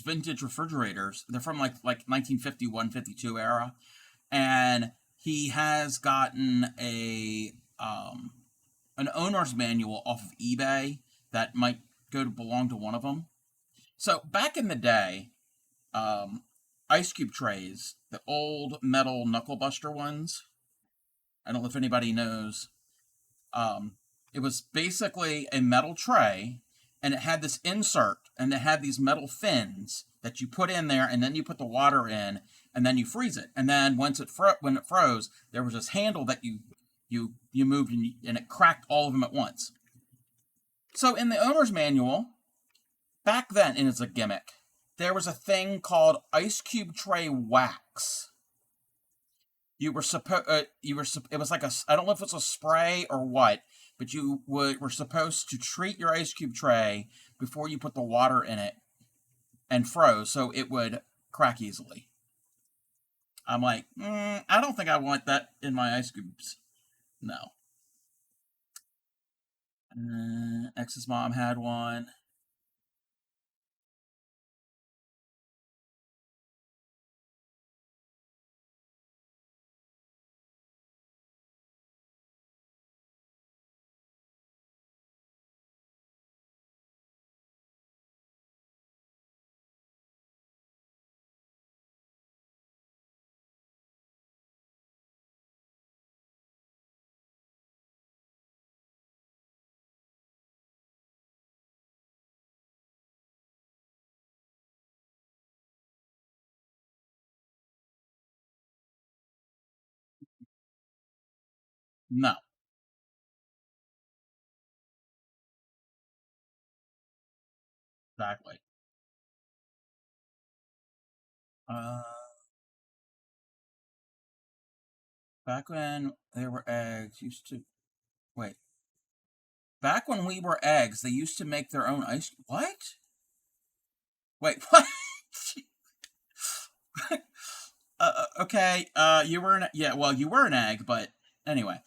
[SPEAKER 1] vintage refrigerators. They're from like 1951, 52 era, and he has gotten a an owner's manual off of eBay that might go to belong to one of them. So back in the day, um, ice cube trays, the old metal knuckle buster ones. I don't know if anybody knows. Um, it was basically a metal tray, and it had this insert, and it had these metal fins that you put in there, and then you put the water in, and then you freeze it. And then when it froze, there was this handle that you moved, and it cracked all of them at once. So in the owner's manual, back then, and it's a gimmick, there was a thing called ice cube tray wax. It was like I don't know if it's a spray or what, but were supposed to treat your ice cube tray before you put the water in it and froze, so it would crack easily. I'm like, I don't think I want that in my ice cubes. No. Ex's mom had one. No, exactly. Uh, Back when there were eggs, used to wait. Back when we were eggs, they used to make their own ice. What? Wait, what? Okay. You were an yeah. Well, you were an egg, but anyway.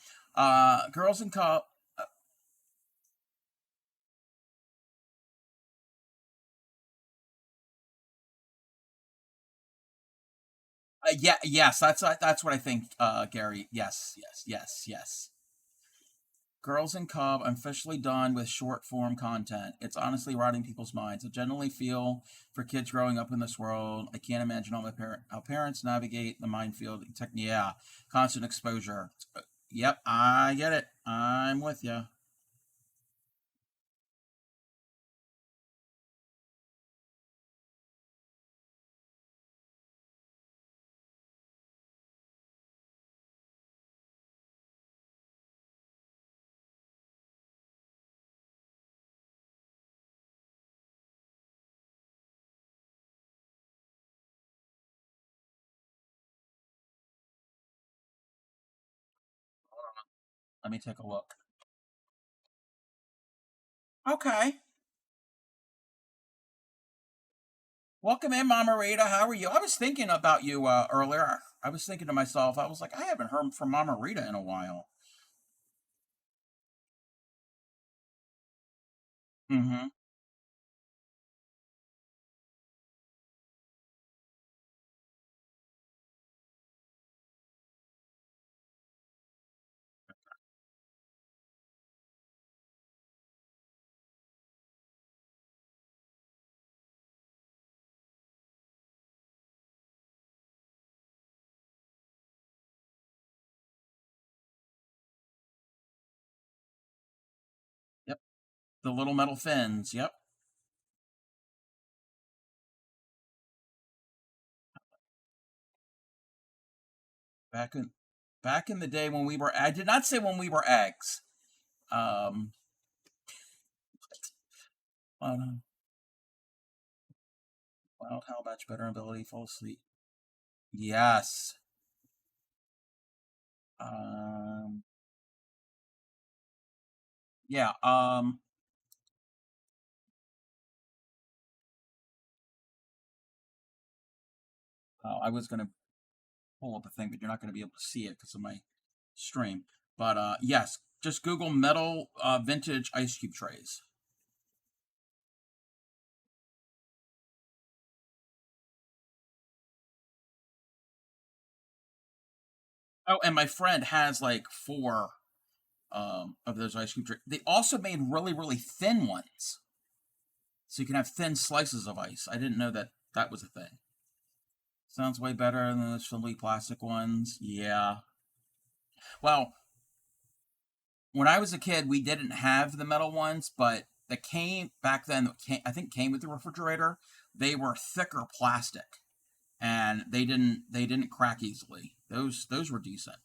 [SPEAKER 1] Girls in cop. Yeah. Yes. That's what I think. Gary. Yes. Yes. Yes. Yes. Girls in Cobb, I'm officially done with short form content. It's honestly rotting people's minds. I generally feel for kids growing up in this world. I can't imagine how parents navigate the minefield. Yeah, constant exposure. Yep, I get it. I'm with you. Let me take a look. Okay. Welcome in, Mama Rita. How are you? I was thinking about you earlier. I was thinking to myself, I was like, I haven't heard from Mama Rita in a while. Mm-hmm. Yep. The little metal fins. Yep. Back in back in the day when we were, I did not say when we were eggs. Um, uh, wow, how much better ability to fall asleep. Yes. Um, yeah. I was gonna pull up a thing, but you're not gonna be able to see it because of my stream. But yes, just Google metal vintage ice cube trays. Oh, and my friend has like four of those ice cube trays. They also made really, really thin ones, so you can have thin slices of ice. I didn't know that that was a thing. Sounds way better than those filmy plastic ones. Yeah. Well, when I was a kid, we didn't have the metal ones, but that came back then. I think came with the refrigerator. They were thicker plastic, and they didn't crack easily. Those were decent.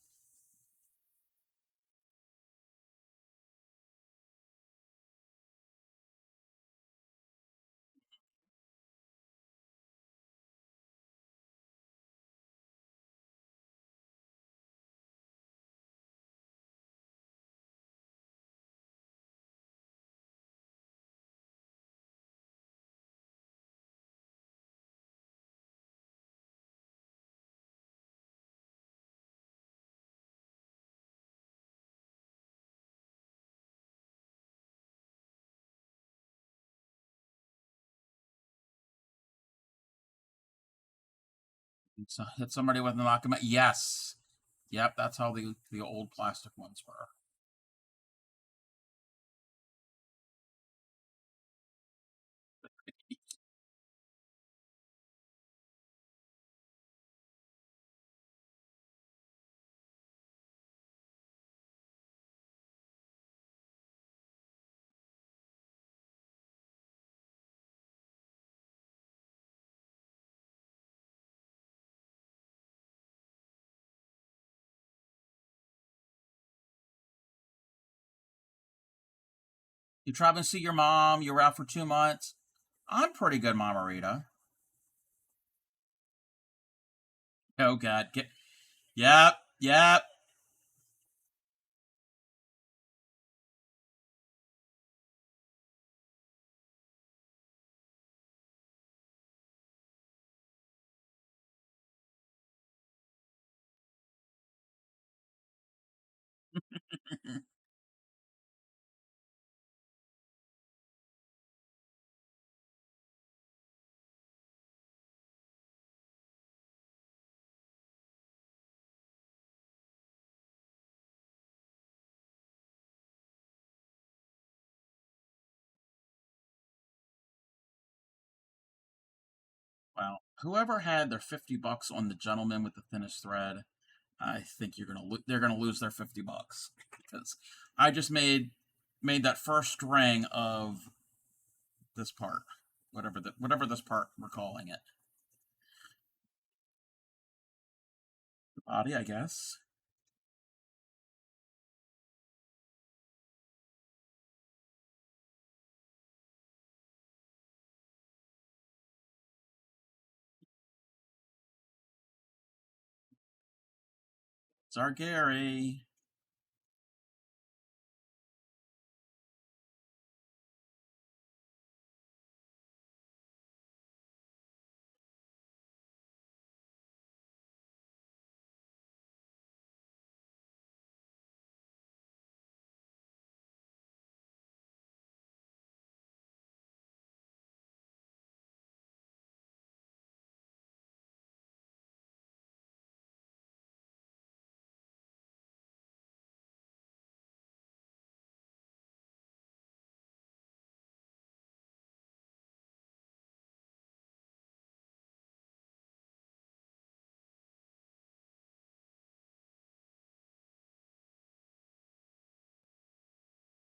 [SPEAKER 1] So hit somebody with a knock 'em out. Yes. Yep, that's how the old plastic ones were. You travel and see your mom. You were out for 2 months. I'm pretty good, Mama Rita. Oh God, get. Yep, yep. Well, whoever had their $50 on the gentleman with the thinnest thread, I think they're gonna lose their $50 because I just made that first string of this part, whatever this part we're calling it, the body, I guess. It's our Gary.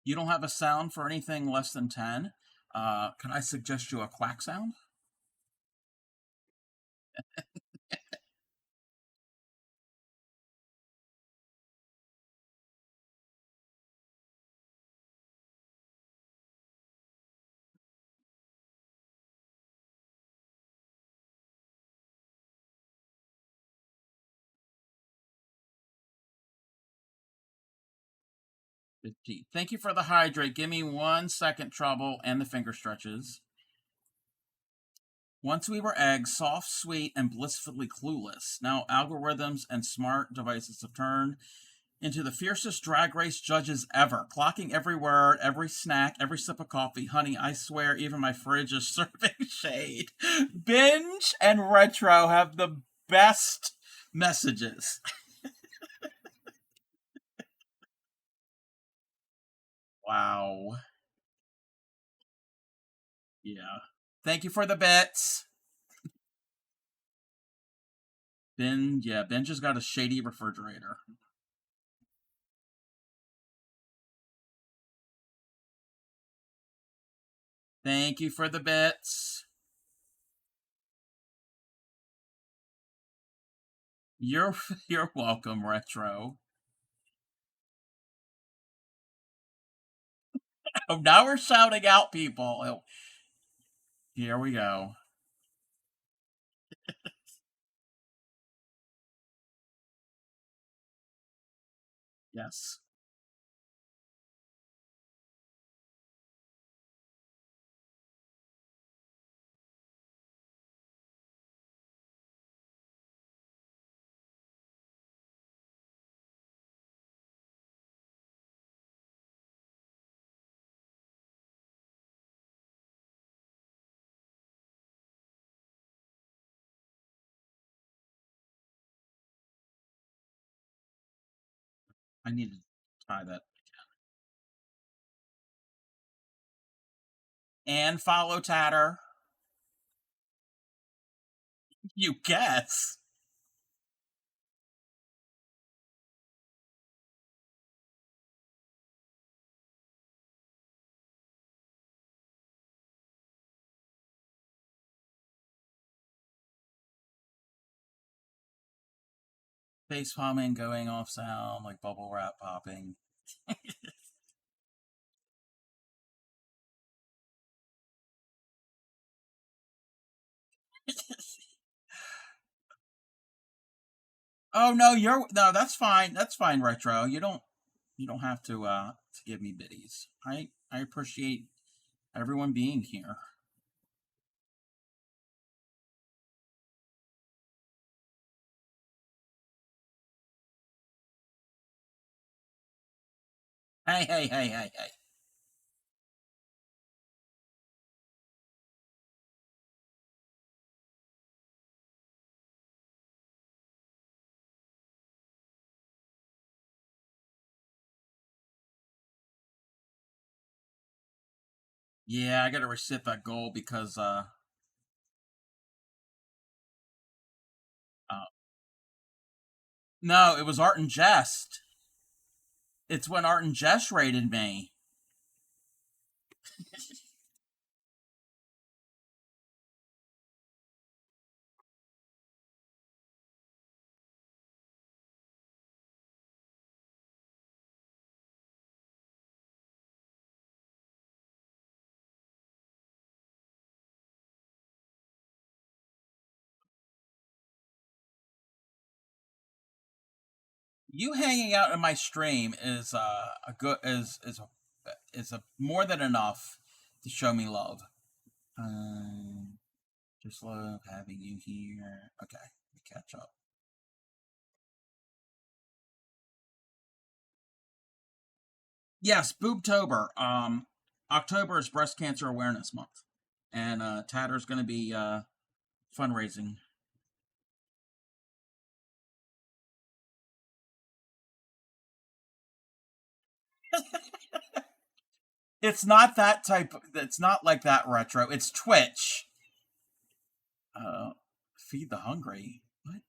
[SPEAKER 1] You don't have a sound for anything less than 10. Can I suggest you a quack sound? 15. Thank you for the hydrate. Give me 1 second, trouble, and the finger stretches. Once we were eggs, soft, sweet, and blissfully clueless. Now algorithms and smart devices have turned into the fiercest drag race judges ever, clocking every word, every snack, every sip of coffee. Honey, I swear even my fridge is serving shade. Binge and Retro have the best messages. Wow. Yeah. Thank you for the bits. Binge has got a shady refrigerator. Thank you for the bits. You're you're welcome, Retro. Oh, now we're shouting out people. Oh, here we go. Yes. I need to try that. And follow Tatter. You guess. Face palming, going off sound, like bubble wrap popping. Oh no, no, that's fine. That's fine, Retro. You don't have to give me biddies. I appreciate everyone being here. Hey, hey, hey, hey, hey. Yeah, I gotta reset that goal because uh no, it was Art and Jest. It's when Art and Jest rated me. You hanging out in my stream is a good is a more than enough to show me love. Um, just love having you here. Okay, let me catch up. Yes, Boobtober. October is Breast Cancer Awareness Month, and Tatter's going to be fundraising. It's not that type. It's not like that retro. It's Twitch. Uh, Feed the hungry. What?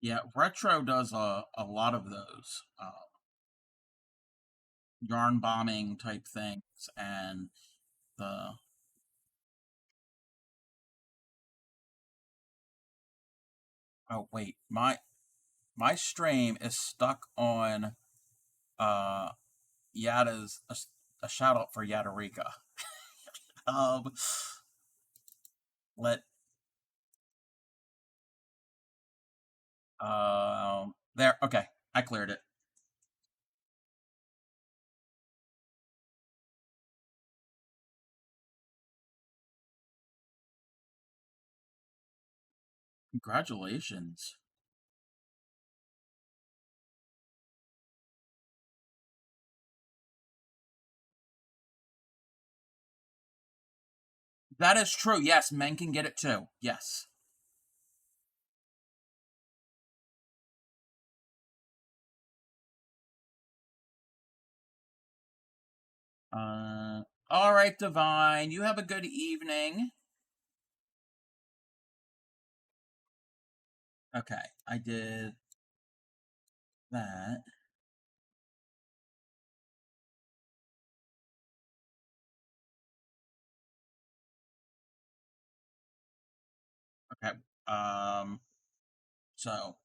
[SPEAKER 1] Yeah, Retro does a lot of those yarn bombing type things, and the oh wait, my stream is stuck on uh Yada's a shout out for Yadarika. Um, let there. Okay, I cleared it. Congratulations. That is true. Yes, men can get it too. Yes. All right, Divine. You have a good evening. Okay, I did that. Okay. Um, so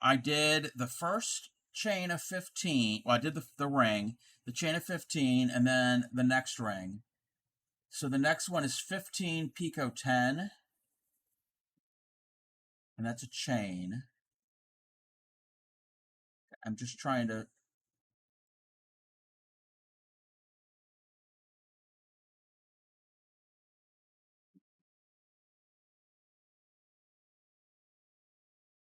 [SPEAKER 1] I did the first chain of 15. Well, I did the ring, the chain of 15, and then the next ring. So the next one is 15 Pico 10, and that's a chain. I'm just trying to.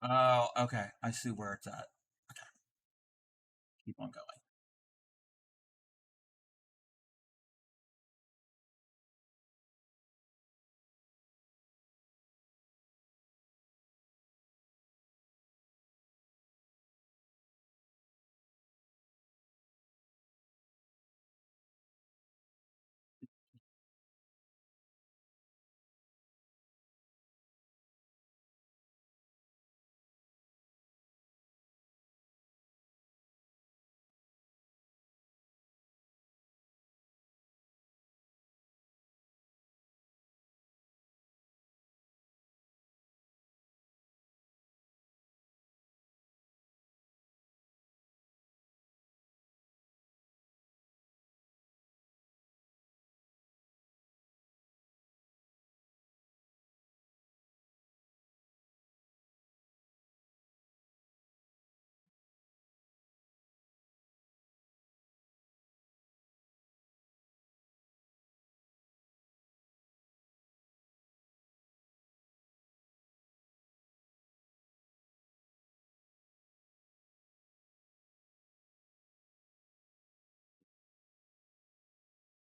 [SPEAKER 1] Oh, okay. I see where it's at. Okay, keep on going.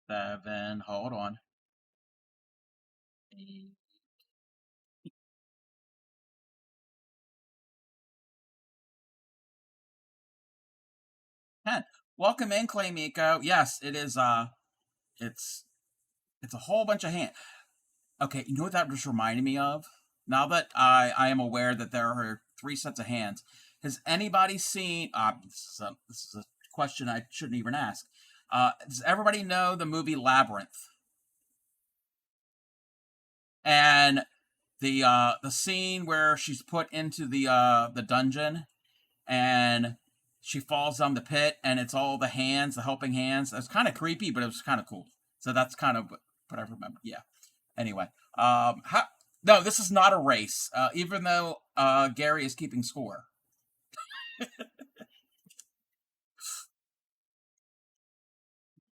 [SPEAKER 1] 7. Hold on. 10. Welcome in, Clay Miko. Yes, it is. It's it's a whole bunch of hand. Okay, you know what that just reminded me of? Now that I am aware that there are 3 sets of hands, has anybody seen? This is a question I shouldn't even ask. Does everybody know the movie Labyrinth? And the scene where she's put into the dungeon and she falls down the pit and it's all the hands, the helping hands. It's kind of creepy, but it was kind of cool. So that's kind of what I remember. Yeah. Anyway, no, this is not a race. Even though Gary is keeping score.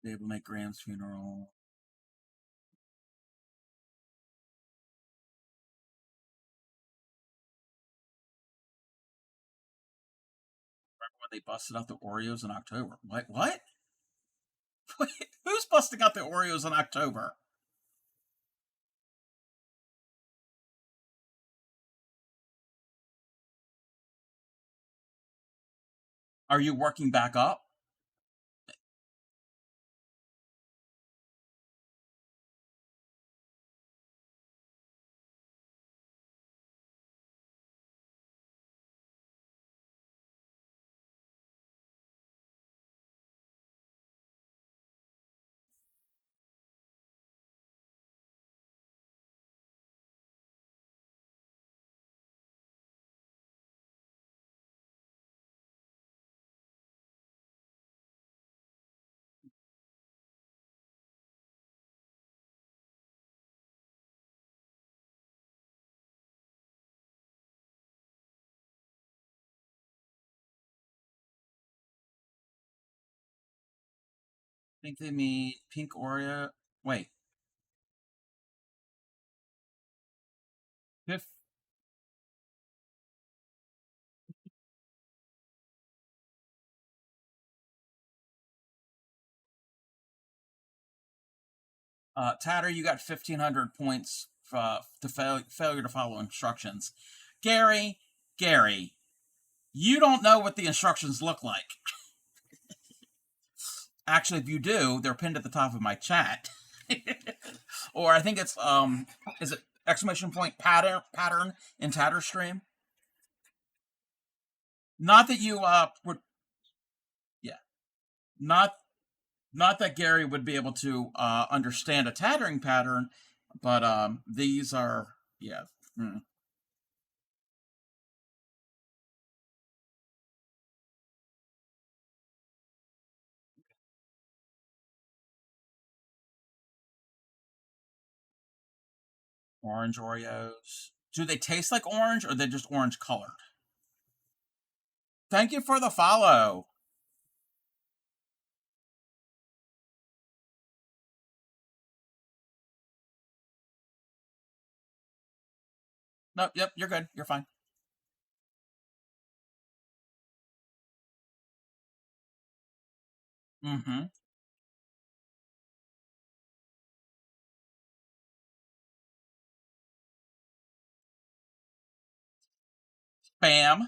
[SPEAKER 1] Able to make Graham's funeral. When they busted out the Oreos in October. What? Who's busting out the Oreos in October? Are you working back up? think they mean pink Oreo. Wait, fifth. Tatter, you got 1,500 points to failure to follow instructions. Gary, Gary, you don't know what the instructions look like. Actually, if you do, they're pinned at the top of my chat. Or I think it's is it exclamation point pattern in Tatter stream? Not that you would, yeah, not not that Gary would be able to understand a tattering pattern, but these are, yeah. Mm. Orange Oreos. Do they taste like orange, or are they just orange colored? Thank you for the follow. No, yep, you're good. You're fine. Mm-hmm. Spam.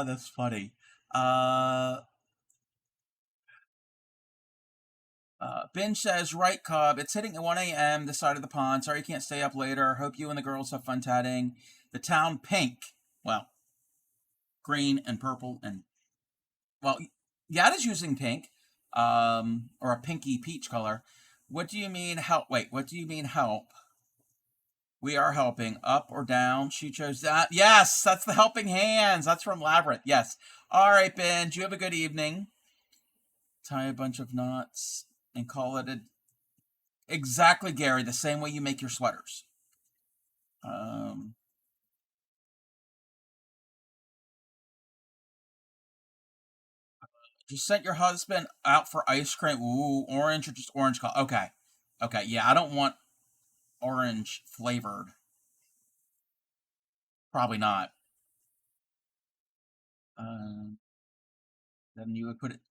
[SPEAKER 1] That's funny. Uh, Ben says, right, Cobb. It's hitting at 1 a.m. this side of the pond. Sorry you can't stay up later. Hope you and the girls have fun tatting. The town pink. Well, green and purple and, well, Yad is using pink, or a pinky peach color. What do you mean help? Wait, what do you mean help? We are helping up or down. She chose that. Yes, that's the helping hands. That's from Labyrinth. Yes. All right, Ben. You have a good evening. Tie a bunch of knots and call it a. Exactly, Gary. The same way you make your sweaters. Um, just sent your husband out for ice cream. Ooh, orange or just orange color. Okay. Okay. Yeah, I don't want orange flavored. Probably not. Um, then you would put it.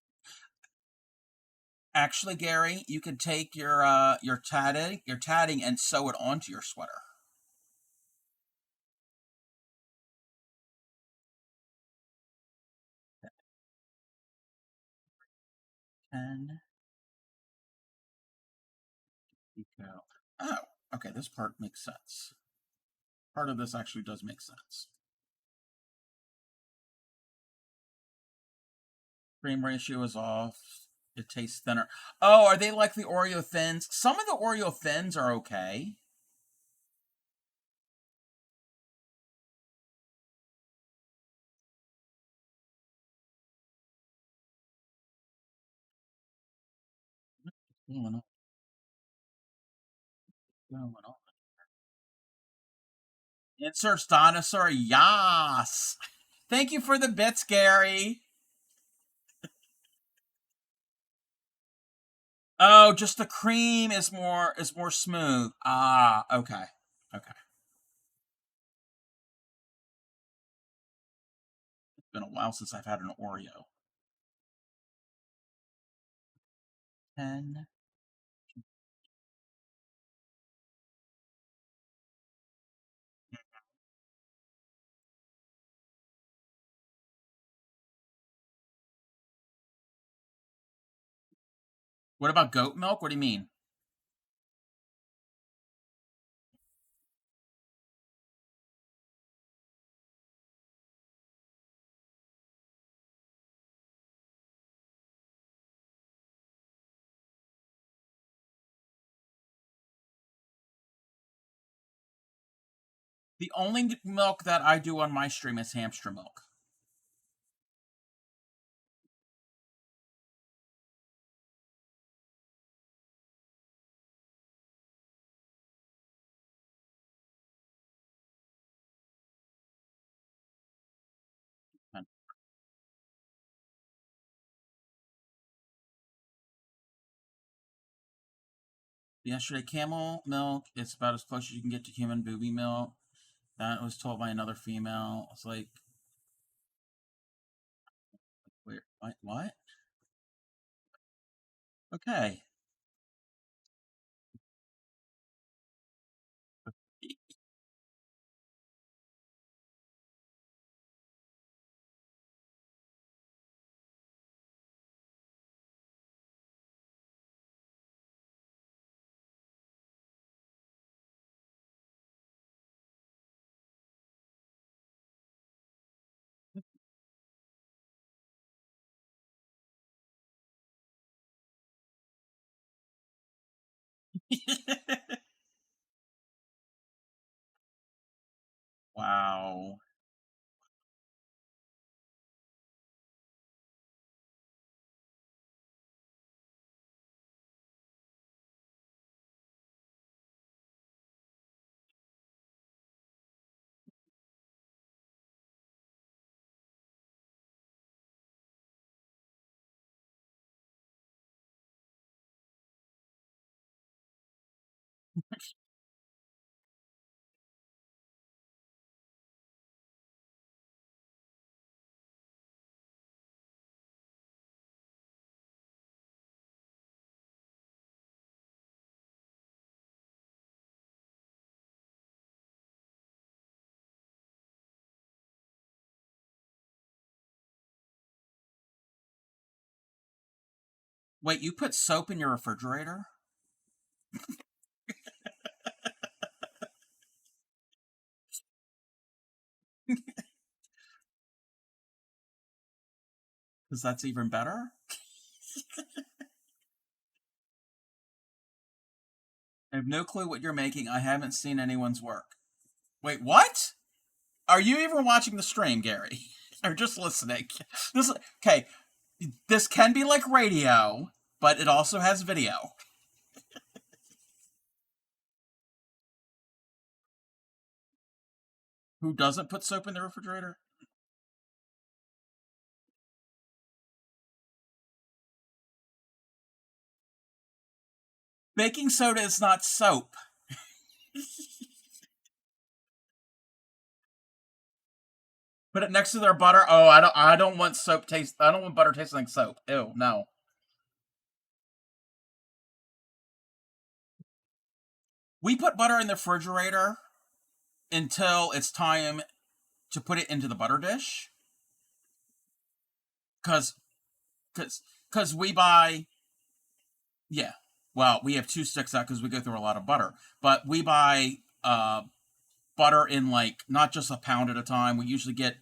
[SPEAKER 1] Actually, Gary, you could take your tatting and sew it onto your sweater. Ten decal. Oh, okay. This part makes sense. Part of this actually does make sense. Cream ratio is off. It tastes thinner. Oh, are they like the Oreo thins? Some of the Oreo thins are okay. Going on, going on. Inserts dinosaur. Yas. Thank you for the bits, Gary. Oh, just the cream is more smooth. Ah, okay. Okay. It's been a while since I've had an Oreo. 10. What about goat milk? What do you mean? The only milk that I do on my stream is hamster milk. Yesterday, camel milk. It's about as close as you can get to human booby milk. That was told by another female. It's like, wait, what? Okay. Wow. Wait, you put soap in your refrigerator? Because that's even better? I have no clue what you're making. I haven't seen anyone's work. Wait, what? Are you even watching the stream, Gary? Or just listening? This okay. This can be like radio, but it also has video. Who doesn't put soap in the refrigerator? Baking soda is not soap. Put it next to their butter. Oh, I don't want soap taste. I don't want butter tasting like soap. Ew, no. We put butter in the refrigerator until it's time to put it into the butter dish. Cause, cause we buy. Yeah. Well, we have two sticks out because we go through a lot of butter. But we buy butter in like not just a pound at a time. We usually get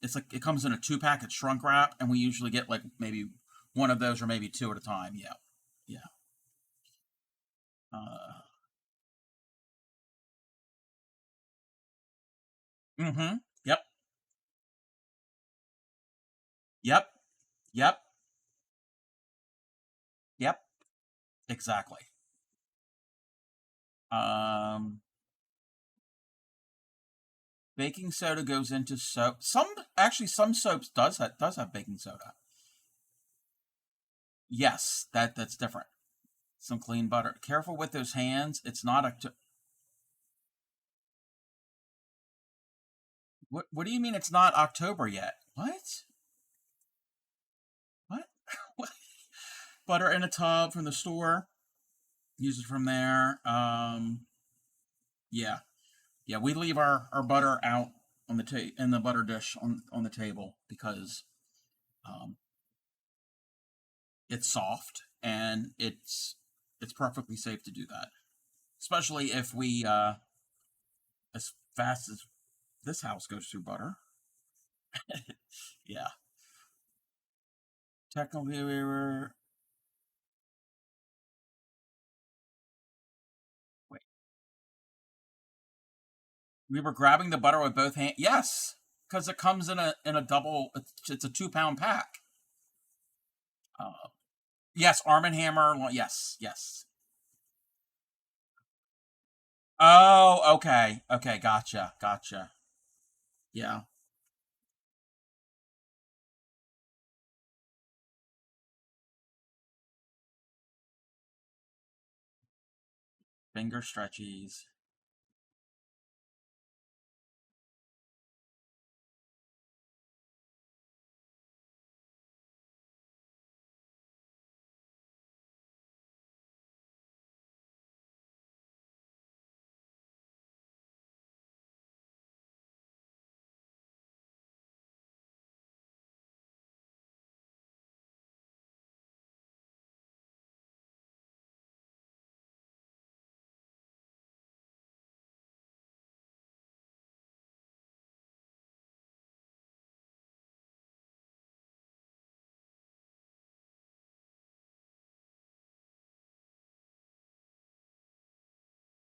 [SPEAKER 1] it's like it comes in a 2-pack. It's shrunk wrap, and we usually get like maybe one of those or maybe two at a time. Yeah, yeah. Uh, mm-hmm. Yep. Yep. Yep. Yep. Exactly. Um, Baking soda goes into soap. Some soaps does have baking soda. Yes, that's different. Some clean butter. Careful with those hands. It's not a. What do you mean it's not October yet? What? What? Butter in a tub from the store. Use it from there. Yeah, yeah. We leave our butter out on the in the butter dish on the table because um, it's soft and it's perfectly safe to do that. Especially if we as fast as this house goes through butter. Yeah. Technically, wait, we were grabbing the butter with both hands. Yes, because it comes in a double. It's a 2-pound pack. Uh, yes, Arm and Hammer. Yes, yes. Oh, okay, okay, gotcha, gotcha. Yeah, Finger stretchies.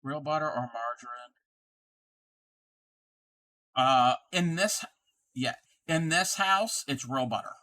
[SPEAKER 1] Real butter or margarine? In this, yeah, in this house, it's real butter.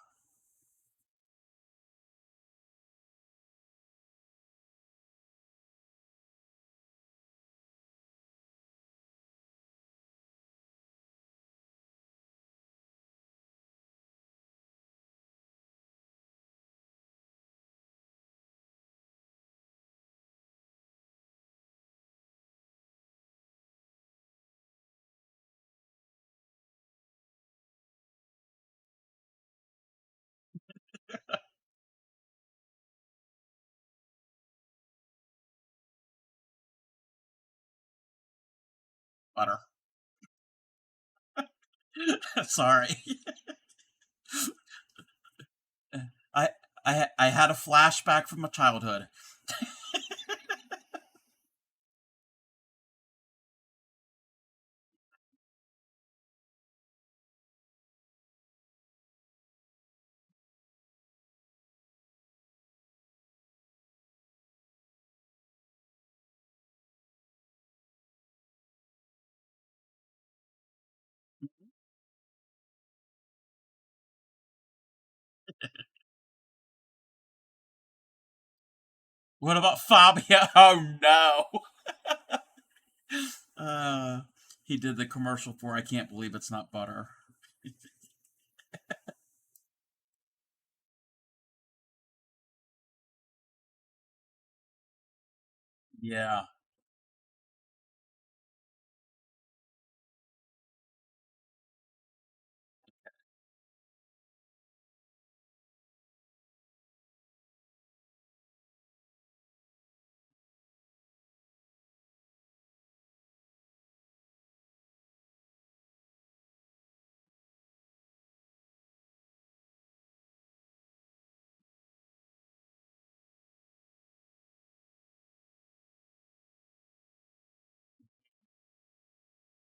[SPEAKER 1] Butter. Sorry. I, I had a flashback from my childhood. What about Fabio? Oh no. Uh, he did the commercial for I can't believe it's not butter. Yeah.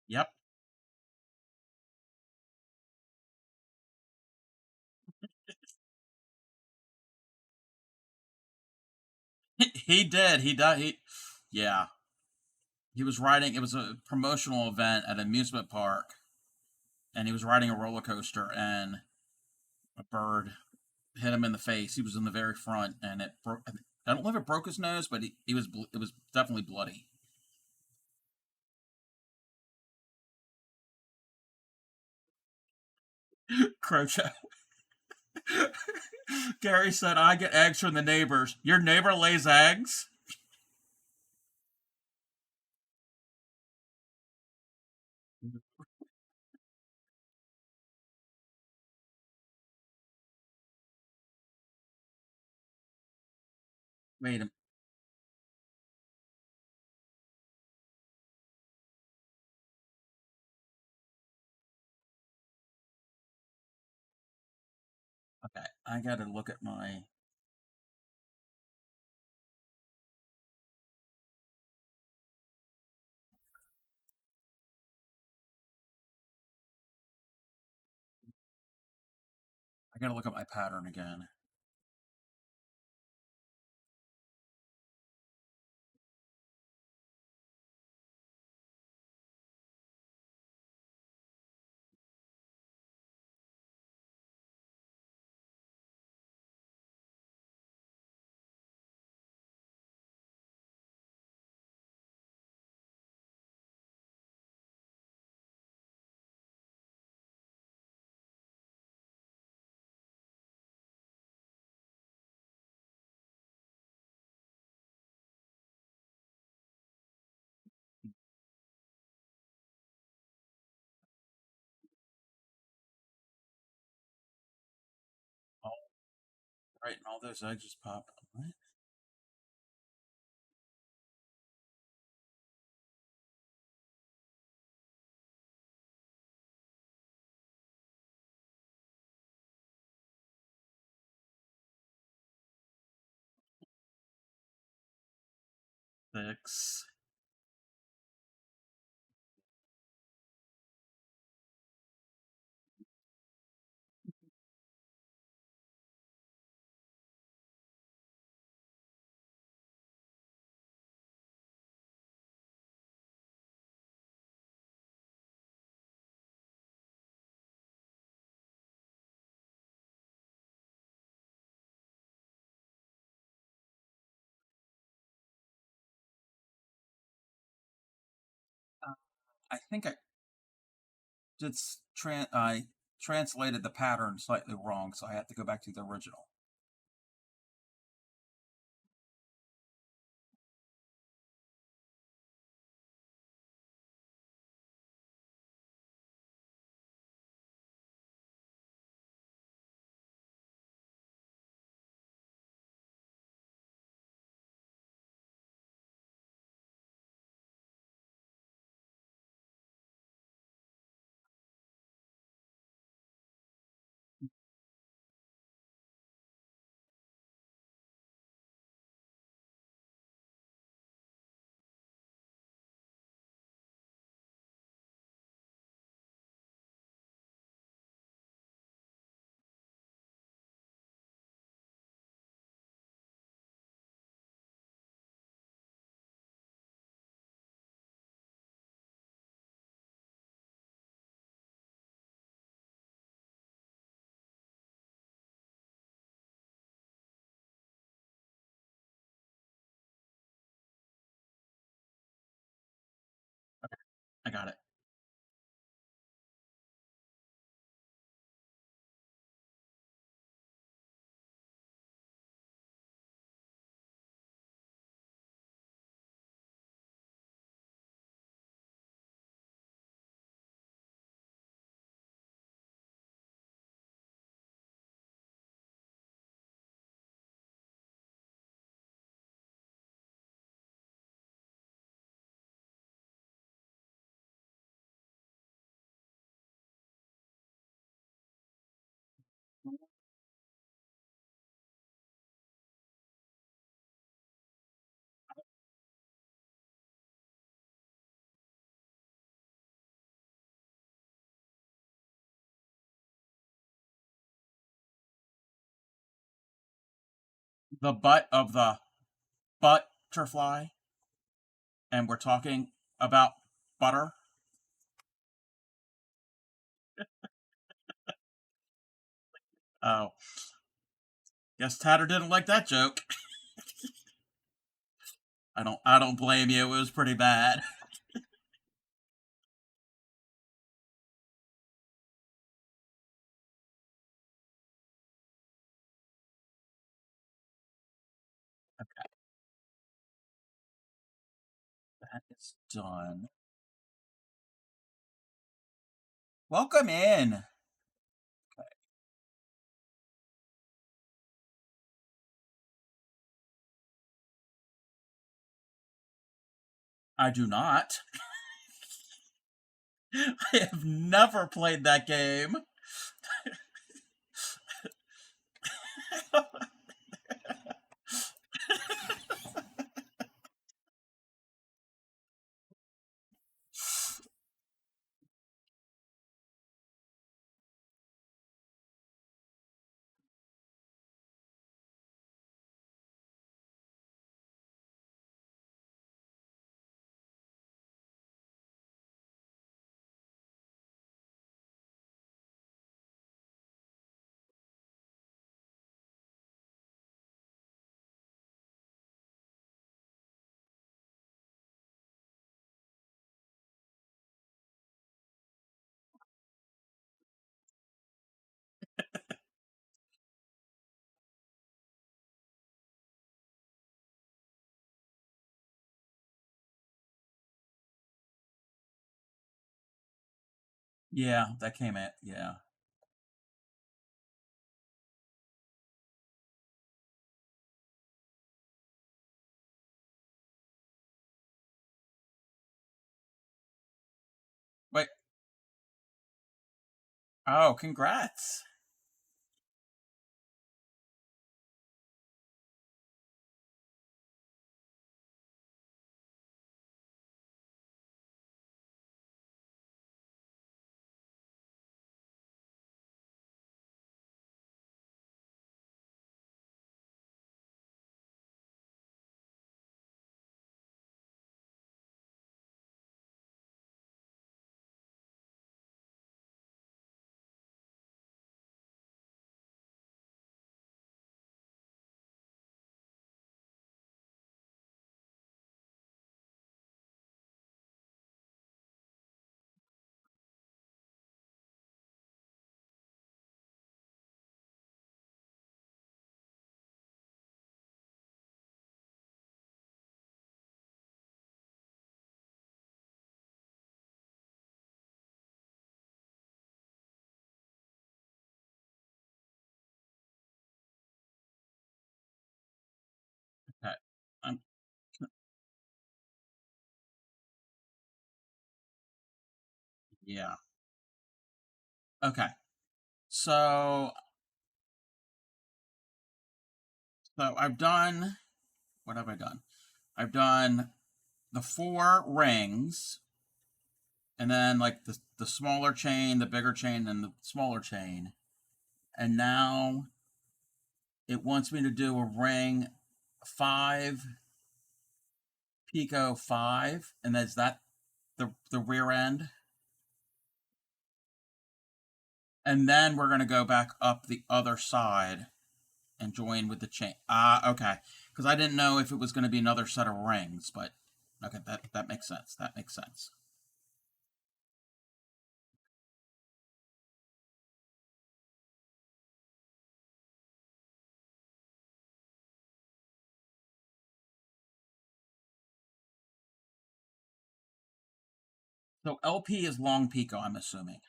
[SPEAKER 1] Yep. He did. He did. Yeah. He was riding. It was a promotional event at an amusement park, and he was riding a roller coaster, and a bird hit him in the face. He was in the very front, and it broke. I don't know if it broke his nose, but he was. It was definitely bloody. Crocho. Gary said, "I get eggs from the neighbors. Your neighbor lays eggs." Wait a Okay, I gotta look at my. I gotta look at my pattern again. Right, and all those eggs just pop. What? 6. I think I translated the pattern slightly wrong, so I had to go back to the original. I got it. The butt of the butterfly, and we're talking about butter. Oh, guess Tatter didn't like that joke. I don't blame you. It was pretty bad. That is done. Welcome in. I do not. I have never played that game. Yeah, that came in. Yeah. Oh, congrats. Okay. Um, yeah. Okay. So, so I've done, what have I done? I've done the four rings, and then like the smaller chain, the bigger chain, and the smaller chain. And now it wants me to do a ring 5, Pico 5, and is that the rear end? And then we're gonna go back up the other side and join with the chain. Ah, okay. Because I didn't know if it was going to be another set of rings, but okay, that makes sense. That makes sense. So LP is long Pico, I'm assuming.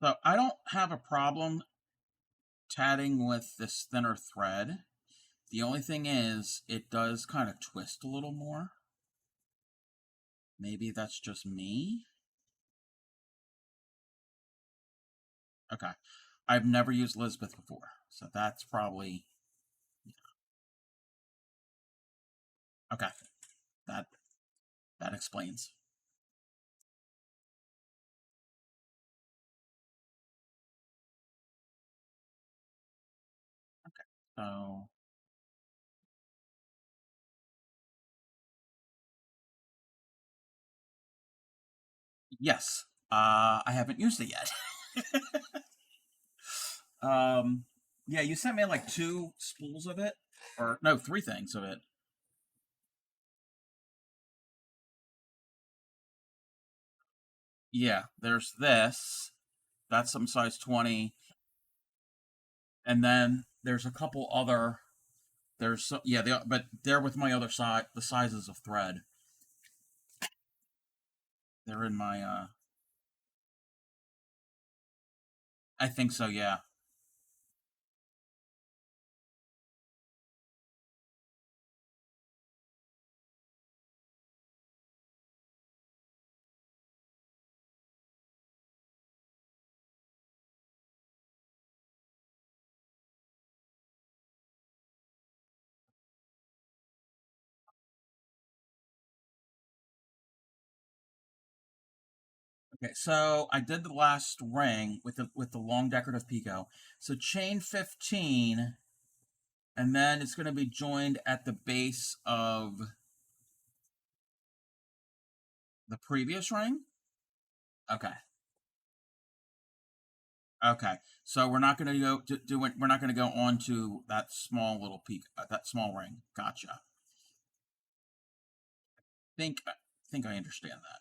[SPEAKER 1] So I don't have a problem tatting with this thinner thread. The only thing is, it does kind of twist a little more. Maybe that's just me. Okay. I've never used Lisbeth before, so that's probably okay. That that explains. So yes, I haven't used it yet. Um, yeah, you sent me like two spools of it, or no, three things of it. Yeah, there's this. That's some size 20, and then there's a couple other. There's yeah, but they're with my other side. The sizes of thread. They're in my. I think so. Yeah. Okay, so I did the last ring with the long decorative picot. So chain 15, and then it's going to be joined at the base of the previous ring. Okay. Okay, so we're not going to go do it. We're not going to go on to that small little peak, that small ring. Gotcha. Think I understand that.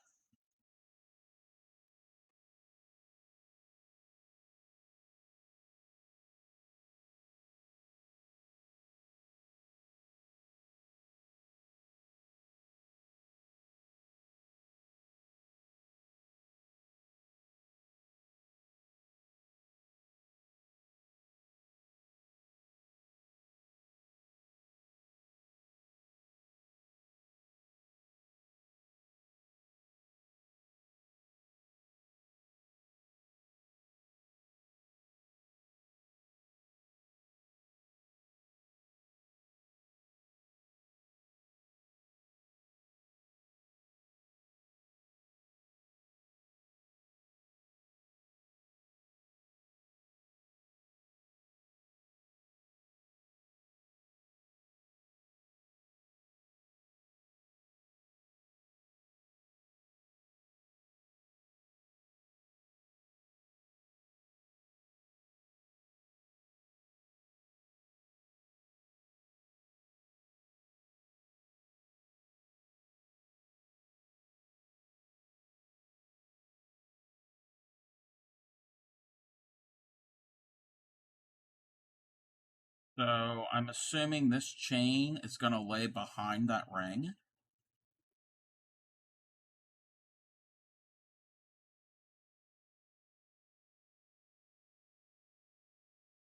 [SPEAKER 1] So I'm assuming this chain is going to lay behind that ring.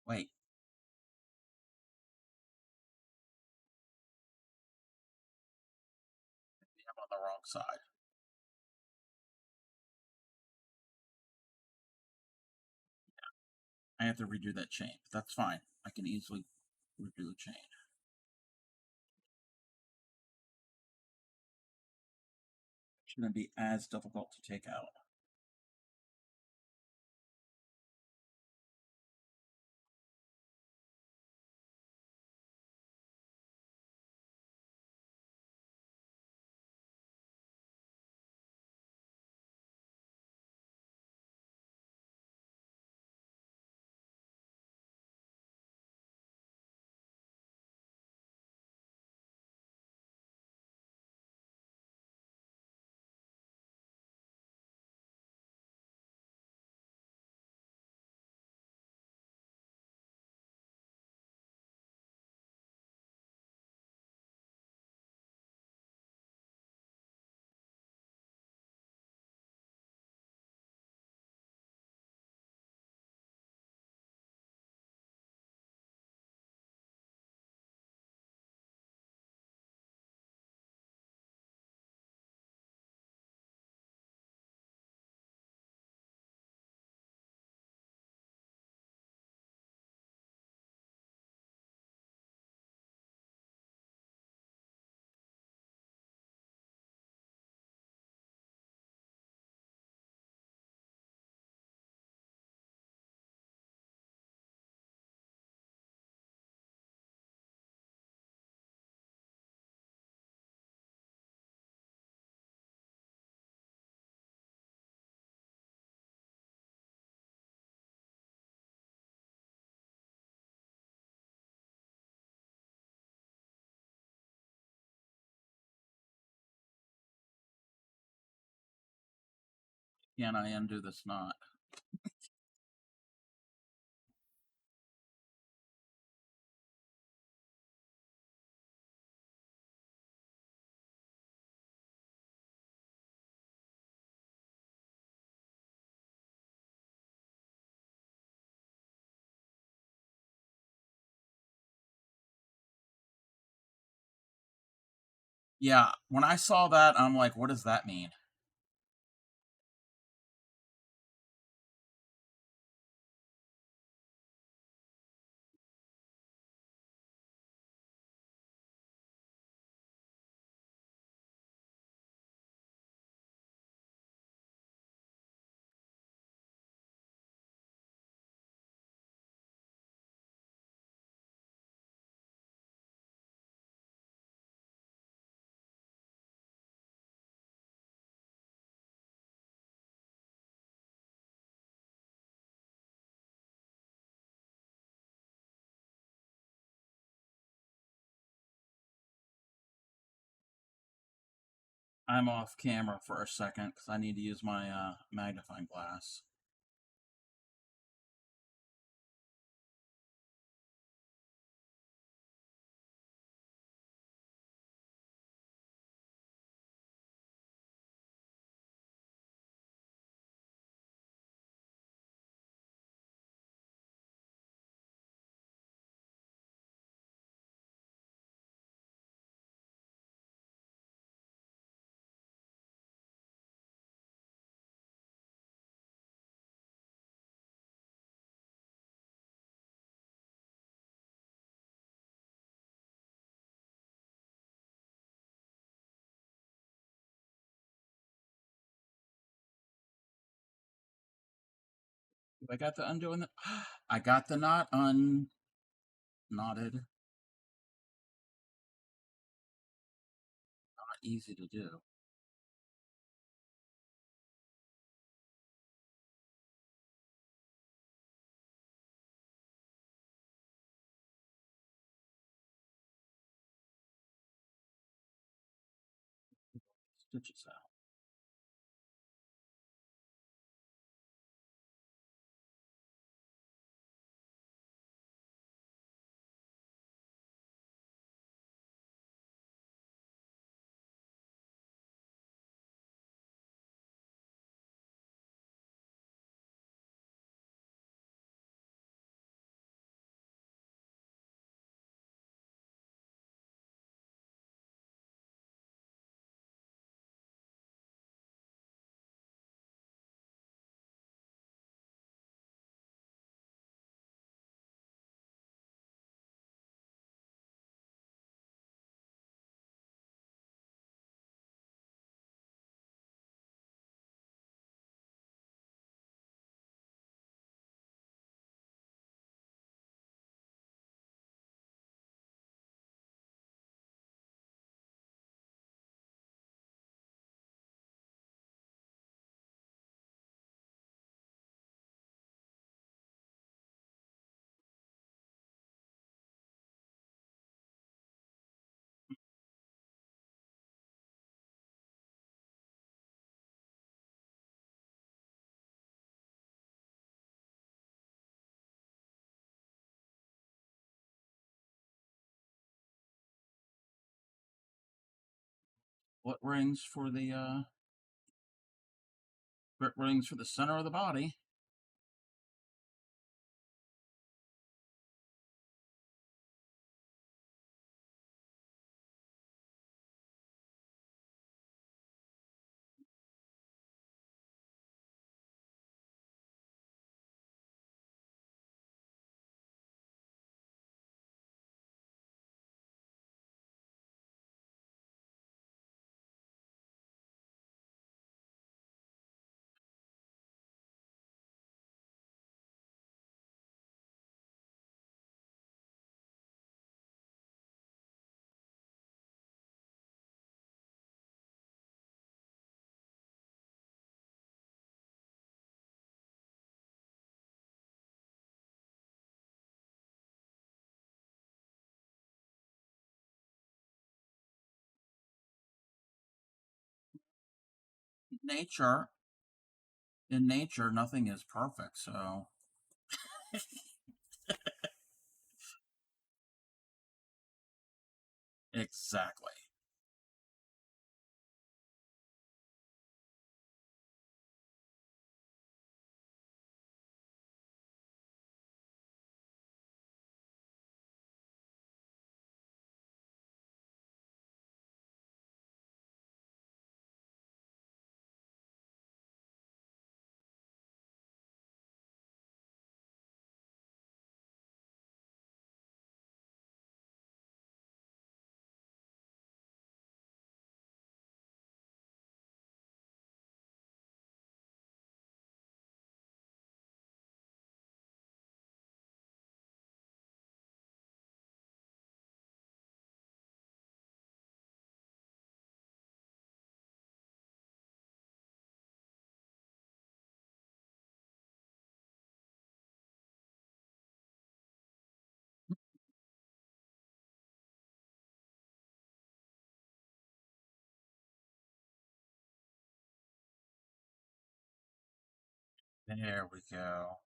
[SPEAKER 1] Wait, I'm on the wrong side. I have to redo that chain. But that's fine. I can easily redo the chain. It shouldn't be as difficult to take out. Can I undo this knot? Yeah, when I saw that, I'm like, what does that mean? I'm off camera for a second because I need to use my magnifying glass. I got the undoing the. I got the knot unknotted. Not easy to do. Stitches out. Split rings for the center of the body. Nature, in nature, nothing is perfect. So exactly. There we go.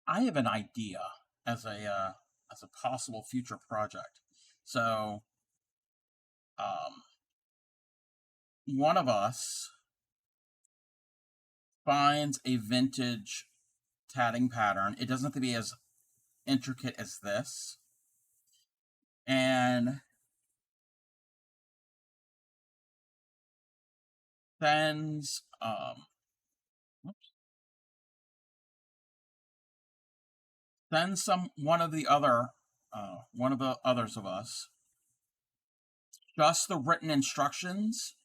[SPEAKER 1] I have an idea as a possible future project. So, um, one of us finds a vintage tatting pattern. It doesn't have to be as intricate as this, and sends sends some one of the others of us just the written instructions,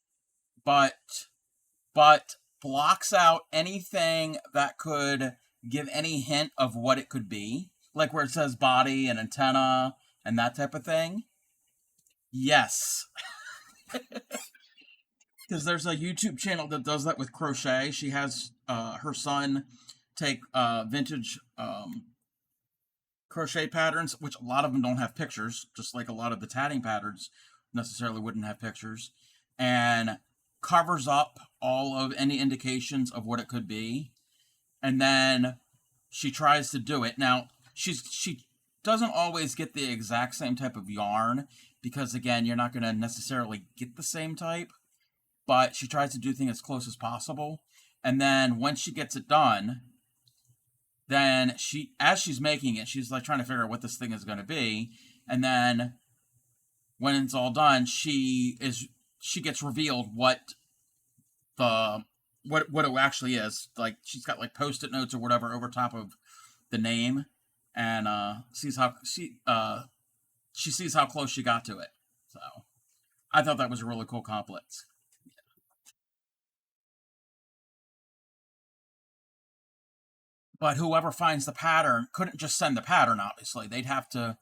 [SPEAKER 1] but but blocks out anything that could give any hint of what it could be, like where it says body and antenna and that type of thing. Yes, because there's a YouTube channel that does that with crochet. She has her son take vintage crochet patterns, which a lot of them don't have pictures, just like a lot of the tatting patterns necessarily wouldn't have pictures, and covers up all of any indications of what it could be, and then she tries to do it. Now she doesn't always get the exact same type of yarn because again, you're not going to necessarily get the same type, but she tries to do things as close as possible. And then once she gets it done, then as she's making it, she's like trying to figure out what this thing is going to be. And then when it's all done, she gets revealed the what it actually is. Like she's got like post-it notes or whatever over top of the name, and she sees how close she got to it. So I thought that was a really cool compliment. But whoever finds the pattern couldn't just send the pattern. Obviously, they'd have to,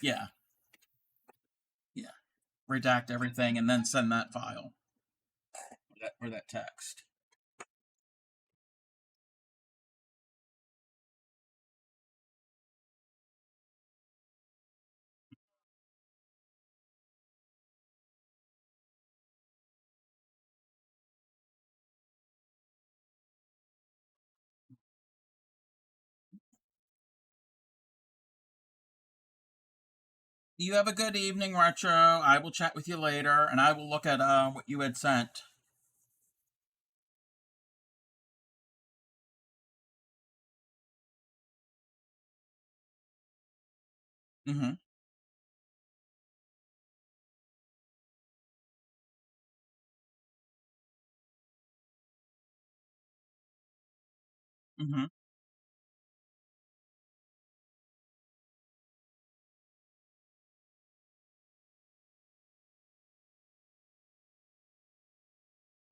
[SPEAKER 1] yeah, yeah, redact everything and then send that file or that text. You have a good evening, Retro. I will chat with you later, and I will look at what you had sent. Mm-hmm. Mm-hmm.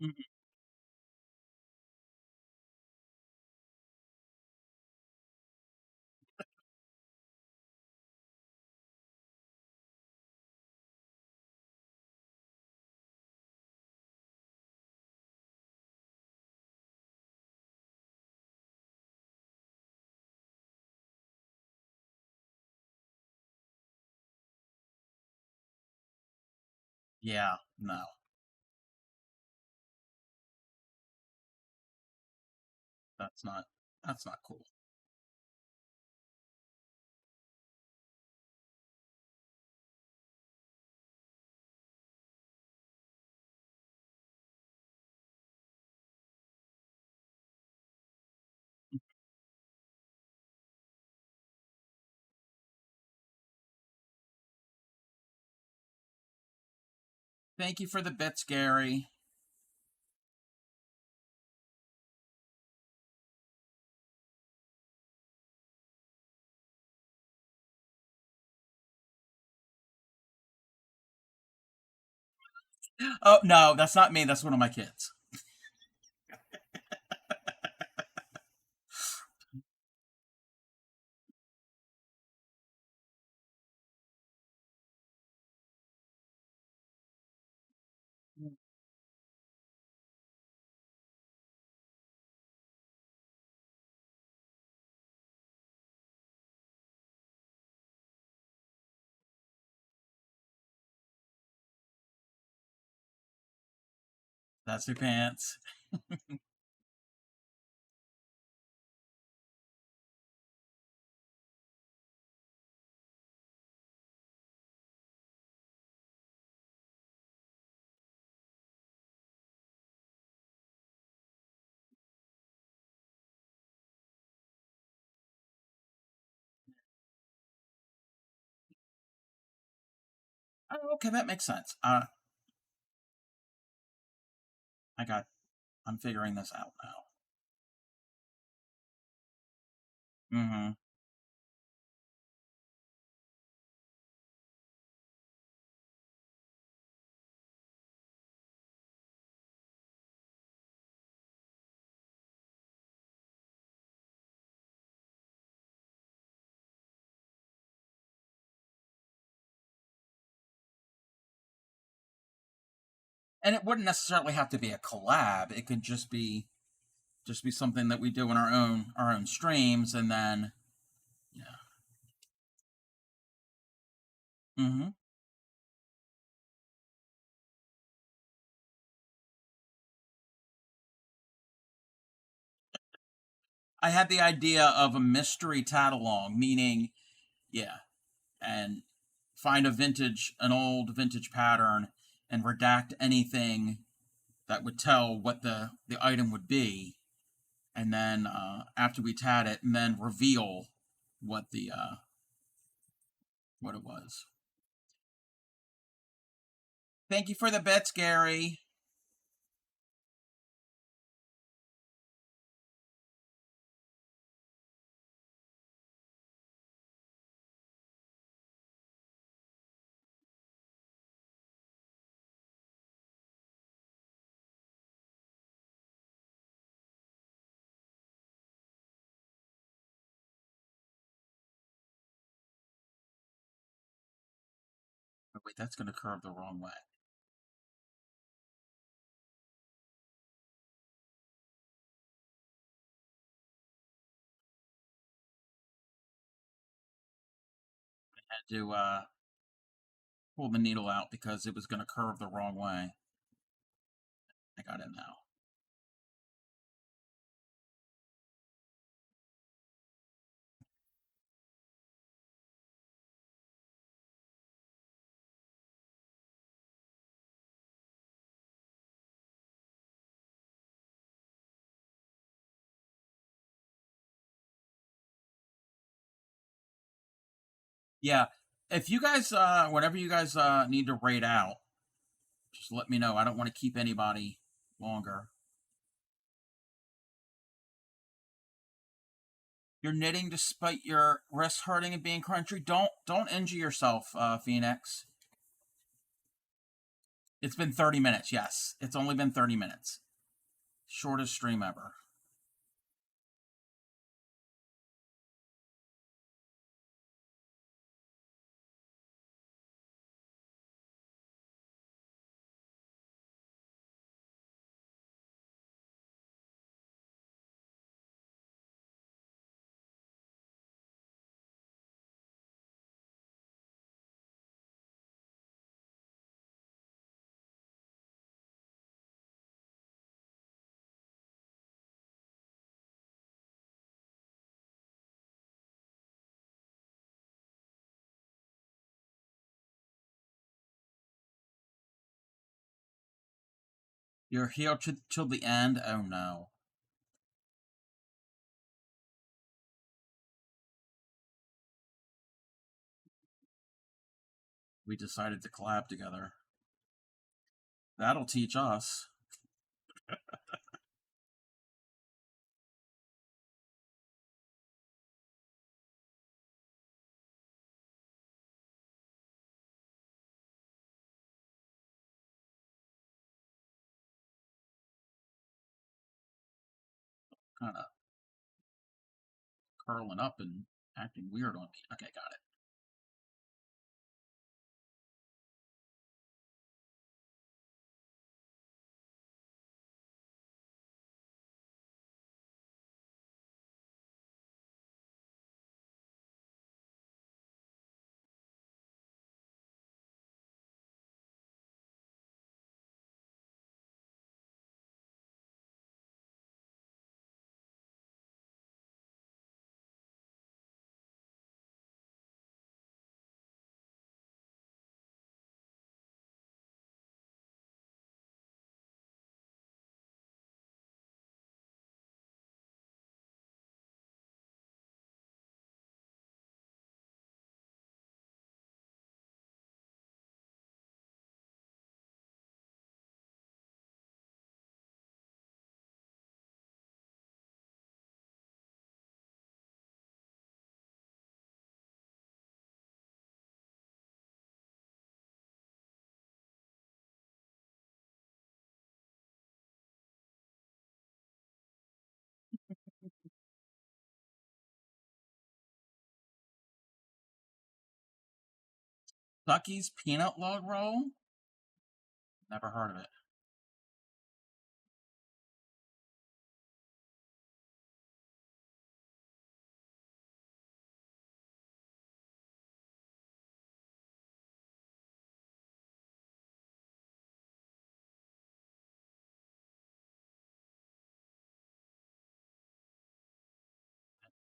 [SPEAKER 1] Mm-hmm. Yeah. No. That's not that's not cool. Thank you for the bits, Gary. Oh no, that's not me. That's one of my kids. That's your pants. Oh, okay, that makes sense. I got. I'm figuring this out now. Mm-hmm. And it wouldn't necessarily have to be a collab. It could just be something that we do in our own streams, and then yeah. Mm-hmm. I had the idea of a mystery tag along, meaning yeah, and find an old vintage pattern, and redact anything that would tell what the item would be, and then after we tat it, and then reveal what the what it was. Thank you for the bets, Gary. Oh, wait, that's going to curve the wrong way. I had to pull the needle out because it was going to curve the wrong way. I got it now. Yeah, if you guys, whenever you guys need to raid out, just let me know. I don't want to keep anybody longer. You're knitting despite your wrist hurting and being crunchy. Don't injure yourself, Phoenix. It's been 30 minutes. Yes, it's only been 30 minutes. Shortest stream ever. You're here till the end? Oh no. We decided to collab together. That'll teach us. Kind of curling up and acting weird on me. Okay, got it. Ducky's peanut log roll? Never heard of it.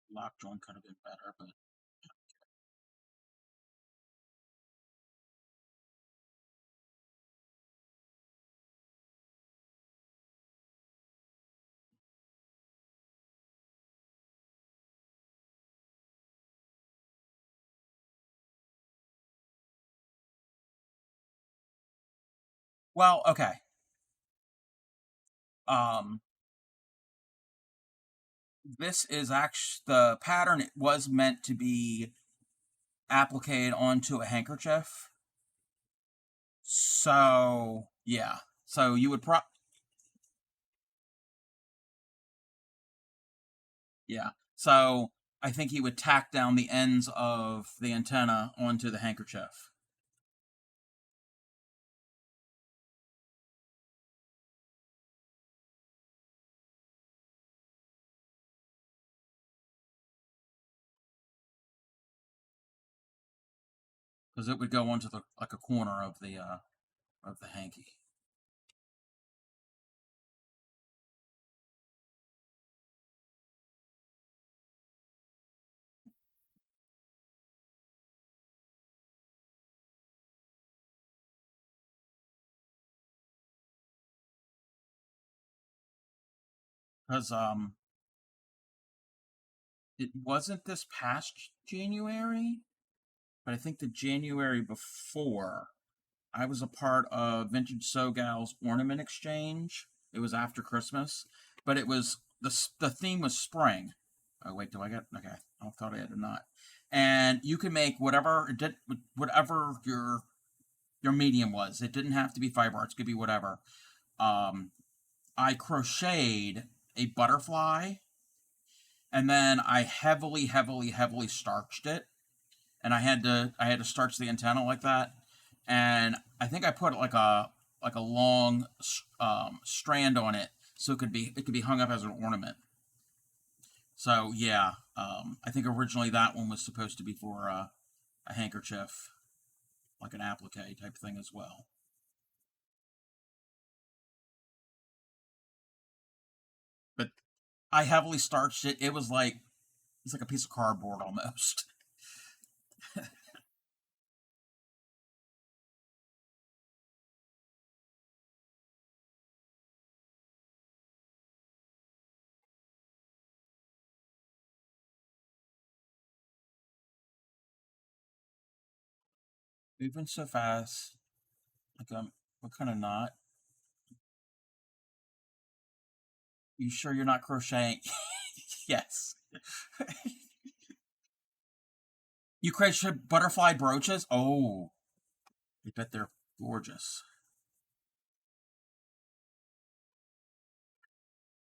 [SPEAKER 1] Lock joint could have been better, but well, okay. Um, this is actually the pattern. It was meant to be appliqued onto a handkerchief. So yeah. So you would yeah. So I think he would tack down the ends of the antenna onto the handkerchief. Because it would go onto the like a corner of the hanky. Because it wasn't this past January, but I think the January before, I was a part of Vintage Sogal's ornament exchange. It was after Christmas, but it was the theme was spring. Oh wait, do I get okay? I thought I had to not. And you can make whatever it did, whatever your medium was. It didn't have to be fiber arts; it could be whatever. Um, I crocheted a butterfly, and then I heavily starched it, and I had to starch the antenna like that, and I think I put like a long strand on it so it could be hung up as an ornament. So yeah, I think originally that one was supposed to be for a handkerchief, like an applique type thing as well. But I heavily starched it. It's like a piece of cardboard almost. Moving so fast. Like, what kind of knot? You sure you're not crocheting? Yes. You crochet butterfly brooches? Oh, I bet they're gorgeous.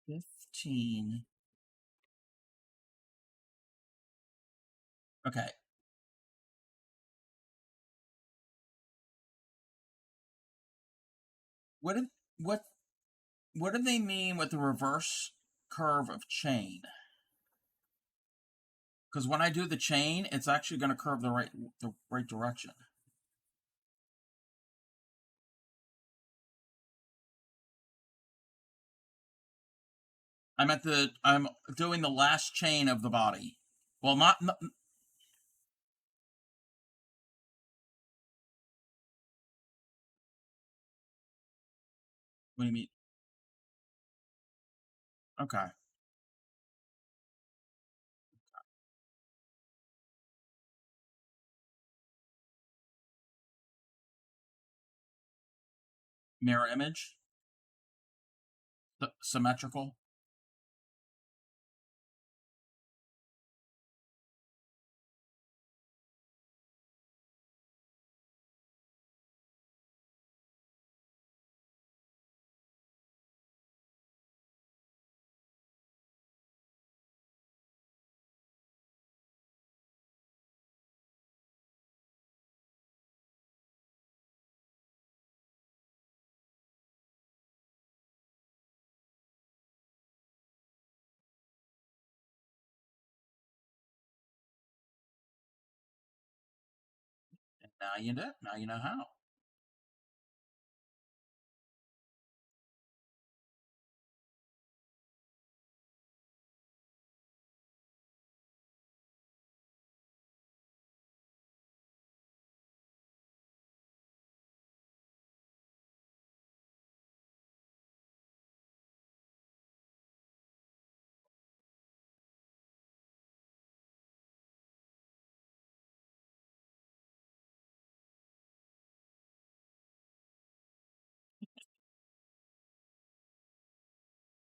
[SPEAKER 1] 15. Okay. What did what what do they mean with the reverse curve of chain? Because when I do the chain, it's actually going to curve the right direction. I'm doing the last chain of the body. Well, not what do you mean? Okay. Mirror image, symmetrical. And now you know. Now you know how.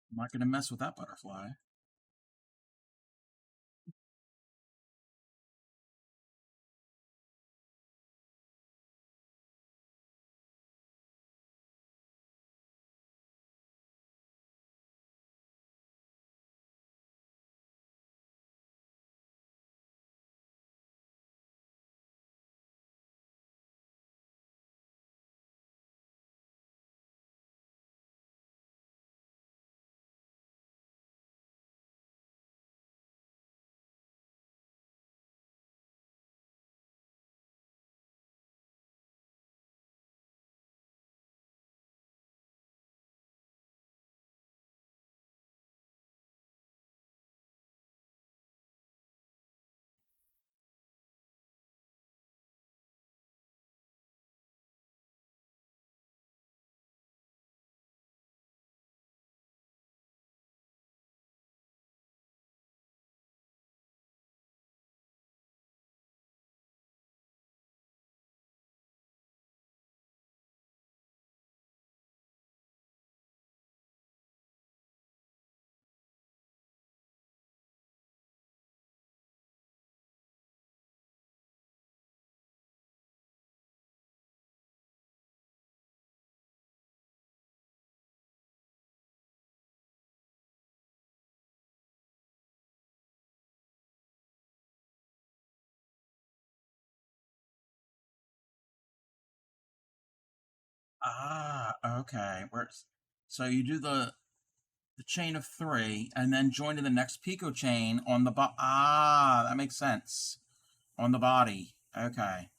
[SPEAKER 1] I'm not going to mess with that butterfly. Ah, okay. So you do the chain of three and then join to the next picot chain on the that makes sense. On the body. Okay.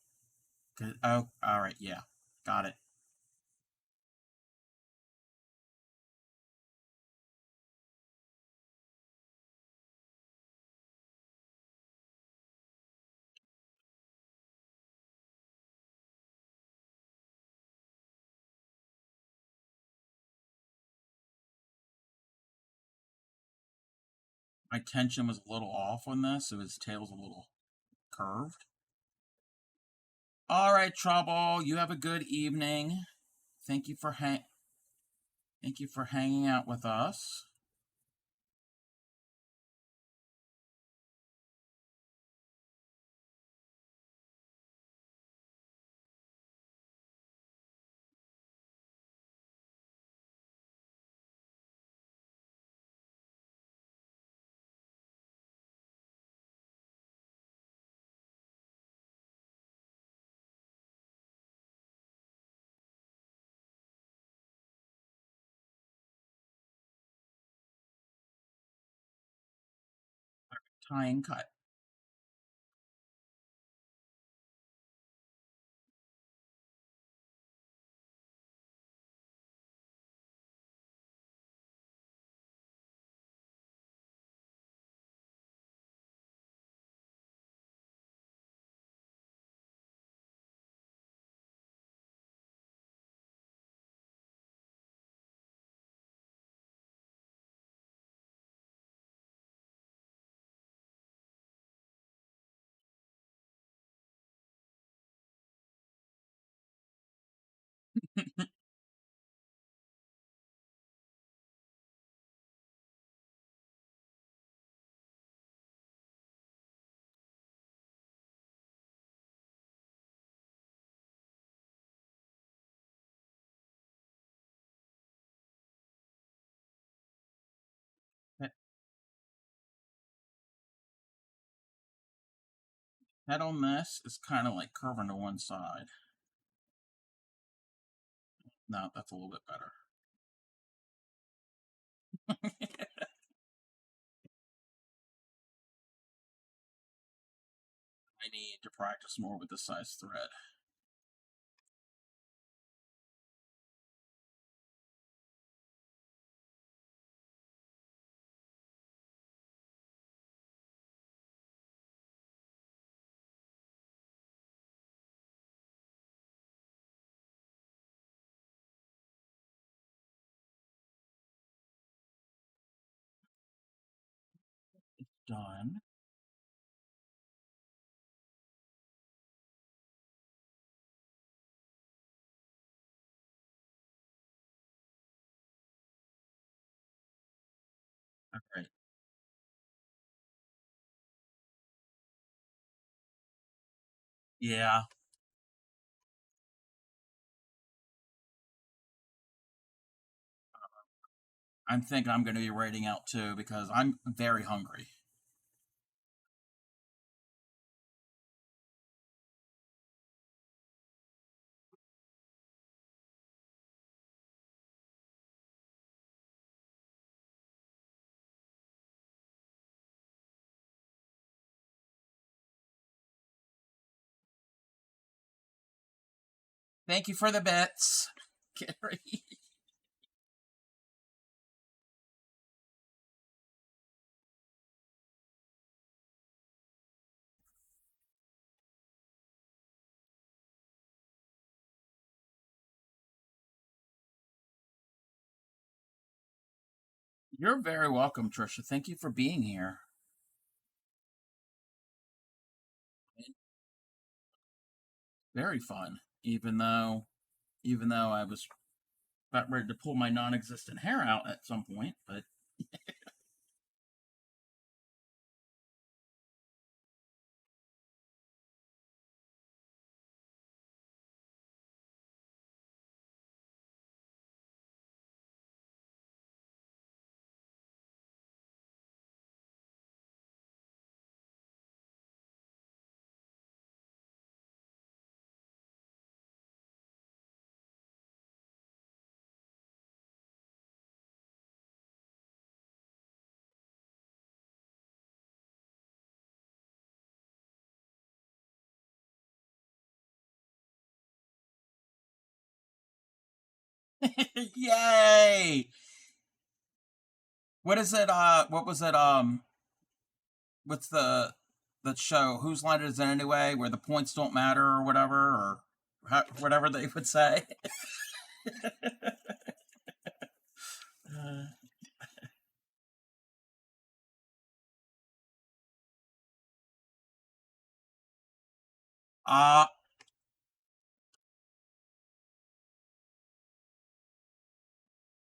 [SPEAKER 1] Oh, all right. Yeah, got it. My tension was a little off on this, so his tail's a little curved. All right, Trouble. You have a good evening. Thank you for thank you for hanging out with us. Tying cut. Head on this is kind of like curving to one side. No, that's a little bit better. I need to practice more with this size thread. Done. Okay. Yeah, I think I'm going to be writing out too because I'm very hungry. Thank you for the bits, Gary. You're very welcome, Trisha. Thank you for being here. Very fun, even though I was about ready to pull my non-existent hair out at some point, but yay! What is it? What was it? What's the show? Whose line is it anyway? Where the points don't matter or whatever, or whatever they would say. uh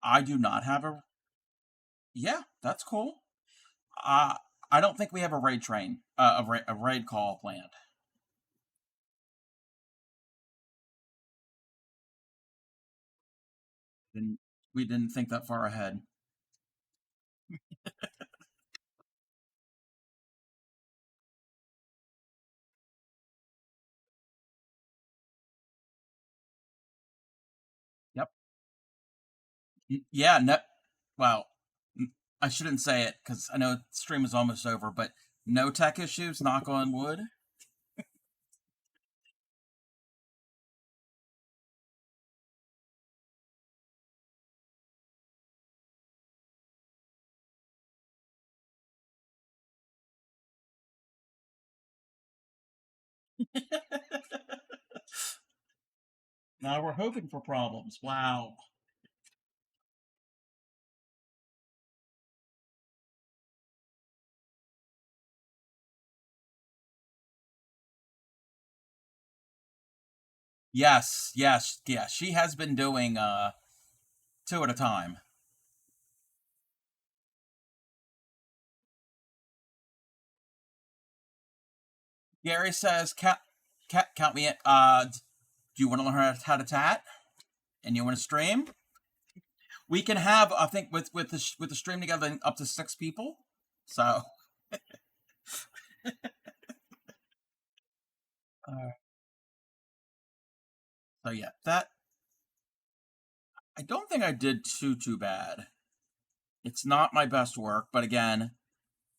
[SPEAKER 1] I do not have a. Yeah, that's cool. Uh, I don't think we have a raid train, a raid call planned. And we didn't think that far ahead. Yep. Yeah. No. Well, I shouldn't say it because I know the stream is almost over, but no tech issues. Knock on wood. Now we're hoping for problems. Wow. Yes. Yes. Yes. She has been doing two at a time. Gary says, count me in. Do you want to learn how to tat? And you want to stream? We can have, I think, with the stream together, up to 6 people. So, uh, so yeah, that I don't think I did too bad. It's not my best work, but again,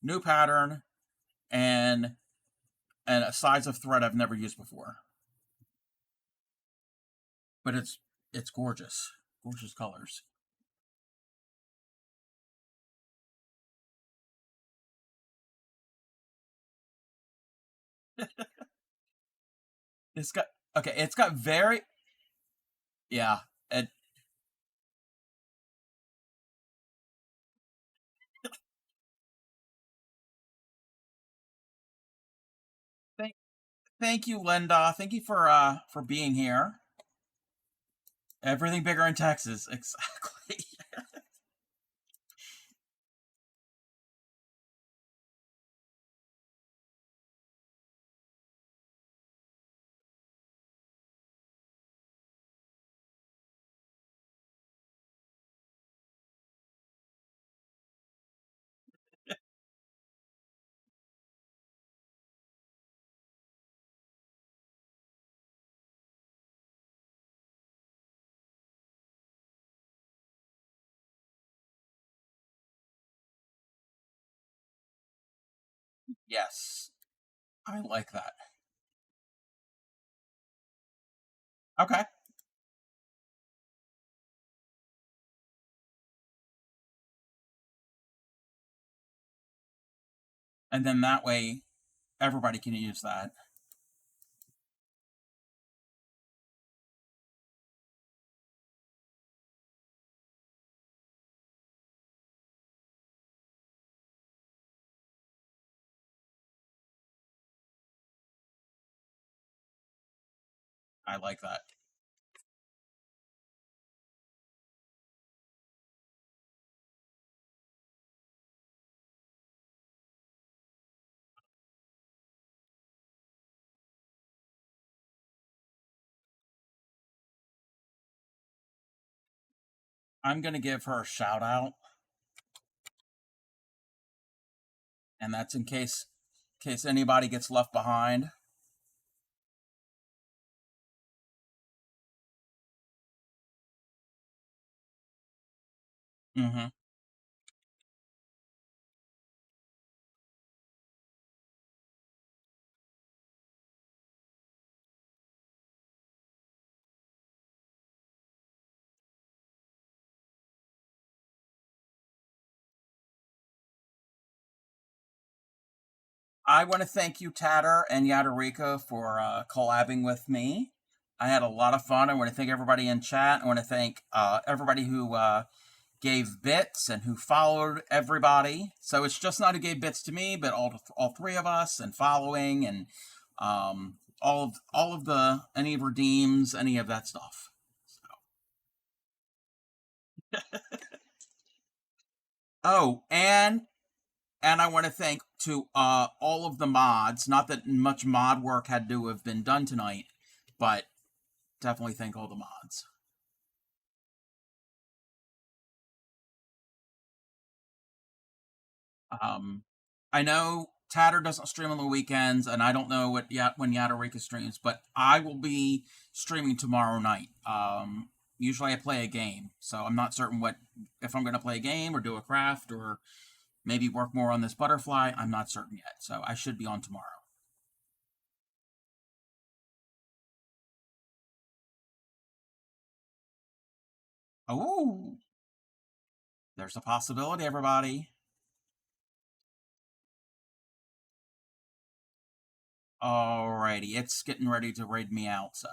[SPEAKER 1] new pattern and a size of thread I've never used before. But it's gorgeous, gorgeous colors. It's got okay. It's got very yeah. And thank thank you, Linda. Thank you for being here. Everything bigger in Texas, exactly. Yes, I like that. Okay, and then that way everybody can use that. I like that. I'm gonna give her a shout out, and that's in case anybody gets left behind. Mm-hmm. I want to thank you, Tatter and Yadarika, for collabing with me. I had a lot of fun. I want to thank everybody in chat. I want to thank everybody who gave bits and who followed everybody. So it's just not who gave bits to me, but all three of us and following and all of the any redeems, any of that stuff. Oh, and I want to thank to all of the mods. Not that much mod work had to have been done tonight, but definitely thank all the mods. Um, I know Tatter doesn't stream on the weekends, and I don't know when Yadarika streams, but I will be streaming tomorrow night. Usually I play a game, so I'm not certain what if I'm going to play a game or do a craft or maybe work more on this butterfly. I'm not certain yet, so I should be on tomorrow. Oh, there's a possibility, everybody. Alrighty, it's getting ready to raid me out, so.